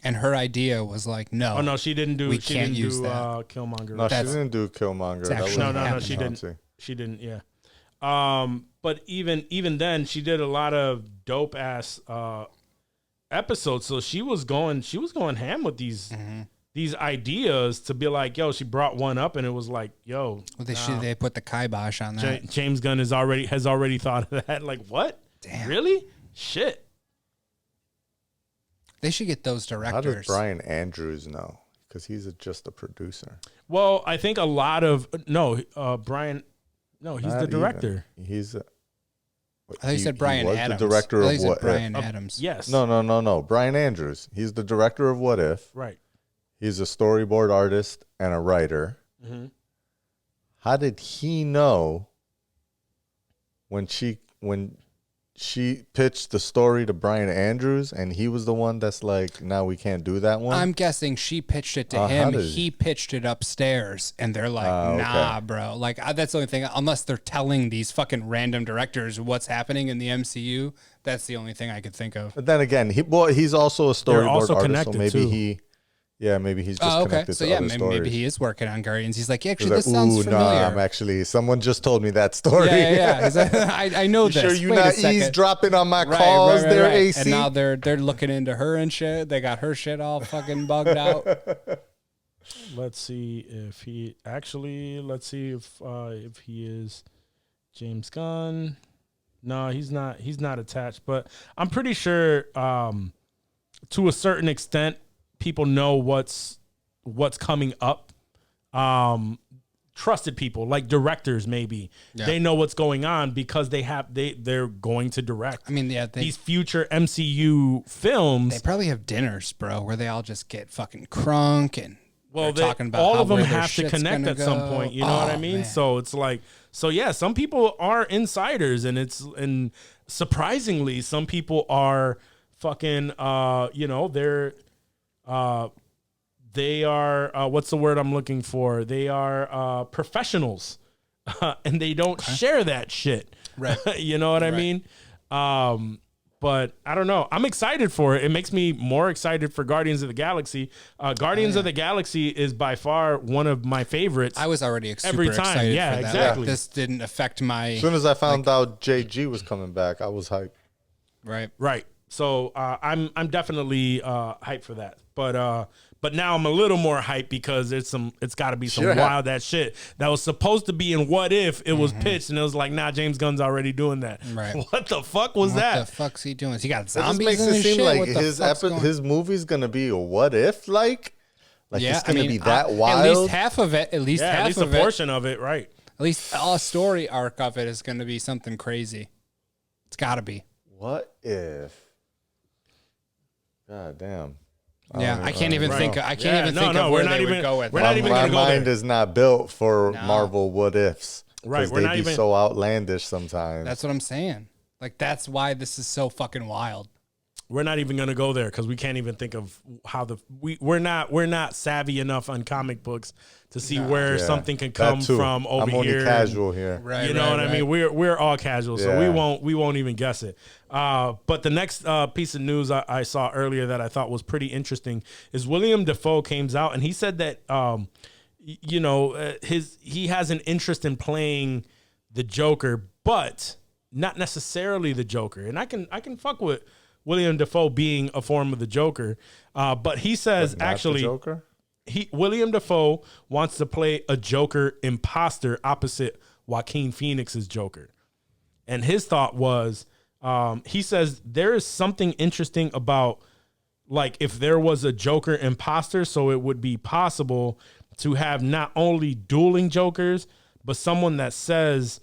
Speaker 5: And her idea was like, no.
Speaker 1: Oh no, she didn't do.
Speaker 5: We
Speaker 1: she
Speaker 5: can't
Speaker 1: didn't
Speaker 5: use
Speaker 1: do
Speaker 5: that.
Speaker 1: Killmonger.
Speaker 6: No, she didn't do Killmonger. That was
Speaker 1: No, she didn't. She didn't. Yeah. But even then, she did a lot of dope ass episodes. So she was going ham with these ideas to be like, yo. She brought one up, and it was like, yo.
Speaker 5: Well, they put the kibosh on that.
Speaker 1: James Gunn has already thought of that. Like, what?
Speaker 5: Damn.
Speaker 1: Really? Shit.
Speaker 5: They should get those
Speaker 6: How
Speaker 5: directors.
Speaker 6: does Brian Andrews know? Because he's just a producer.
Speaker 1: Well, I think a lot of Brian. No, he's
Speaker 6: Not
Speaker 1: the director.
Speaker 6: Even. He's.
Speaker 5: I thought you said Brian
Speaker 6: was
Speaker 5: Adams.
Speaker 6: the director
Speaker 5: I thought
Speaker 6: of
Speaker 5: you said
Speaker 6: What
Speaker 5: Brian
Speaker 6: If.
Speaker 5: Adams.
Speaker 1: Yes.
Speaker 6: No. Brian Andrews. He's the director of What If.
Speaker 1: Right.
Speaker 6: He's a storyboard artist and a writer.
Speaker 1: Mm-hmm.
Speaker 6: How did he know when she pitched the story to Brian Andrews and he was the one that's like, now we can't do that one?
Speaker 5: I'm guessing she pitched it to
Speaker 6: how
Speaker 5: him.
Speaker 6: did
Speaker 5: He pitched it upstairs, and they're like, nah, bro. Like, that's the only thing. Unless they're telling these fucking random directors what's happening in the MCU, that's the only thing I could think of.
Speaker 6: But then again, he's also a storyboard
Speaker 1: also
Speaker 6: artist, so
Speaker 1: connected,
Speaker 6: maybe
Speaker 1: too.
Speaker 6: maybe he's just
Speaker 5: Okay.
Speaker 6: connected
Speaker 5: So,
Speaker 6: to
Speaker 5: yeah,
Speaker 6: other stories.
Speaker 5: maybe he is working on Guardians. He's like, actually,
Speaker 6: He's
Speaker 5: this sounds familiar.
Speaker 6: I'm actually, someone just told me that story.
Speaker 5: Yeah. He's like, I know
Speaker 6: You
Speaker 5: this.
Speaker 6: sure you're
Speaker 5: Wait a
Speaker 6: not
Speaker 5: second.
Speaker 6: eavesdropping on my calls there, AC?
Speaker 5: And now they're looking into her and shit. They got her shit all fucking bugged out.
Speaker 1: Let's see if he actually. Let's see if he is James Gunn. No, he's not. He's not attached. But I'm pretty sure, to a certain extent, people know what's coming up. Trusted people like directors, maybe they know what's going on because they're going to direct.
Speaker 5: I mean, yeah,
Speaker 1: these future MCU films.
Speaker 5: They probably have dinners, bro, where they all just get fucking crunk and talking about
Speaker 1: all
Speaker 5: how
Speaker 1: of them
Speaker 5: where their
Speaker 1: have to
Speaker 5: shit's
Speaker 1: connect
Speaker 5: gonna
Speaker 1: at some
Speaker 5: go.
Speaker 1: point. You know what I mean?
Speaker 5: Man.
Speaker 1: So it's like, yeah, some people are insiders, and surprisingly, some people are fucking. They are what's the word I'm looking for? They are professionals, and they don't share that shit.
Speaker 5: Right.
Speaker 1: You know what I mean? But I don't know. I'm excited for it. It makes me more excited for Guardians of the Galaxy. Guardians of the Galaxy is by far one of my favorites.
Speaker 5: I was already super
Speaker 1: every time.
Speaker 5: excited
Speaker 1: Yeah,
Speaker 5: for that.
Speaker 1: exactly.
Speaker 5: Like, this didn't affect my...
Speaker 6: As soon as I found out JG was coming back, I was hyped.
Speaker 5: Right.
Speaker 1: So I'm definitely hyped for that. But now I'm a little more hyped because it's got to be some wild ass shit that was supposed to be in What If. It was pitched and it was like, nah, James Gunn's already doing that.
Speaker 5: Right.
Speaker 1: What the fuck was that?
Speaker 5: What the fuck's he doing? He got
Speaker 6: That
Speaker 5: zombies
Speaker 6: just makes
Speaker 5: in
Speaker 6: it
Speaker 5: his
Speaker 6: seem
Speaker 5: shit?
Speaker 6: like
Speaker 5: What the
Speaker 6: his movie's gonna be a what if like
Speaker 5: yeah,
Speaker 6: it's gonna be that wild.
Speaker 5: At least half of it. At least half
Speaker 1: at least
Speaker 5: of
Speaker 1: a
Speaker 5: it.
Speaker 1: portion of it, right?
Speaker 5: At least a story arc of it is going to be something crazy. It's got to be.
Speaker 6: What if? God damn.
Speaker 5: Yeah, I can't even think. I can't even
Speaker 1: no,
Speaker 5: think
Speaker 1: no,
Speaker 5: of
Speaker 1: we're
Speaker 5: where
Speaker 1: not
Speaker 5: they
Speaker 1: even-
Speaker 5: would go with
Speaker 1: we're
Speaker 5: that.
Speaker 1: not even
Speaker 6: My
Speaker 1: gonna go
Speaker 6: mind
Speaker 1: there.
Speaker 6: is not built for
Speaker 5: No.
Speaker 6: Marvel what ifs.
Speaker 1: Right,
Speaker 6: 'Cause
Speaker 1: we're
Speaker 6: they
Speaker 1: not
Speaker 6: be
Speaker 1: even-
Speaker 6: so outlandish sometimes.
Speaker 5: That's what I'm saying. Like, that's why this is so fucking wild.
Speaker 1: We're not even gonna go there because we can't even think of how we're not savvy enough on comic books to see where
Speaker 6: Yeah,
Speaker 1: something can
Speaker 6: that
Speaker 1: come
Speaker 6: too.
Speaker 1: from over
Speaker 6: I'm only
Speaker 1: here.
Speaker 6: casual here.
Speaker 5: Right.
Speaker 1: You know what I mean? We're all casual, so
Speaker 6: Yeah.
Speaker 1: we won't even guess it. But the next piece of news I saw earlier that I thought was pretty interesting is William Defoe came out and he said that he has an interest in playing the Joker, but not necessarily the Joker. And I can fuck with William Defoe being a form of the Joker, but he says
Speaker 6: Not the
Speaker 1: actually.
Speaker 6: Joker?
Speaker 1: William Defoe wants to play a Joker imposter opposite Joaquin Phoenix's Joker. And his thought was, he says there is something interesting about, like, if there was a Joker imposter, so it would be possible to have not only dueling Jokers, but someone that says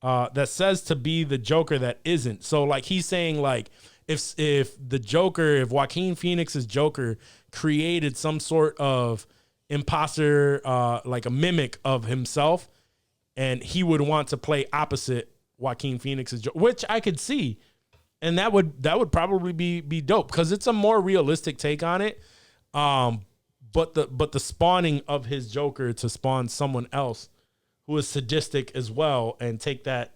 Speaker 1: to be the Joker that isn't. So, like, he's saying, like, if Joaquin Phoenix's Joker created some sort of imposter, like a mimic of himself, and he would want to play opposite Joaquin Phoenix's Joker, which I could see, and that would probably be dope because it's a more realistic take on it. But the spawning of his Joker to spawn someone else who is sadistic as well and take that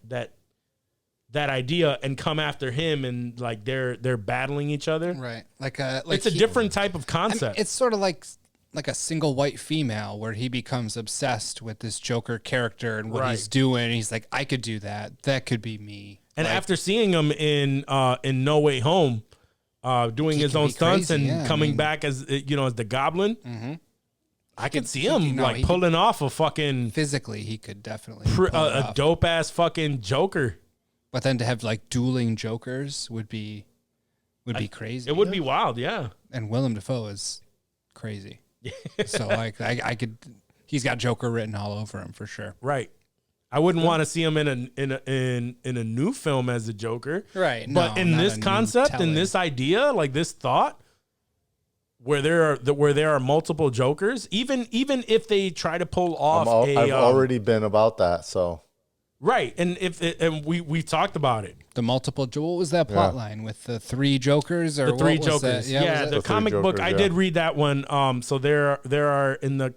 Speaker 1: idea and come after him, and like they're battling each other.
Speaker 5: Right.
Speaker 1: It's a different type of concept.
Speaker 5: It's sort of like a single white female where he becomes obsessed with this Joker character and what he's doing. And he's like, I could do that. That could be me.
Speaker 1: And
Speaker 5: like,
Speaker 1: after seeing him in No Way Home, doing his
Speaker 5: can
Speaker 1: own
Speaker 5: be
Speaker 1: stunts
Speaker 5: crazy,
Speaker 1: and
Speaker 5: yeah,
Speaker 1: coming back as as the Goblin, I could see him like pulling off a fucking
Speaker 5: physically, he could definitely pull it
Speaker 1: a
Speaker 5: off.
Speaker 1: dope ass fucking Joker.
Speaker 5: But then to have like dueling Jokers would be crazy.
Speaker 1: It would be wild, yeah.
Speaker 5: And Willem Dafoe is crazy. So like I could, he's got Joker written all over him for sure.
Speaker 1: Right. I wouldn't want to see him in a new film as a Joker.
Speaker 5: Right.
Speaker 1: But
Speaker 5: No,
Speaker 1: in
Speaker 5: not
Speaker 1: this
Speaker 5: a new
Speaker 1: concept, in
Speaker 5: telling.
Speaker 1: this idea, like this thought, where there are multiple Jokers, even if they try to pull off
Speaker 6: I've already been about that, so
Speaker 1: right, and we talked about it.
Speaker 5: The multiple. What was that plot line with the 3 Jokers or
Speaker 1: The 3
Speaker 5: what was
Speaker 1: Jokers.
Speaker 5: that?
Speaker 1: Yeah,
Speaker 5: was
Speaker 1: the
Speaker 5: that-
Speaker 1: comic
Speaker 6: Jokers,
Speaker 1: book. I
Speaker 6: yeah.
Speaker 1: did read that one. So there are in the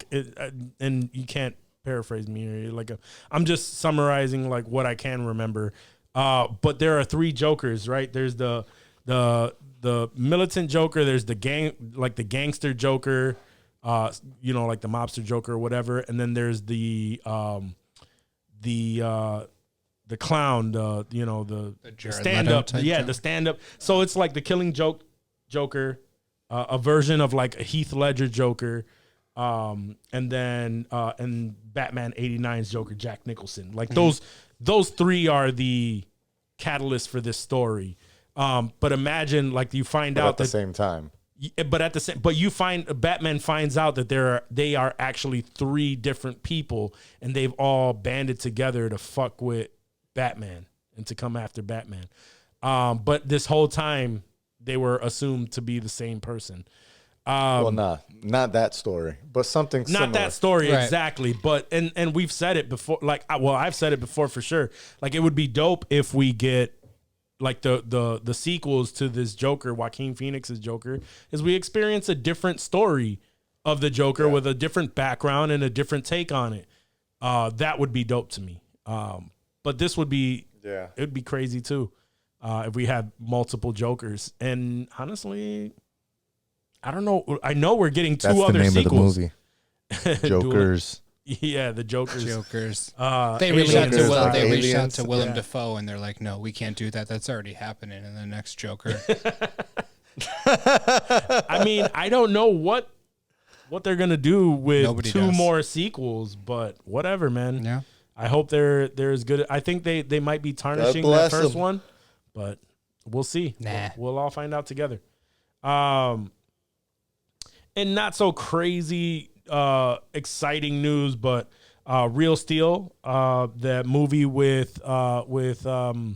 Speaker 1: and you can't paraphrase me or I'm just summarizing like what I can remember. But there are 3 Jokers, right? There's the militant Joker. There's the gangster Joker. Like the mobster Joker or whatever. And then there's the clown, the
Speaker 5: Jared
Speaker 1: stand
Speaker 5: Leto
Speaker 1: up,
Speaker 5: type
Speaker 1: yeah,
Speaker 5: Joker?
Speaker 1: the stand up. So it's like the Killing Joker, a version of like a Heath Ledger Joker, and then and Batman 89's Joker, Jack Nicholson. Like those 3 are the catalyst for this story. But imagine like you find out
Speaker 6: at the
Speaker 1: that
Speaker 6: same time.
Speaker 1: but you find Batman finds out that they are actually 3 different people, and they've all banded together to fuck with Batman and to come after Batman. But this whole time they were assumed to be the same person.
Speaker 6: Well, not that story, but something similar.
Speaker 1: Not that story
Speaker 5: Right.
Speaker 1: exactly, but and we've said it before. Like, well, I've said it before for sure. Like, it would be dope if we get like the sequels to this Joker, Joaquin Phoenix's Joker, is we experience a different story of the Joker with a different background and a different take on it. That would be dope to me. But this would be it would be crazy too if we had multiple Jokers. And honestly, I don't know. I know we're getting 2
Speaker 6: That's
Speaker 1: other
Speaker 6: the name
Speaker 1: sequels.
Speaker 6: of the movie. Jokers.
Speaker 1: Yeah, the Jokers.
Speaker 5: They reached out to
Speaker 1: Aliens.
Speaker 5: Will, they reached out
Speaker 6: Aliens.
Speaker 5: to Willem
Speaker 1: Yeah.
Speaker 5: Dafoe, and they're like, "No, we can't do that. That's already happening in the next Joker."
Speaker 1: I mean, I don't know what they're gonna do with
Speaker 5: Nobody
Speaker 1: 2
Speaker 5: does.
Speaker 1: more sequels, but whatever, man.
Speaker 5: Yeah.
Speaker 1: I hope they're as good. I think they might be tarnishing that
Speaker 6: bless
Speaker 1: first
Speaker 6: them.
Speaker 1: one, but we'll see.
Speaker 5: Nah.
Speaker 1: We'll all find out together. And not so crazy exciting news, but Real Steel, that movie with
Speaker 5: Hugh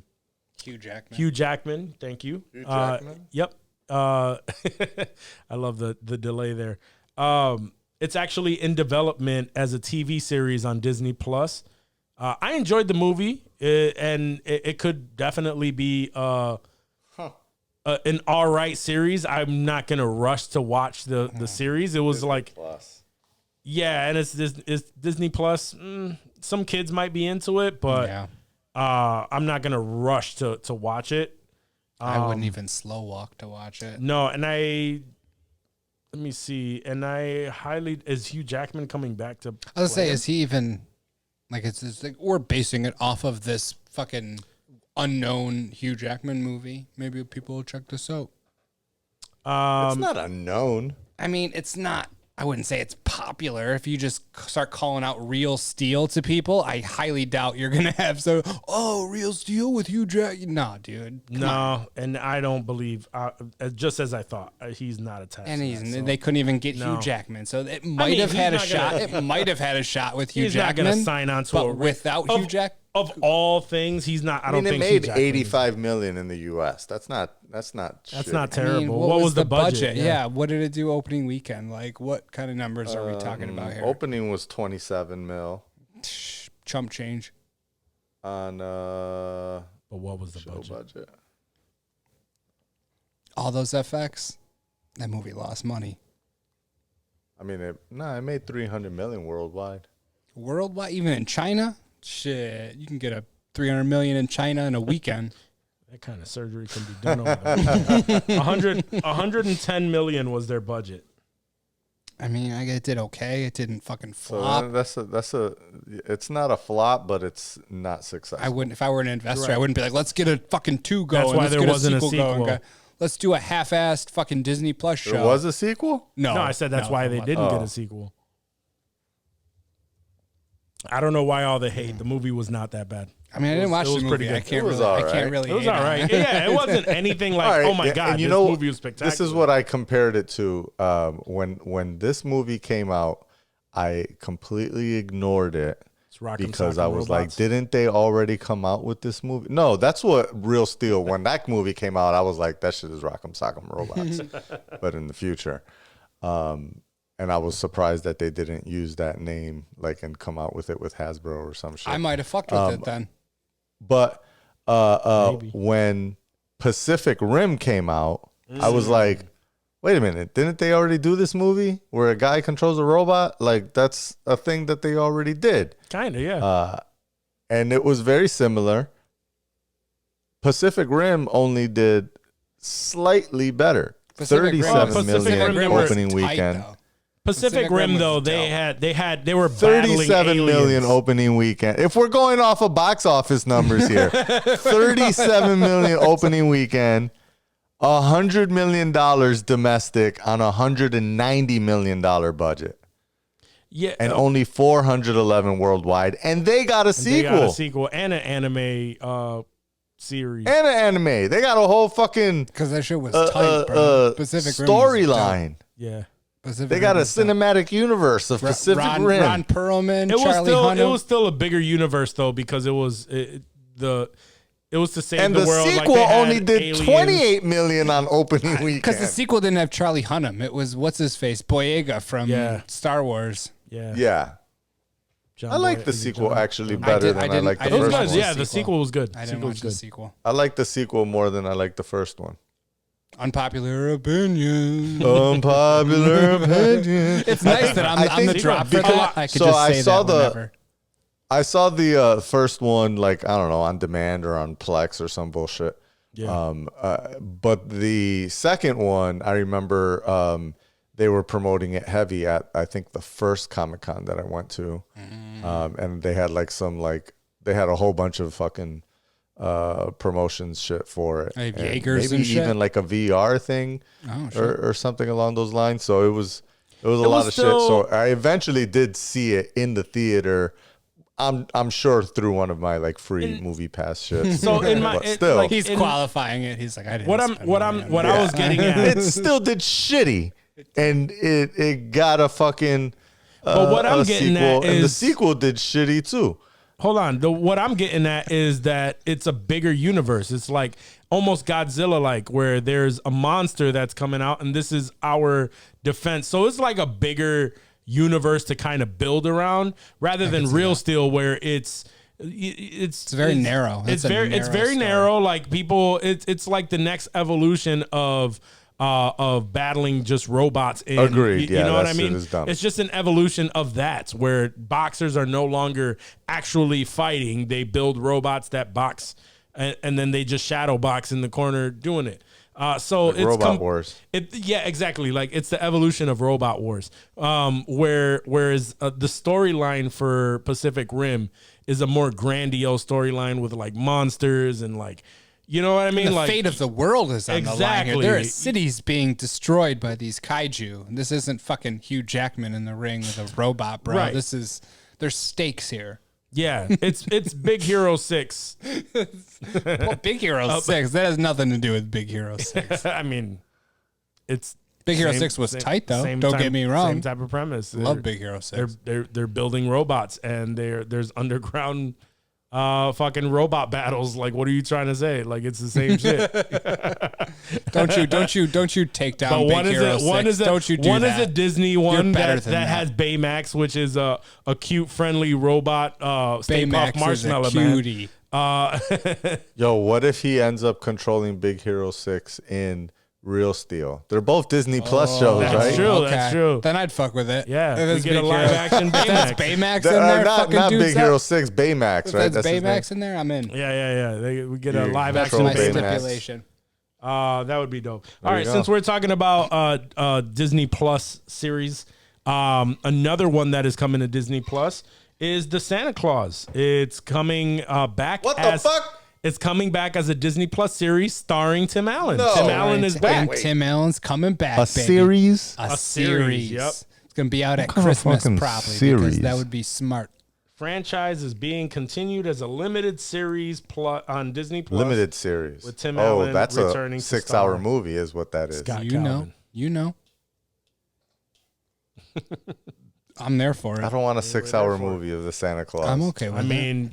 Speaker 5: Jackman.
Speaker 1: Hugh Jackman. Thank you.
Speaker 6: Hugh Jackman?
Speaker 1: Yep. I love the delay there. It's actually in development as a TV series on Disney Plus. I enjoyed the movie, and it could definitely be an all right series. I'm not gonna rush to watch the series. It was like,
Speaker 6: Plus.
Speaker 1: yeah, and it's Disney Plus. Some kids might be into it, but
Speaker 5: Yeah.
Speaker 1: I'm not gonna rush to watch it.
Speaker 5: I wouldn't even slow walk to watch it.
Speaker 1: No, and let me see. And is Hugh Jackman coming back to?
Speaker 5: I was
Speaker 1: play
Speaker 5: say,
Speaker 1: him?
Speaker 5: is he even like? It's like we're basing it off of this fucking unknown Hugh Jackman movie. Maybe people will check this out.
Speaker 6: It's not unknown.
Speaker 5: I mean, it's not. I wouldn't say it's popular. If you just start calling out Real Steel to people, I highly doubt you're gonna have Real Steel with Hugh Jackman. Nah, dude. Come on.
Speaker 1: No, and I don't believe. Just as I thought, he's not attached.
Speaker 5: And
Speaker 1: to that, so.
Speaker 5: they couldn't even get
Speaker 1: No.
Speaker 5: Hugh Jackman, so it might
Speaker 1: mean,
Speaker 5: have
Speaker 1: he's
Speaker 5: had a
Speaker 1: not
Speaker 5: shot.
Speaker 1: gonna-
Speaker 5: It might have had a shot with Hugh
Speaker 1: He's not
Speaker 5: Jackman.
Speaker 1: going to sign on to
Speaker 5: but
Speaker 1: a
Speaker 5: without Hugh Jack.
Speaker 1: Of all things, he's not. I
Speaker 6: I
Speaker 1: don't
Speaker 6: mean, it
Speaker 1: think Hugh
Speaker 6: made
Speaker 1: Jackman is-
Speaker 6: 85 million in the U.S. That's not.
Speaker 1: That's
Speaker 6: shit.
Speaker 1: not terrible.
Speaker 5: I mean,
Speaker 1: what was the budget?
Speaker 5: Yeah. What did it do opening weekend? Like, what kind of numbers are we talking about here?
Speaker 6: Opening was 27 mil
Speaker 5: Chump change.
Speaker 6: on
Speaker 1: But what was the
Speaker 6: show
Speaker 1: budget?
Speaker 6: budget.
Speaker 5: All those FX. That movie lost money.
Speaker 6: I mean, it made 300 million worldwide.
Speaker 5: Worldwide, even in China, shit, you can get a 300 million in China in a weekend.
Speaker 1: That kind of surgery can be done over there. 110 million was their budget.
Speaker 5: I mean, it did okay. It didn't fucking
Speaker 6: So
Speaker 5: flop.
Speaker 6: that's a. It's not a flop, but it's not successful.
Speaker 5: I wouldn't, if I were an investor,
Speaker 1: Right.
Speaker 5: I wouldn't be like, let's get a fucking 2 going.
Speaker 1: That's why
Speaker 5: let's
Speaker 1: there
Speaker 5: get
Speaker 1: wasn't a
Speaker 5: going,
Speaker 1: sequel.
Speaker 5: okay? Let's do a half-assed fucking Disney Plus show.
Speaker 6: There was a sequel.
Speaker 5: no,
Speaker 1: No, I said that's why they didn't get
Speaker 6: Oh.
Speaker 1: a sequel. I don't know why all the hate. The movie was not that bad.
Speaker 5: I mean, I didn't watch
Speaker 1: it
Speaker 5: the
Speaker 1: was
Speaker 5: movie.
Speaker 1: pretty
Speaker 5: I
Speaker 1: good.
Speaker 5: can't
Speaker 6: It was
Speaker 5: really. I
Speaker 6: alright.
Speaker 5: can't really.
Speaker 1: It was
Speaker 5: hate
Speaker 1: all
Speaker 5: on
Speaker 1: right.
Speaker 5: it.
Speaker 1: Yeah, it wasn't anything like,
Speaker 6: All right,
Speaker 1: oh my
Speaker 6: yeah,
Speaker 1: god,
Speaker 6: and you
Speaker 1: this
Speaker 6: know,
Speaker 1: movie was spectacular.
Speaker 6: This is what I compared it to. When this movie came out, I completely ignored it because I was like, didn't they already come out with this movie? No, that's what Real Steel, when that movie came out, I was like, that shit is Rock'em Sock'em Robots. But in the future. And I was surprised that they didn't use that name like and come out with it with Hasbro or some shit.
Speaker 5: I might have fucked with it then.
Speaker 6: But when Pacific Rim came out, I was like, wait a minute, didn't they already do this movie where a guy controls a robot? Like, that's a thing that they already did.
Speaker 1: Kind of, yeah.
Speaker 6: And it was very similar. Pacific Rim only did slightly better. 37 million opening weekend.
Speaker 1: Pacific Rim, though, they were
Speaker 6: 37 million opening weekend. If we're going off of box office numbers here, 37 million opening weekend. $100 million domestic on $190 million budget.
Speaker 1: Yeah.
Speaker 6: And only 411 worldwide. And they got a sequel.
Speaker 1: They got a sequel and an anime series.
Speaker 6: And an anime. They got a whole fucking...
Speaker 5: Because that shit was tight, bro. Pacific
Speaker 6: storyline.
Speaker 1: Yeah.
Speaker 5: Pacific
Speaker 6: they got a cinematic universe of Pacific Rim.
Speaker 5: Ron Perlman, Charlie Hunnam.
Speaker 1: It was still a bigger universe, though, because it was to save the world.
Speaker 6: And the sequel only did 28 million on opening weekend.
Speaker 5: Because the sequel didn't have Charlie Hunnam. It was, what's his face? Boyega from Star Wars.
Speaker 6: Yeah. I like the sequel actually better than I like the
Speaker 1: first
Speaker 6: one.
Speaker 1: Yeah, the sequel was good.
Speaker 5: I didn't watch the sequel.
Speaker 6: I like the sequel more than I like the first one.
Speaker 5: Unpopular opinion.
Speaker 6: Unpopular opinion.
Speaker 5: It's nice that I'm the drop for that. I could just say that whenever.
Speaker 6: I saw the first one, like, I don't know, on demand or on Plex or some bullshit. Yeah. But the second one, I remember they were promoting it heavy at, I think, the first Comic-Con that I went to. And they had they had a whole bunch of fucking promotions shit for it.
Speaker 5: Jaegers
Speaker 6: maybe
Speaker 5: and shit?
Speaker 6: even like a VR thing or something along those lines. So it was a lot of shit. So I eventually did see it in the theater. I'm sure through one of my like free movie pass shit.
Speaker 1: So in my
Speaker 6: still,
Speaker 1: like,
Speaker 5: he's qualifying it. He's like, I didn't.
Speaker 1: I was getting at.
Speaker 6: It still did shitty, and it got a fucking.
Speaker 1: But what I'm getting
Speaker 6: sequel,
Speaker 1: at is
Speaker 6: and the sequel did shitty too.
Speaker 1: Hold on. What I'm getting at is that it's a bigger universe. It's like almost Godzilla-like, where there's a monster that's coming out, and this is our defense. So it's like a bigger universe to kind of build around, rather than Real Steel, where it's
Speaker 5: very narrow.
Speaker 1: It's very narrow. Like people, it's like the next evolution of battling just robots.
Speaker 6: Agreed.
Speaker 1: You know what I mean? It's just an evolution of that, where boxers are no longer actually fighting. They build robots that box, and then they just shadow box in the corner doing it. So
Speaker 6: like
Speaker 1: it's
Speaker 6: Robot Wars.
Speaker 1: Yeah, exactly. Like it's the evolution of Robot Wars. Whereas the storyline for Pacific Rim is a more grandiose storyline with like monsters and like, you know what I mean?
Speaker 5: And the
Speaker 1: like
Speaker 5: fate of the world is on the line here. There are cities being destroyed by these kaiju. This isn't fucking Hugh Jackman in the ring with a robot, bro.
Speaker 1: Right.
Speaker 5: There's stakes here.
Speaker 1: Yeah, it's Big Hero 6.
Speaker 5: Well, Big Hero 6, that has nothing to do with Big Hero 6.
Speaker 1: I mean, it's
Speaker 5: Big Hero 6 was tight though. Don't get me wrong.
Speaker 1: Same type of premise.
Speaker 5: Love Big Hero 6.
Speaker 1: They're building robots, and there's underground fucking robot battles. Like, what are you trying to say? Like, it's the same shit.
Speaker 5: don't you take down Big Hero 6. Don't you do
Speaker 1: one
Speaker 5: that.
Speaker 1: is a Disney one that has Baymax, which is a cute, friendly robot. Stay Puft Marshmallow Man.
Speaker 6: Yo, what if he ends up controlling Big Hero 6 in Real Steel? They're both Disney Plus shows,
Speaker 1: that's
Speaker 6: right?
Speaker 1: True,
Speaker 5: Okay.
Speaker 1: That's true.
Speaker 5: Then I'd fuck with it.
Speaker 1: Yeah, we get a live action Baymax.
Speaker 5: That's Baymax in there.
Speaker 6: Not Big Hero 6, Baymax,
Speaker 5: If
Speaker 6: right?
Speaker 5: that's Baymax in there, I'm in.
Speaker 1: Yeah. We get a live
Speaker 5: That's
Speaker 1: action
Speaker 5: my
Speaker 6: Baymax.
Speaker 5: stipulation.
Speaker 1: That would be dope.
Speaker 6: There
Speaker 1: All
Speaker 6: you
Speaker 1: right,
Speaker 6: go.
Speaker 1: since we're talking about Disney Plus series, another one that is coming to Disney Plus is the Santa Claus. It's coming back.
Speaker 6: What the fuck?
Speaker 1: It's coming back as a Disney Plus series starring Tim Allen.
Speaker 6: No.
Speaker 1: Tim Allen is back.
Speaker 5: And Tim Allen's coming back,
Speaker 6: A
Speaker 5: baby.
Speaker 6: series?
Speaker 5: A
Speaker 1: series,
Speaker 5: series.
Speaker 1: yep.
Speaker 5: It's going to be out at
Speaker 6: kind of
Speaker 5: Christmas
Speaker 6: fucking
Speaker 5: probably
Speaker 6: series?
Speaker 5: because that would be smart.
Speaker 1: Franchise is being continued as a limited series on Disney Plus.
Speaker 6: Limited series.
Speaker 1: With Tim Allen
Speaker 6: that's
Speaker 1: returning
Speaker 6: a
Speaker 1: to
Speaker 6: 6-hour
Speaker 1: star.
Speaker 6: movie is what that is.
Speaker 1: Scott
Speaker 5: You
Speaker 1: Calvin.
Speaker 5: know. I'm there for it.
Speaker 6: I don't want a 6-hour movie of the Santa Claus.
Speaker 5: I'm okay with
Speaker 1: I
Speaker 5: it.
Speaker 1: mean,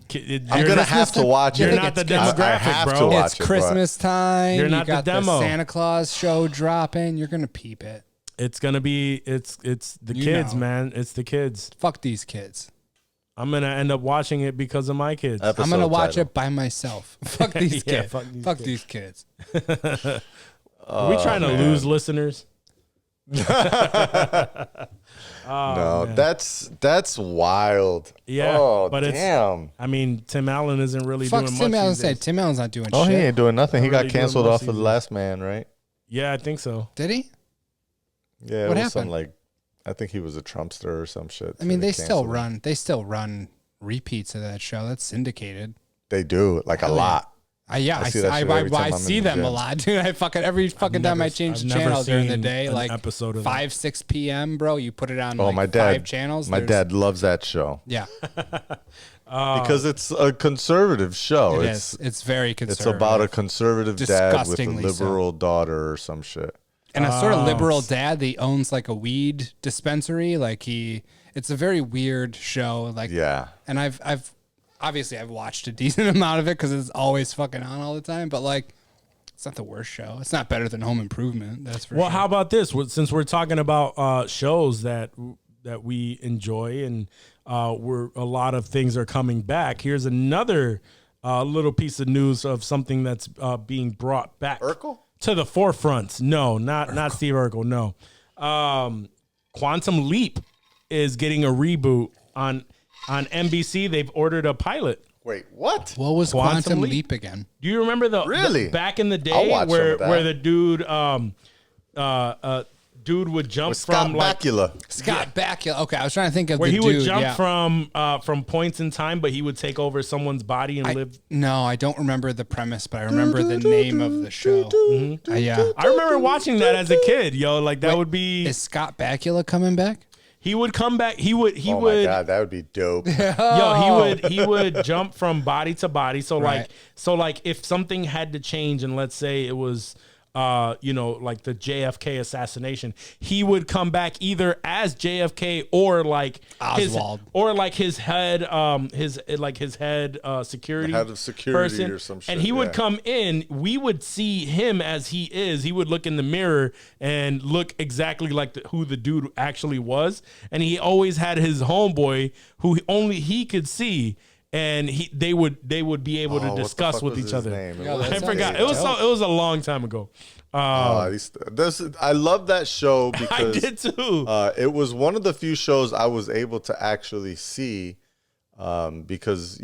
Speaker 6: I'm gonna have to watch
Speaker 1: You're
Speaker 6: it.
Speaker 1: not the
Speaker 6: I
Speaker 1: demographic,
Speaker 6: have
Speaker 1: bro.
Speaker 6: to watch
Speaker 5: It's
Speaker 6: it, but-
Speaker 5: Christmas time.
Speaker 1: You're
Speaker 5: you
Speaker 1: not the
Speaker 5: got
Speaker 1: demo.
Speaker 5: Santa Claus show dropping. You're gonna peep it.
Speaker 1: It's gonna be it's the
Speaker 5: You
Speaker 1: kids,
Speaker 5: know.
Speaker 1: man. It's the kids.
Speaker 5: Fuck these kids.
Speaker 1: I'm gonna end up watching it because of my kids.
Speaker 5: I'm gonna
Speaker 6: Episode
Speaker 5: watch
Speaker 6: title.
Speaker 5: it by myself. Fuck these
Speaker 1: Yeah,
Speaker 5: kids.
Speaker 1: fuck
Speaker 5: Fuck
Speaker 1: these
Speaker 5: these kids.
Speaker 1: Are we trying to lose listeners?
Speaker 6: No, that's wild.
Speaker 1: Yeah,
Speaker 6: Oh,
Speaker 1: but
Speaker 6: damn.
Speaker 1: I mean, Tim Allen isn't really
Speaker 5: Fuck
Speaker 1: doing
Speaker 5: Tim
Speaker 1: much.
Speaker 5: Allen.
Speaker 1: these days.
Speaker 5: Tim Allen's not doing
Speaker 6: Oh,
Speaker 5: shit.
Speaker 6: he ain't doing nothing. He
Speaker 1: Not
Speaker 6: got
Speaker 1: really doing
Speaker 6: canceled
Speaker 1: much
Speaker 6: off of
Speaker 1: these
Speaker 6: The
Speaker 1: days.
Speaker 6: Last Man, right?
Speaker 1: Yeah, I think so.
Speaker 5: Did he?
Speaker 6: Yeah, it
Speaker 5: What
Speaker 6: was some
Speaker 5: happened?
Speaker 6: I think he was a Trumpster or some shit.
Speaker 5: I mean,
Speaker 6: so
Speaker 5: they still
Speaker 6: canceled him.
Speaker 5: run. They still run repeats of that show. That's syndicated.
Speaker 6: They do, like a lot.
Speaker 5: Yeah,
Speaker 6: I see that shit every time
Speaker 5: I
Speaker 6: I'm in
Speaker 5: see
Speaker 6: the
Speaker 5: them a
Speaker 6: gym.
Speaker 5: lot, dude. I fucking every fucking time I change
Speaker 1: I've
Speaker 5: the
Speaker 1: never
Speaker 5: channel during the
Speaker 1: seen
Speaker 5: day,
Speaker 1: an
Speaker 5: like
Speaker 1: episode of
Speaker 5: 5, 6 p.m., bro. You put it on
Speaker 6: Oh,
Speaker 5: like
Speaker 6: my dad.
Speaker 5: 5 channels.
Speaker 6: My
Speaker 5: there's-
Speaker 6: dad loves that show
Speaker 5: Yeah,
Speaker 6: because it's a conservative show.
Speaker 5: it
Speaker 6: it's
Speaker 5: is. It's very
Speaker 6: it's
Speaker 5: conservative.
Speaker 6: about a conservative dad with a
Speaker 5: Disgustingly so.
Speaker 6: liberal daughter or some shit.
Speaker 5: And a sort of liberal dad that owns like a weed dispensary. Like it's a very weird show. Like,
Speaker 6: Yeah.
Speaker 5: and I've obviously I've watched a decent amount of it because it's always fucking on all the time. But like, it's not the worst show. It's not better than Home Improvement. That's for
Speaker 1: Well,
Speaker 5: sure.
Speaker 1: how about this? Since we're talking about shows that we enjoy and a lot of things are coming back, here's another little piece of news of something that's being brought back
Speaker 6: Urkel?
Speaker 1: to the forefront. No, not Steve Urkel. No, Quantum Leap is getting a reboot on NBC. They've ordered a pilot.
Speaker 6: Wait, what?
Speaker 5: What was
Speaker 1: Quantum
Speaker 5: Quantum
Speaker 1: Leap?
Speaker 5: Leap again?
Speaker 1: Do you remember
Speaker 6: Really?
Speaker 1: back in the
Speaker 6: I'll
Speaker 1: day
Speaker 6: watch some of that.
Speaker 1: where the dude would jump
Speaker 6: With Scott
Speaker 1: from like
Speaker 6: Bakula.
Speaker 5: Scott Bakula. Okay, I was trying to think of
Speaker 1: where
Speaker 5: the
Speaker 1: he
Speaker 5: dude.
Speaker 1: would jump
Speaker 5: yeah.
Speaker 1: from points in time, but he would take over someone's body and live.
Speaker 5: No, I don't remember the premise, but I remember the name of the show. Yeah.
Speaker 1: I remember watching that as a kid, yo. Like that would be.
Speaker 5: Is Scott Bakula coming back?
Speaker 1: He would come back. He would.
Speaker 6: Oh my god, that would be dope.
Speaker 1: He would jump from body to body. So
Speaker 5: Right.
Speaker 1: like if something had to change, and let's say it was like the JFK assassination, he would come back either as JFK or like
Speaker 5: Oswald.
Speaker 1: his head security
Speaker 6: Head of security
Speaker 1: person.
Speaker 6: or some shit,
Speaker 1: and he would
Speaker 6: yeah.
Speaker 1: come in. We would see him as he is. He would look in the mirror and look exactly like who the dude actually was. And he always had his homeboy who only he could see. And they would be able to
Speaker 6: Oh, what the
Speaker 1: discuss
Speaker 6: fuck
Speaker 1: with
Speaker 6: was
Speaker 1: each
Speaker 6: his
Speaker 1: other.
Speaker 6: name? It
Speaker 5: Yeah,
Speaker 6: was
Speaker 1: I
Speaker 5: that sounds
Speaker 1: forgot.
Speaker 5: dope.
Speaker 1: It was a long time ago.
Speaker 6: I love that show
Speaker 1: I
Speaker 6: because
Speaker 1: did too.
Speaker 6: it was one of the few shows I was able to actually see because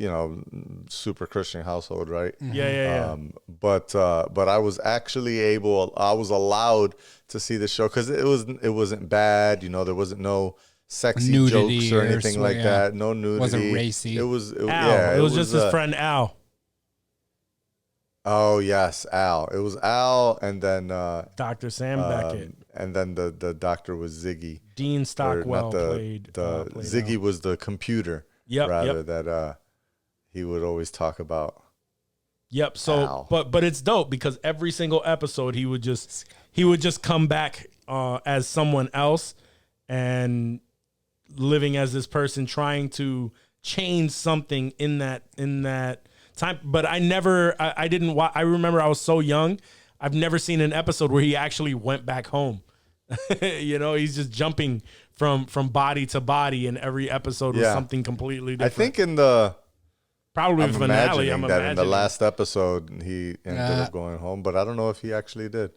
Speaker 6: super Christian household, right?
Speaker 1: Yeah.
Speaker 6: But I was actually I was allowed to see the show because it wasn't bad. There wasn't no sexy
Speaker 5: Nudity
Speaker 6: jokes or
Speaker 5: or
Speaker 6: anything like
Speaker 5: yeah.
Speaker 6: that. No nudity.
Speaker 5: Wasn't racy.
Speaker 6: It was
Speaker 1: Al.
Speaker 6: yeah.
Speaker 1: it was just his friend Al.
Speaker 6: Oh yes, Al. It was Al, and then
Speaker 1: Dr. Sam Beckett.
Speaker 6: and then the doctor was Ziggy.
Speaker 1: Dean
Speaker 6: Or
Speaker 1: Stockwell
Speaker 6: not
Speaker 1: played
Speaker 6: Ziggy
Speaker 1: Al.
Speaker 6: was the computer.
Speaker 1: Yep,
Speaker 6: rather
Speaker 1: yep.
Speaker 6: that he would always talk about.
Speaker 1: Yep. So,
Speaker 6: Al.
Speaker 1: but it's dope because every single episode he would just come back as someone else and living as this person trying to change something in that time. But I didn't watch. I remember I was so young. I've never seen an episode where he actually went back home. He's just jumping from body to body, and every episode was
Speaker 6: Yeah.
Speaker 1: something completely
Speaker 6: I
Speaker 1: different.
Speaker 6: think in the
Speaker 1: probably
Speaker 6: I'm
Speaker 1: finale.
Speaker 6: imagining
Speaker 1: I'm
Speaker 6: that in the
Speaker 1: imagining.
Speaker 6: last episode he ended up going home, but I don't know if he actually did.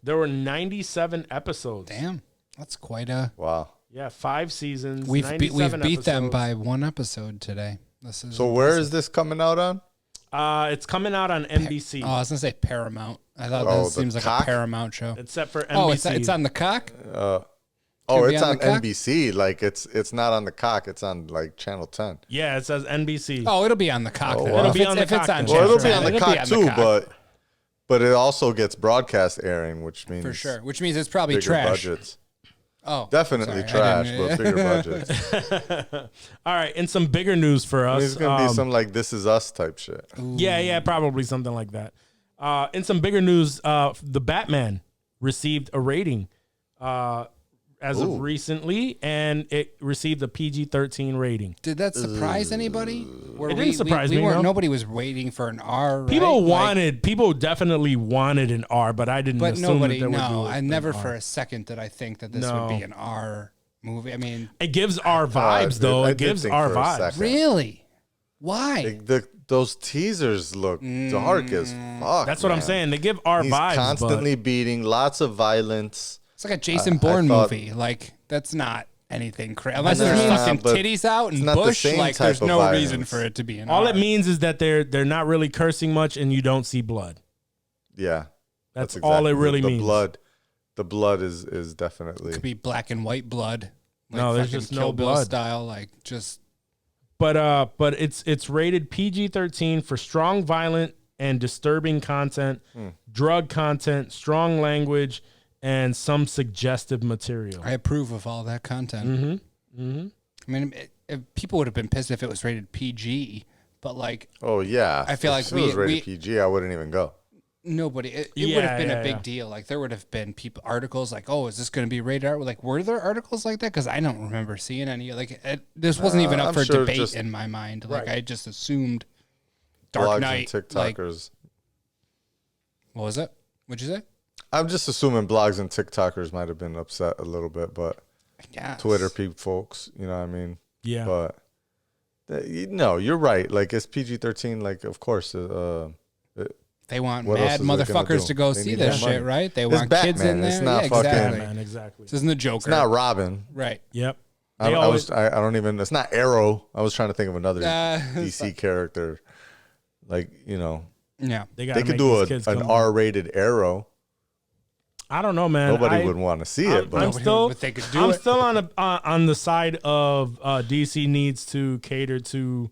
Speaker 1: There were 97 episodes.
Speaker 5: Damn, that's quite a.
Speaker 6: Wow.
Speaker 1: Yeah, 5 seasons.
Speaker 5: We've beat
Speaker 1: 97
Speaker 5: them
Speaker 1: episodes.
Speaker 5: by one episode today. This is
Speaker 6: So where is this coming out on?
Speaker 1: It's coming out on NBC,
Speaker 5: Oh, I was gonna say Paramount. I thought
Speaker 6: Oh,
Speaker 5: that
Speaker 6: the
Speaker 5: seems like
Speaker 6: cock?
Speaker 5: a Paramount show.
Speaker 1: except for NBC.
Speaker 5: Oh, it's on the cock.
Speaker 6: Oh,
Speaker 5: Could be
Speaker 6: it's
Speaker 5: on
Speaker 6: on
Speaker 5: the cock?
Speaker 6: NBC. Like it's not on the cock. It's on like Channel 10.
Speaker 1: Yeah, it says NBC.
Speaker 5: Oh, it'll be on the cock.
Speaker 6: Oh,
Speaker 5: then.
Speaker 6: wow.
Speaker 1: It'll
Speaker 5: If
Speaker 1: be
Speaker 5: it's-
Speaker 1: on the
Speaker 5: if it's
Speaker 1: cock
Speaker 5: on
Speaker 1: then.
Speaker 6: Well, it'll
Speaker 5: Channel
Speaker 6: be on the
Speaker 5: 10,
Speaker 6: cock
Speaker 5: it'll be
Speaker 6: too,
Speaker 5: on the cock,
Speaker 6: but it also gets broadcast airing, which means
Speaker 5: for sure. Which means it's probably
Speaker 6: bigger
Speaker 5: trash.
Speaker 6: budgets.
Speaker 5: Oh,
Speaker 6: Definitely
Speaker 5: sorry, I
Speaker 6: trash,
Speaker 5: didn't-
Speaker 6: but bigger budgets.
Speaker 1: All right, and some bigger news for us.
Speaker 6: It's gonna be some like This Is Us type shit.
Speaker 1: Yeah, probably something like that. In some bigger news, the Batman received a rating. as of recently, and it received a PG-13 rating.
Speaker 5: Did that surprise anybody?
Speaker 1: It didn't surprise me,
Speaker 5: weren't.
Speaker 1: no.
Speaker 5: Nobody was waiting for an R.
Speaker 1: Right? People definitely wanted an R, but I didn't
Speaker 5: but
Speaker 1: assume
Speaker 5: nobody.
Speaker 1: that there
Speaker 5: No,
Speaker 1: would be
Speaker 5: I
Speaker 1: an
Speaker 5: never
Speaker 1: R.
Speaker 5: for a second did I think that this would be an R movie. I mean,
Speaker 1: It gives R vibes, though.
Speaker 6: I
Speaker 1: It
Speaker 6: did
Speaker 1: gives
Speaker 6: think
Speaker 1: R
Speaker 6: for a
Speaker 1: vibes.
Speaker 6: second.
Speaker 5: really? Why?
Speaker 6: Those teasers look dark as fuck.
Speaker 1: That's what I'm
Speaker 6: man.
Speaker 1: saying. They give R
Speaker 6: He's
Speaker 1: vibes,
Speaker 6: constantly beating, lots of violence.
Speaker 5: It's like a Jason
Speaker 6: I
Speaker 5: Bourne
Speaker 6: thought-
Speaker 5: movie. Like that's not anything crazy. Unless
Speaker 1: Nah,
Speaker 5: there's fucking
Speaker 6: but
Speaker 5: titties out
Speaker 6: it's
Speaker 5: and
Speaker 6: not the
Speaker 5: bush.
Speaker 6: same
Speaker 5: Like
Speaker 6: type
Speaker 5: there's
Speaker 6: of
Speaker 5: no
Speaker 6: violence.
Speaker 5: reason for it to be an
Speaker 1: All
Speaker 5: R.
Speaker 1: it means is that they're not really cursing much, and you don't see blood.
Speaker 6: Yeah,
Speaker 1: That's all it really
Speaker 6: the
Speaker 1: means.
Speaker 6: The blood is definitely.
Speaker 5: Could be black and white blood. Like
Speaker 1: No, there's
Speaker 5: fucking
Speaker 1: just
Speaker 5: Kill
Speaker 1: no
Speaker 5: Bill
Speaker 1: blood.
Speaker 5: style. Like just
Speaker 1: But it's rated PG-13 for strong, violent, and disturbing content, drug content, strong language, and some suggestive material.
Speaker 5: I approve of all that content. I mean, people would have been pissed if it was rated PG, but like
Speaker 6: Oh yeah,
Speaker 5: I feel like
Speaker 6: if it was rated
Speaker 5: we-
Speaker 6: PG, I wouldn't even go.
Speaker 5: nobody. It
Speaker 1: Yeah,
Speaker 5: would have been a big
Speaker 1: yeah.
Speaker 5: deal. Like there would have been articles like, "Oh, is this going to be rated R?" Like, were there articles like that? Because I don't remember seeing any. Like, this wasn't even up
Speaker 6: I'm
Speaker 5: for
Speaker 6: sure
Speaker 5: debate
Speaker 6: just-
Speaker 5: in my mind. Like,
Speaker 1: Right.
Speaker 5: I just assumed Dark
Speaker 6: Blogs
Speaker 5: Knight.
Speaker 6: and
Speaker 5: Like,
Speaker 6: TikTokers.
Speaker 5: what was it? What'd you say?
Speaker 6: I'm just assuming blogs and TikTokers might have been upset a little bit, but
Speaker 5: Yeah,
Speaker 6: Twitter people, folks, you know what I mean?
Speaker 1: Yeah.
Speaker 6: But no, you're right. Like it's PG-13. Like of course,
Speaker 5: they want
Speaker 6: What
Speaker 5: mad
Speaker 6: else is it gonna
Speaker 5: motherfuckers
Speaker 6: do?
Speaker 5: to go
Speaker 6: They
Speaker 5: see
Speaker 6: need
Speaker 5: this
Speaker 6: that money.
Speaker 5: shit, right? They
Speaker 6: It's
Speaker 5: want kids
Speaker 6: Batman.
Speaker 5: in there.
Speaker 6: It's not
Speaker 5: yeah,
Speaker 6: fucking-
Speaker 5: exactly.
Speaker 1: Man, exactly.
Speaker 5: This isn't the Joker.
Speaker 6: it's not Robin.
Speaker 5: Right.
Speaker 1: Yep.
Speaker 6: I
Speaker 1: They always,
Speaker 6: don't even. It's not Arrow. I was trying to think of another
Speaker 5: Uh,
Speaker 6: DC character. Like
Speaker 5: Yeah.
Speaker 1: they
Speaker 6: they could do an R-rated Arrow.
Speaker 1: I don't know, man.
Speaker 6: Nobody would want to see it, but
Speaker 1: I'm still,
Speaker 5: but they could do
Speaker 1: I'm
Speaker 5: it.
Speaker 1: still on the side of DC needs to cater to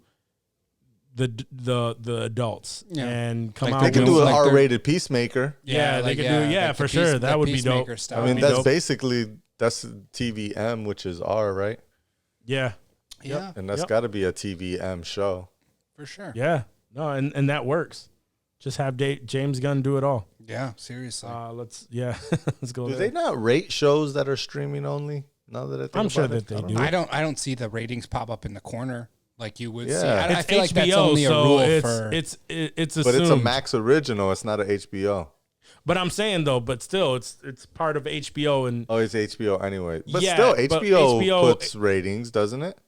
Speaker 1: the adults
Speaker 5: Yeah.
Speaker 1: and come
Speaker 5: Like
Speaker 1: out.
Speaker 6: they could
Speaker 1: with-
Speaker 6: do an
Speaker 5: like they're-
Speaker 6: R-rated Peacemaker.
Speaker 1: Yeah, they could do. Yeah,
Speaker 5: like
Speaker 1: for
Speaker 5: the
Speaker 1: sure. That
Speaker 5: the
Speaker 1: would be dope.
Speaker 5: Peacemaker stuff.
Speaker 6: I mean,
Speaker 1: be
Speaker 6: that's
Speaker 1: dope.
Speaker 6: basically TVM, which is R, right?
Speaker 1: Yeah,
Speaker 5: yeah,
Speaker 6: And that's
Speaker 1: Yep.
Speaker 6: got to be a TVM show.
Speaker 5: for sure.
Speaker 1: yeah. No, and that works. Just have James Gunn do it all.
Speaker 5: Yeah, seriously.
Speaker 1: Let's let's go.
Speaker 6: Do
Speaker 1: there.
Speaker 6: they not rate shows that are streaming only? Now that I think
Speaker 1: I'm
Speaker 6: about
Speaker 1: sure
Speaker 6: it?
Speaker 1: that they
Speaker 6: I don't
Speaker 1: do.
Speaker 6: know.
Speaker 5: I don't see the ratings pop up in the corner like you would see.
Speaker 6: Yeah.
Speaker 5: I
Speaker 1: It's
Speaker 5: feel like that's
Speaker 1: HBO,
Speaker 5: only a
Speaker 1: so
Speaker 5: rule
Speaker 1: it's
Speaker 5: for.
Speaker 1: it's
Speaker 6: But it's a
Speaker 1: assumed.
Speaker 6: Max original. It's not a HBO.
Speaker 1: But I'm saying though, but still, it's part of HBO and
Speaker 6: Oh, it's HBO anyway. But
Speaker 1: Yeah,
Speaker 6: still,
Speaker 1: but
Speaker 6: HBO,
Speaker 1: HBO
Speaker 6: puts ratings, doesn't it?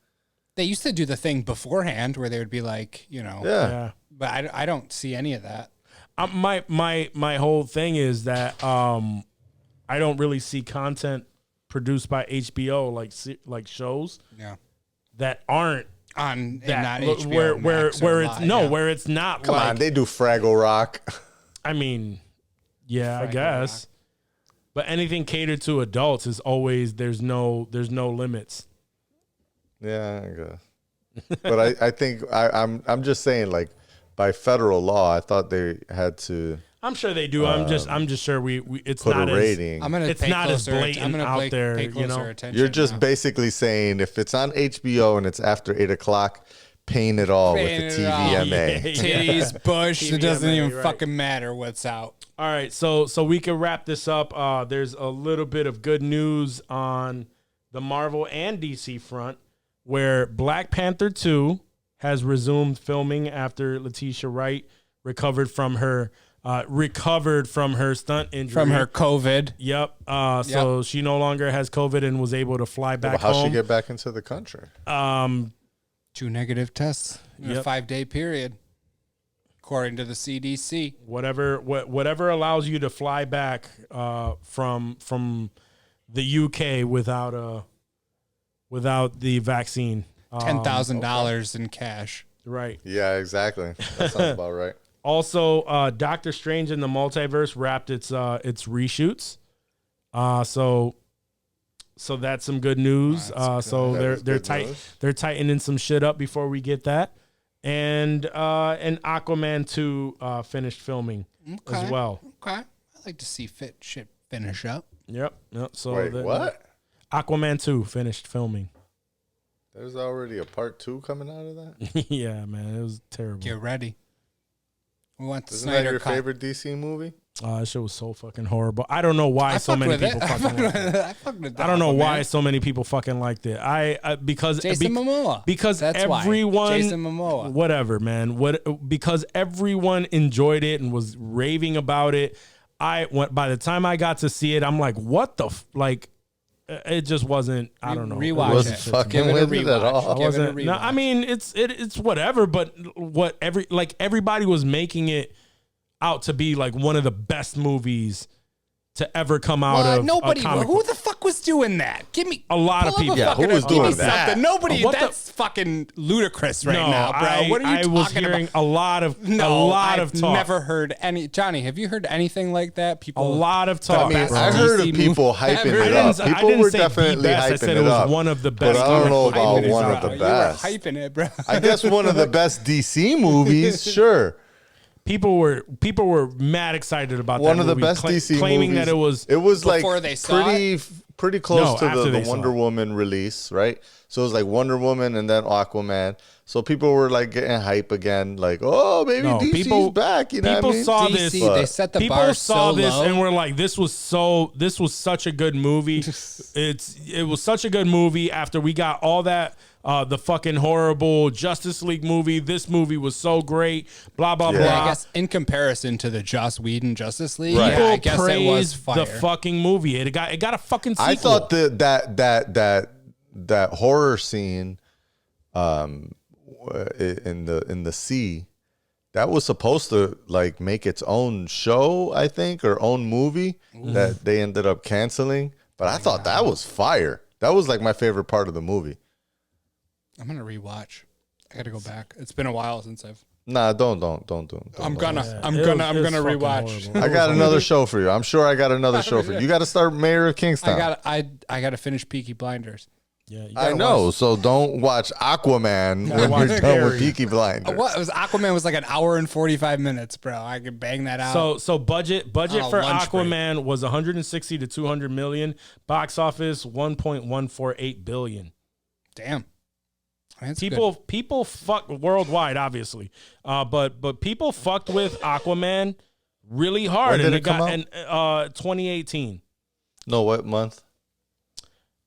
Speaker 5: They used to do the thing beforehand where they would be like,
Speaker 6: Yeah.
Speaker 1: yeah.
Speaker 5: but I don't see any of that.
Speaker 1: My whole thing is that I don't really see content produced by HBO like shows
Speaker 5: Yeah.
Speaker 1: that aren't
Speaker 5: On
Speaker 1: that
Speaker 5: not
Speaker 1: look,
Speaker 5: HBO
Speaker 1: where
Speaker 5: Max or
Speaker 1: where it's
Speaker 5: Live,
Speaker 1: no
Speaker 5: yeah.
Speaker 1: where it's not
Speaker 6: Come
Speaker 1: like
Speaker 6: on, they do Fraggle Rock.
Speaker 1: I mean yeah I
Speaker 5: Fraggle
Speaker 1: guess but anything catered to adults is always there's no limits.
Speaker 6: Yeah, I guess. But I think I'm just saying, like, by federal law, I thought they had to
Speaker 1: I'm sure they do. I'm just sure we it's
Speaker 6: put
Speaker 1: not
Speaker 6: a
Speaker 1: as
Speaker 6: rating.
Speaker 5: I'm gonna
Speaker 1: It's
Speaker 5: pay
Speaker 1: not as
Speaker 5: closer,
Speaker 1: blatant
Speaker 5: I'm gonna
Speaker 1: out
Speaker 5: pay,
Speaker 1: there,
Speaker 5: pay
Speaker 1: you
Speaker 5: closer
Speaker 1: know?
Speaker 5: attention.
Speaker 6: You're just
Speaker 5: now.
Speaker 6: basically saying if it's on HBO and it's after 8 o'clock, paint it all
Speaker 5: Paint
Speaker 6: with the
Speaker 5: it all.
Speaker 6: TVMA.
Speaker 5: Titties, bush. It doesn't
Speaker 1: TVMA,
Speaker 5: even
Speaker 1: right.
Speaker 5: fucking matter what's out.
Speaker 1: All right, so we can wrap this up. There's a little bit of good news on the Marvel and DC front, where Black Panther 2 has resumed filming after Letitia Wright recovered from her stunt injury.
Speaker 5: From her COVID.
Speaker 1: Yep. So she no longer has COVID and was able to fly
Speaker 6: But
Speaker 1: back
Speaker 6: how'd she
Speaker 1: home.
Speaker 6: get back into the country?
Speaker 5: 2 negative tests in a
Speaker 1: Yep.
Speaker 5: 5-day period, according to the CDC.
Speaker 1: Whatever allows you to fly back from the UK without the vaccine.
Speaker 5: $10,000 in cash.
Speaker 1: Right.
Speaker 6: Yeah, exactly. That sounds about right.
Speaker 1: Also, Doctor Strange in the Multiverse wrapped its reshoots. So that's some good news. So
Speaker 6: That is
Speaker 1: they're
Speaker 6: good
Speaker 1: tight.
Speaker 6: news.
Speaker 1: They're tightening some shit up before we get that. And Aquaman 2 finished filming as well.
Speaker 5: Okay. I like to see shit finish up.
Speaker 1: Yep. So
Speaker 6: Wait, what?
Speaker 1: Aquaman 2 finished filming.
Speaker 6: There's already a part 2 coming out of that?
Speaker 1: Yeah, man, it was terrible.
Speaker 5: Get ready. We want the
Speaker 6: Isn't that
Speaker 5: Snyder
Speaker 6: your
Speaker 5: cut.
Speaker 6: favorite DC movie?
Speaker 1: That shit was so fucking horrible. I don't know why so many people fucking liked it.
Speaker 5: I fucked with
Speaker 1: I don't know
Speaker 5: Aquaman.
Speaker 1: why so many people fucking liked it. Because
Speaker 5: Jason Momoa.
Speaker 1: Because
Speaker 5: That's
Speaker 1: everyone
Speaker 5: why. Jason Momoa.
Speaker 1: Whatever, man. Because everyone enjoyed it and was raving about it. By the time I got to see it, I'm like, what the it just wasn't. I don't know.
Speaker 5: Rewatch
Speaker 6: Wasn't
Speaker 5: it.
Speaker 6: fucking
Speaker 5: Give it a
Speaker 6: with it
Speaker 5: rewatch.
Speaker 6: at all.
Speaker 5: Give it a
Speaker 1: No,
Speaker 5: rewatch.
Speaker 1: I mean it's whatever. But everybody was making it out to be like one of the best movies to ever come out of
Speaker 5: nobody.
Speaker 1: a comic
Speaker 5: Who
Speaker 1: book.
Speaker 5: the fuck was doing that? Give me
Speaker 1: A lot of
Speaker 5: pull up
Speaker 1: people.
Speaker 5: a
Speaker 1: Yeah,
Speaker 5: fucking-
Speaker 6: who was
Speaker 5: give me
Speaker 6: doing that?
Speaker 5: something. Nobody.
Speaker 1: What the-
Speaker 5: That's fucking ludicrous right
Speaker 1: No,
Speaker 5: now, bro. What are you
Speaker 1: I was
Speaker 5: talking
Speaker 1: hearing
Speaker 5: about?
Speaker 1: a lot of
Speaker 5: I've
Speaker 1: talk.
Speaker 5: never heard any. Johnny, have you heard anything like that?
Speaker 1: A
Speaker 5: People.
Speaker 1: lot of talk.
Speaker 6: I mean,
Speaker 1: bro.
Speaker 6: I heard of
Speaker 5: DC
Speaker 6: people
Speaker 5: movie
Speaker 6: hyping
Speaker 5: ever.
Speaker 6: it
Speaker 5: I
Speaker 6: up.
Speaker 1: didn't- I
Speaker 6: People
Speaker 1: didn't
Speaker 6: were
Speaker 1: say the
Speaker 6: definitely
Speaker 1: best. I
Speaker 6: hyping
Speaker 1: said
Speaker 6: it
Speaker 1: it was
Speaker 6: up.
Speaker 1: one of the
Speaker 6: But
Speaker 1: best
Speaker 6: I don't know
Speaker 1: comic
Speaker 6: about
Speaker 5: Hyping it,
Speaker 6: one
Speaker 5: bro.
Speaker 6: of the
Speaker 5: You
Speaker 6: best.
Speaker 5: were hyping it, bro.
Speaker 6: I guess one of the best DC movies, sure.
Speaker 1: People were mad excited about
Speaker 6: One
Speaker 1: that
Speaker 6: of the
Speaker 1: movie,
Speaker 6: best DC
Speaker 1: claiming
Speaker 6: movies.
Speaker 1: that
Speaker 6: it was like
Speaker 5: Before they saw
Speaker 6: pretty close
Speaker 1: No,
Speaker 6: to
Speaker 1: after
Speaker 6: the
Speaker 1: they saw
Speaker 6: Wonder
Speaker 1: it.
Speaker 6: Woman release, right? So it was like Wonder Woman and then Aquaman. So people were like getting hype again, like, oh, maybe
Speaker 1: No,
Speaker 6: DC's back. You know
Speaker 1: people
Speaker 6: what I mean?
Speaker 1: saw
Speaker 5: DC,
Speaker 1: this.
Speaker 5: they set the
Speaker 1: People
Speaker 5: bar
Speaker 1: saw
Speaker 5: so
Speaker 1: this
Speaker 5: low.
Speaker 1: and were like, "This was such a good movie." It was such a good movie. After we got all that, the fucking horrible Justice League movie. This movie was so great. Blah blah
Speaker 6: Yeah.
Speaker 1: blah.
Speaker 5: Yeah, I guess in comparison to the Joss Whedon Justice League,
Speaker 6: Right.
Speaker 5: yeah,
Speaker 1: People
Speaker 5: I guess it was
Speaker 1: praised
Speaker 5: fire.
Speaker 1: the fucking movie. It got a fucking sequel.
Speaker 6: I thought that horror scene, in the sea, that was supposed to like make its own show, I think, or own movie that they ended up canceling. But I thought that was fire. That was like my favorite part of the movie.
Speaker 5: I'm gonna rewatch. I gotta go back. It's been a while since I've.
Speaker 6: Nah, don't do it.
Speaker 5: I'm
Speaker 1: It
Speaker 5: gonna
Speaker 1: was fucking
Speaker 5: rewatch.
Speaker 1: horrible.
Speaker 6: I got another show for you. I'm sure I got another show for you. You got to start Mayor of Kingstown.
Speaker 5: I gotta finish Peaky Blinders.
Speaker 1: Yeah, you
Speaker 6: I
Speaker 1: gotta
Speaker 6: know.
Speaker 1: watch-
Speaker 6: So don't watch Aquaman when
Speaker 1: watch
Speaker 6: you're done with
Speaker 1: Barry.
Speaker 6: Peaky Blinders.
Speaker 5: What was Aquaman was like an hour and 45 minutes, bro. I could bang that out.
Speaker 1: So budget
Speaker 5: On a
Speaker 1: for
Speaker 5: lunch break.
Speaker 1: Aquaman was 160 to 200 million. Box office 1.148 billion.
Speaker 5: damn. I mean, it's
Speaker 1: People fuck worldwide, obviously, but people fucked with Aquaman really hard,
Speaker 6: When did
Speaker 1: and
Speaker 6: it come
Speaker 1: got
Speaker 6: out?
Speaker 1: in 2018.
Speaker 6: No, what month?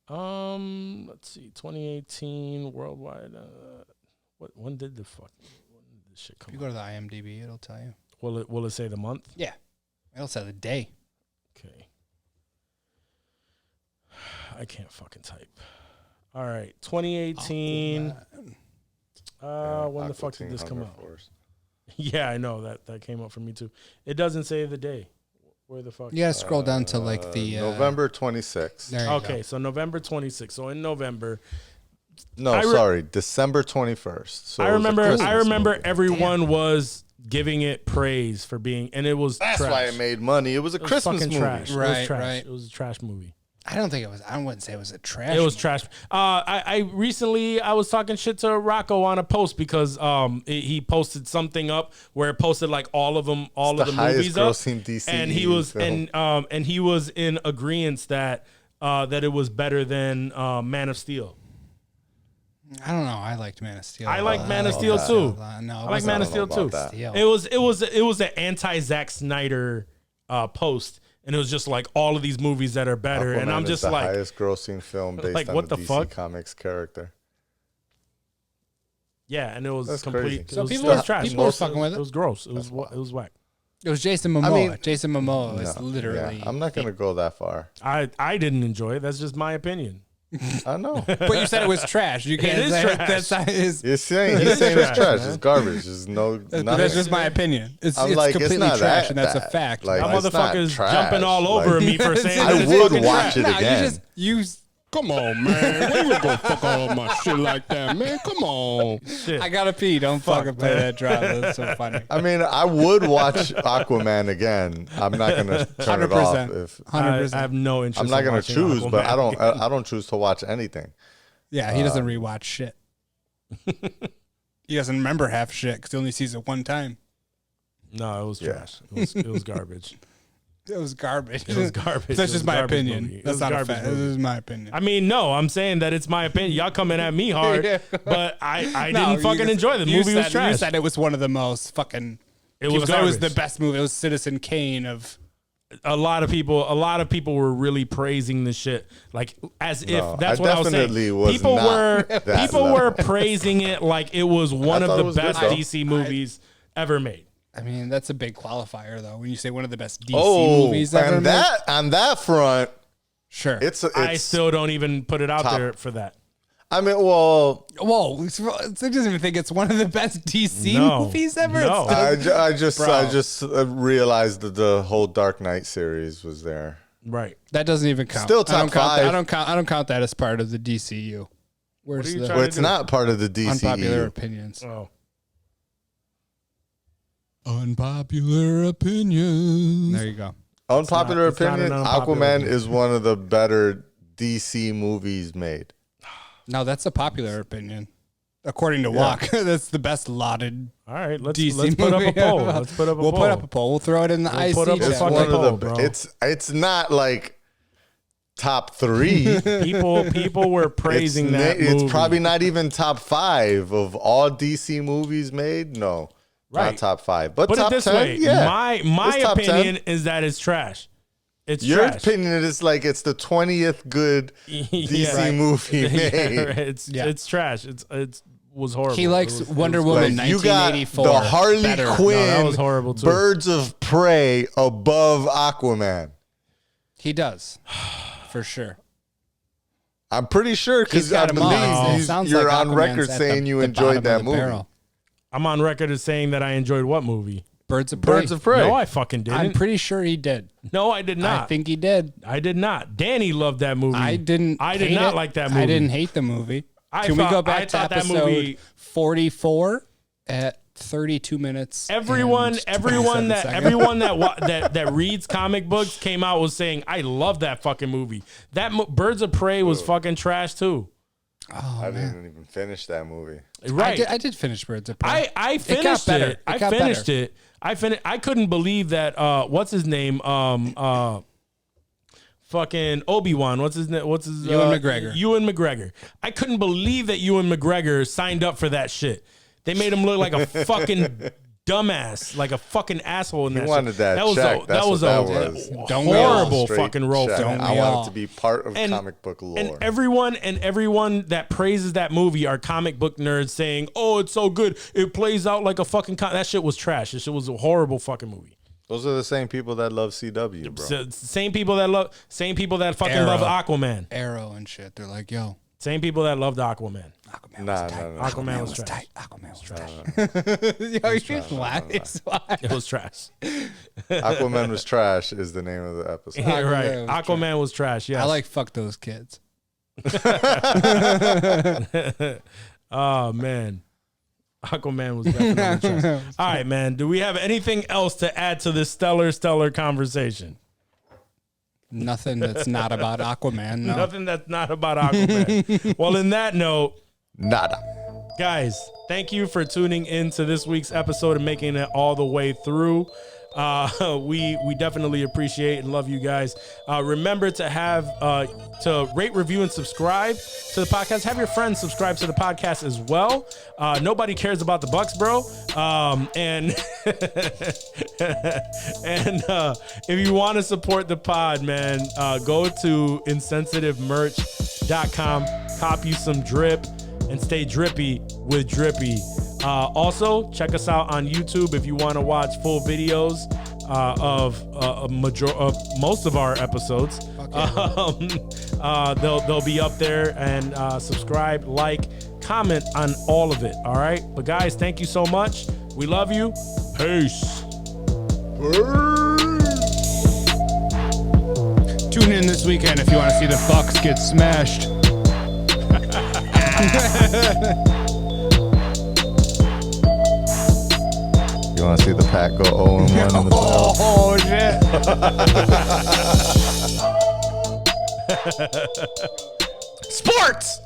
Speaker 1: Let's see, 2018 worldwide. When did this shit
Speaker 5: If
Speaker 1: come
Speaker 5: you
Speaker 1: out?
Speaker 5: go to the IMDb, it'll tell you.
Speaker 1: Will it say the month?
Speaker 5: Yeah, it'll say the day.
Speaker 1: Okay. I can't fucking type. All right, 2018. When the fuck did this come out? Yeah, I know that came up for me too. It doesn't say the day. Where the fuck?
Speaker 5: You gotta scroll down to like the
Speaker 6: November 26th.
Speaker 5: There you
Speaker 1: Okay,
Speaker 5: go.
Speaker 1: so November 26th. So in November,
Speaker 6: No, sorry, December 21st. So
Speaker 1: I
Speaker 6: it was a
Speaker 1: remember
Speaker 6: Christmas movie.
Speaker 1: everyone was giving it praise for being, and it was
Speaker 6: That's
Speaker 1: trash.
Speaker 6: why it made money. It was a
Speaker 1: It was
Speaker 6: Christmas
Speaker 1: fucking
Speaker 6: movie.
Speaker 1: trash. It was
Speaker 5: Right,
Speaker 1: trash.
Speaker 5: right.
Speaker 1: It was a trash movie.
Speaker 5: I don't think it was. I wouldn't say it was a trash.
Speaker 1: It was
Speaker 5: movie.
Speaker 1: trash. I recently I was talking shit to Rocco on a post because he posted something up where it posted like all of them, all
Speaker 6: It's
Speaker 1: of the
Speaker 6: the
Speaker 1: movies up,
Speaker 6: highest grossing DCEU
Speaker 1: and he was
Speaker 6: film.
Speaker 1: and he was in agreement that it was better than Man of Steel.
Speaker 5: I don't know. I liked Man of Steel.
Speaker 1: I
Speaker 5: a
Speaker 1: like
Speaker 5: lot.
Speaker 1: Man of
Speaker 5: I
Speaker 1: Steel
Speaker 5: liked
Speaker 1: too.
Speaker 5: it a lot. No,
Speaker 1: I like Man of Steel too.
Speaker 5: Steel.
Speaker 1: It was an anti Zack Snyder post, and it was just like all of these movies that are better, and
Speaker 6: Aquaman
Speaker 1: I'm
Speaker 6: is
Speaker 1: just
Speaker 6: the
Speaker 1: like,
Speaker 6: highest grossing film based
Speaker 1: like,
Speaker 6: on
Speaker 1: what
Speaker 6: the
Speaker 1: the
Speaker 6: DC
Speaker 1: fuck?
Speaker 6: Comics character.
Speaker 1: yeah, and it was
Speaker 6: That's
Speaker 1: complete.
Speaker 6: crazy.
Speaker 1: It
Speaker 5: So
Speaker 1: was,
Speaker 5: people
Speaker 1: it was
Speaker 5: are-
Speaker 1: trash.
Speaker 5: people
Speaker 1: It
Speaker 5: are
Speaker 1: was-
Speaker 5: fucking with it?
Speaker 1: It was gross. It was whack.
Speaker 5: It was Jason Momoa.
Speaker 6: mean-
Speaker 5: Jason Momoa is literally.
Speaker 6: Yeah, I'm not gonna go that far.
Speaker 1: I didn't enjoy it. That's just my opinion.
Speaker 6: I know.
Speaker 5: But you said it was trash. You can't
Speaker 1: is
Speaker 5: say
Speaker 1: trash.
Speaker 5: that's not his.
Speaker 6: He's saying it's
Speaker 1: trash,
Speaker 6: trash.
Speaker 1: man.
Speaker 6: It's garbage. It's no.
Speaker 5: That's
Speaker 6: nothing.
Speaker 5: just my opinion. It's
Speaker 6: I'm like, it's
Speaker 5: completely
Speaker 6: not
Speaker 5: trash,
Speaker 6: that
Speaker 5: and that's a
Speaker 6: bad.
Speaker 5: fact.
Speaker 6: Like,
Speaker 1: That
Speaker 6: it's not
Speaker 1: motherfucker's
Speaker 6: trash.
Speaker 1: jumping all over
Speaker 6: Like,
Speaker 1: me for saying
Speaker 6: I
Speaker 1: that it's
Speaker 6: would
Speaker 1: fucking
Speaker 6: watch
Speaker 1: trash.
Speaker 6: it
Speaker 5: Nah,
Speaker 6: again.
Speaker 8: Come on, man. When you gonna fuck all my shit like that, man? Come on.
Speaker 1: Shit.
Speaker 5: I gotta pee. Don't fucking play that drop. That's so funny.
Speaker 6: I mean, I would watch Aquaman again. I'm not gonna turn it off
Speaker 5: 100%.
Speaker 6: if
Speaker 1: I
Speaker 5: 100%.
Speaker 1: have no interest.
Speaker 6: I'm not
Speaker 1: in
Speaker 6: gonna
Speaker 1: watching
Speaker 6: choose, but
Speaker 1: Aquaman.
Speaker 6: I don't choose to watch anything.
Speaker 5: Yeah, he doesn't rewatch shit. He doesn't remember half shit because he only sees it one time.
Speaker 1: No, it was
Speaker 6: Yeah.
Speaker 1: trash. It was garbage.
Speaker 5: It was garbage.
Speaker 1: It was garbage.
Speaker 5: That's
Speaker 1: It
Speaker 5: just
Speaker 1: was
Speaker 5: my
Speaker 1: garbage
Speaker 5: opinion.
Speaker 1: movie. It
Speaker 5: That's
Speaker 1: was
Speaker 5: not a
Speaker 1: garbage
Speaker 5: fact. This
Speaker 1: movie.
Speaker 5: is my opinion.
Speaker 1: I mean, no, I'm saying that it's my opinion. Y'all coming at me hard,
Speaker 5: Yeah.
Speaker 1: but I
Speaker 5: No,
Speaker 1: didn't fucking enjoy the
Speaker 5: you
Speaker 1: movie. Was
Speaker 5: said-
Speaker 1: trash.
Speaker 5: You said it was one of the most fucking.
Speaker 1: It was
Speaker 5: It was the
Speaker 1: garbage.
Speaker 5: best movie. It was Citizen Kane of
Speaker 1: a lot of people were really praising the shit, like as if that's what I was saying. People were praising it like it was one of the best DC movies ever made.
Speaker 5: I mean, that's a big qualifier, though. When you say one of the best DC movies ever made.
Speaker 6: On that front,
Speaker 5: sure.
Speaker 1: I still don't even put it out there for that.
Speaker 6: I mean, whoa!
Speaker 5: I just even think it's one of the best DC movies ever.
Speaker 1: No.
Speaker 6: I just realized that the whole Dark Knight series was there.
Speaker 1: Right.
Speaker 5: That doesn't even count.
Speaker 6: Still top 5.
Speaker 5: I don't count that as part of the DCU. Where's
Speaker 6: it's not part of the DCU.
Speaker 5: Unpopular opinions.
Speaker 1: Oh.
Speaker 5: Unpopular opinions. There you go.
Speaker 6: Unpopular opinion. Aquaman is one of the better DC movies made.
Speaker 5: No, that's a popular opinion. According to Walk, that's the best lauded.
Speaker 1: All right, let's
Speaker 5: put
Speaker 1: up a poll. Let's put up a poll.
Speaker 5: We'll put up a poll. We'll throw it in the IC
Speaker 1: put up a
Speaker 5: chat.
Speaker 1: fucking poll, bro.
Speaker 6: It's not like top 3.
Speaker 1: People were praising that movie.
Speaker 6: It's probably not even top 5 of all DC movies made. No, not top 5. But
Speaker 1: put
Speaker 6: top
Speaker 1: it this
Speaker 6: 10,
Speaker 1: way.
Speaker 6: yeah.
Speaker 1: My opinion is that it's trash. It's
Speaker 6: Your
Speaker 1: trash.
Speaker 6: opinion is like it's the 20th good DC movie made.
Speaker 1: It's trash. It was horrible.
Speaker 5: He likes Wonder Woman 1984.
Speaker 6: You got the Harley Quinn
Speaker 1: that was horrible too.
Speaker 6: Birds of Prey above Aquaman.
Speaker 5: He does, for sure.
Speaker 6: I'm pretty sure because I believe you're on record saying you enjoyed that movie.
Speaker 1: I'm on record as saying that I enjoyed what movie?
Speaker 5: Birds of Prey.
Speaker 6: Birds of Prey.
Speaker 1: No, I fucking didn't.
Speaker 5: I'm pretty sure he did.
Speaker 1: No, I did not.
Speaker 5: I think he did.
Speaker 1: I did not. Danny loved that movie.
Speaker 5: I did not
Speaker 1: like that movie.
Speaker 5: I didn't hate the movie. Can we go back to episode 44 at 32 minutes?
Speaker 1: Everyone that reads comic books came out was saying, "I love that fucking movie." Birds of Prey was fucking trash too.
Speaker 5: Oh,
Speaker 6: I didn't even finish that movie.
Speaker 1: Right,
Speaker 5: I did finish Birds of Prey.
Speaker 1: I finished it. I couldn't believe that. What's his name? Fucking Obi-Wan. What's his name?
Speaker 5: Ewan McGregor.
Speaker 1: Ewan McGregor. I couldn't believe that Ewan McGregor signed up for that shit. They made him look like a fucking dumbass, like a fucking asshole in that.
Speaker 6: He wanted that check.
Speaker 1: That was a horrible fucking role for him.
Speaker 6: I want it to be part of comic book lore.
Speaker 1: And everyone that praises that movie are comic book nerds saying, "Oh, it's so good. It plays out like a fucking." That shit was trash. That shit was a horrible fucking movie.
Speaker 6: Those are the same people that love CW, bro.
Speaker 1: Same people that fucking love Aquaman.
Speaker 5: Arrow and shit. They're like, yo.
Speaker 1: Same people that loved Aquaman.
Speaker 5: Aquaman was trash. Aquaman was trash. Yo, you just laughing.
Speaker 1: It was trash.
Speaker 6: Aquaman was trash is the name of the episode.
Speaker 1: Right. Aquaman was trash. Yeah.
Speaker 5: I like fuck those kids.
Speaker 1: Oh man. Aquaman was definitely trash. All right, man. Do we have anything else to add to this stellar conversation?
Speaker 5: Nothing that's not about Aquaman. No.
Speaker 1: Nothing that's not about Aquaman. Well, in that note,
Speaker 6: nada.
Speaker 1: Guys, thank you for tuning in to this week's episode and making it all the way through. We definitely appreciate and love you guys. Remember to rate, review, and subscribe to the podcast. Have your friends subscribe to the podcast as well. Nobody cares about the Bucks, bro. And if you want to support the pod, man, go to insensitivemerch.com, cop you some drip, and stay drippy with Drippy. Also, check us out on YouTube if you want to watch full videos of most of our episodes. They'll be up there, and subscribe, like, comment on all of it. All right, but guys, thank you so much. We love you. Peace.
Speaker 5: Tune in this weekend if you want to see the Bucks get smashed.
Speaker 6: You want to see the pack go 0-1 in the playoffs?
Speaker 5: Oh, shit.
Speaker 6: Sports!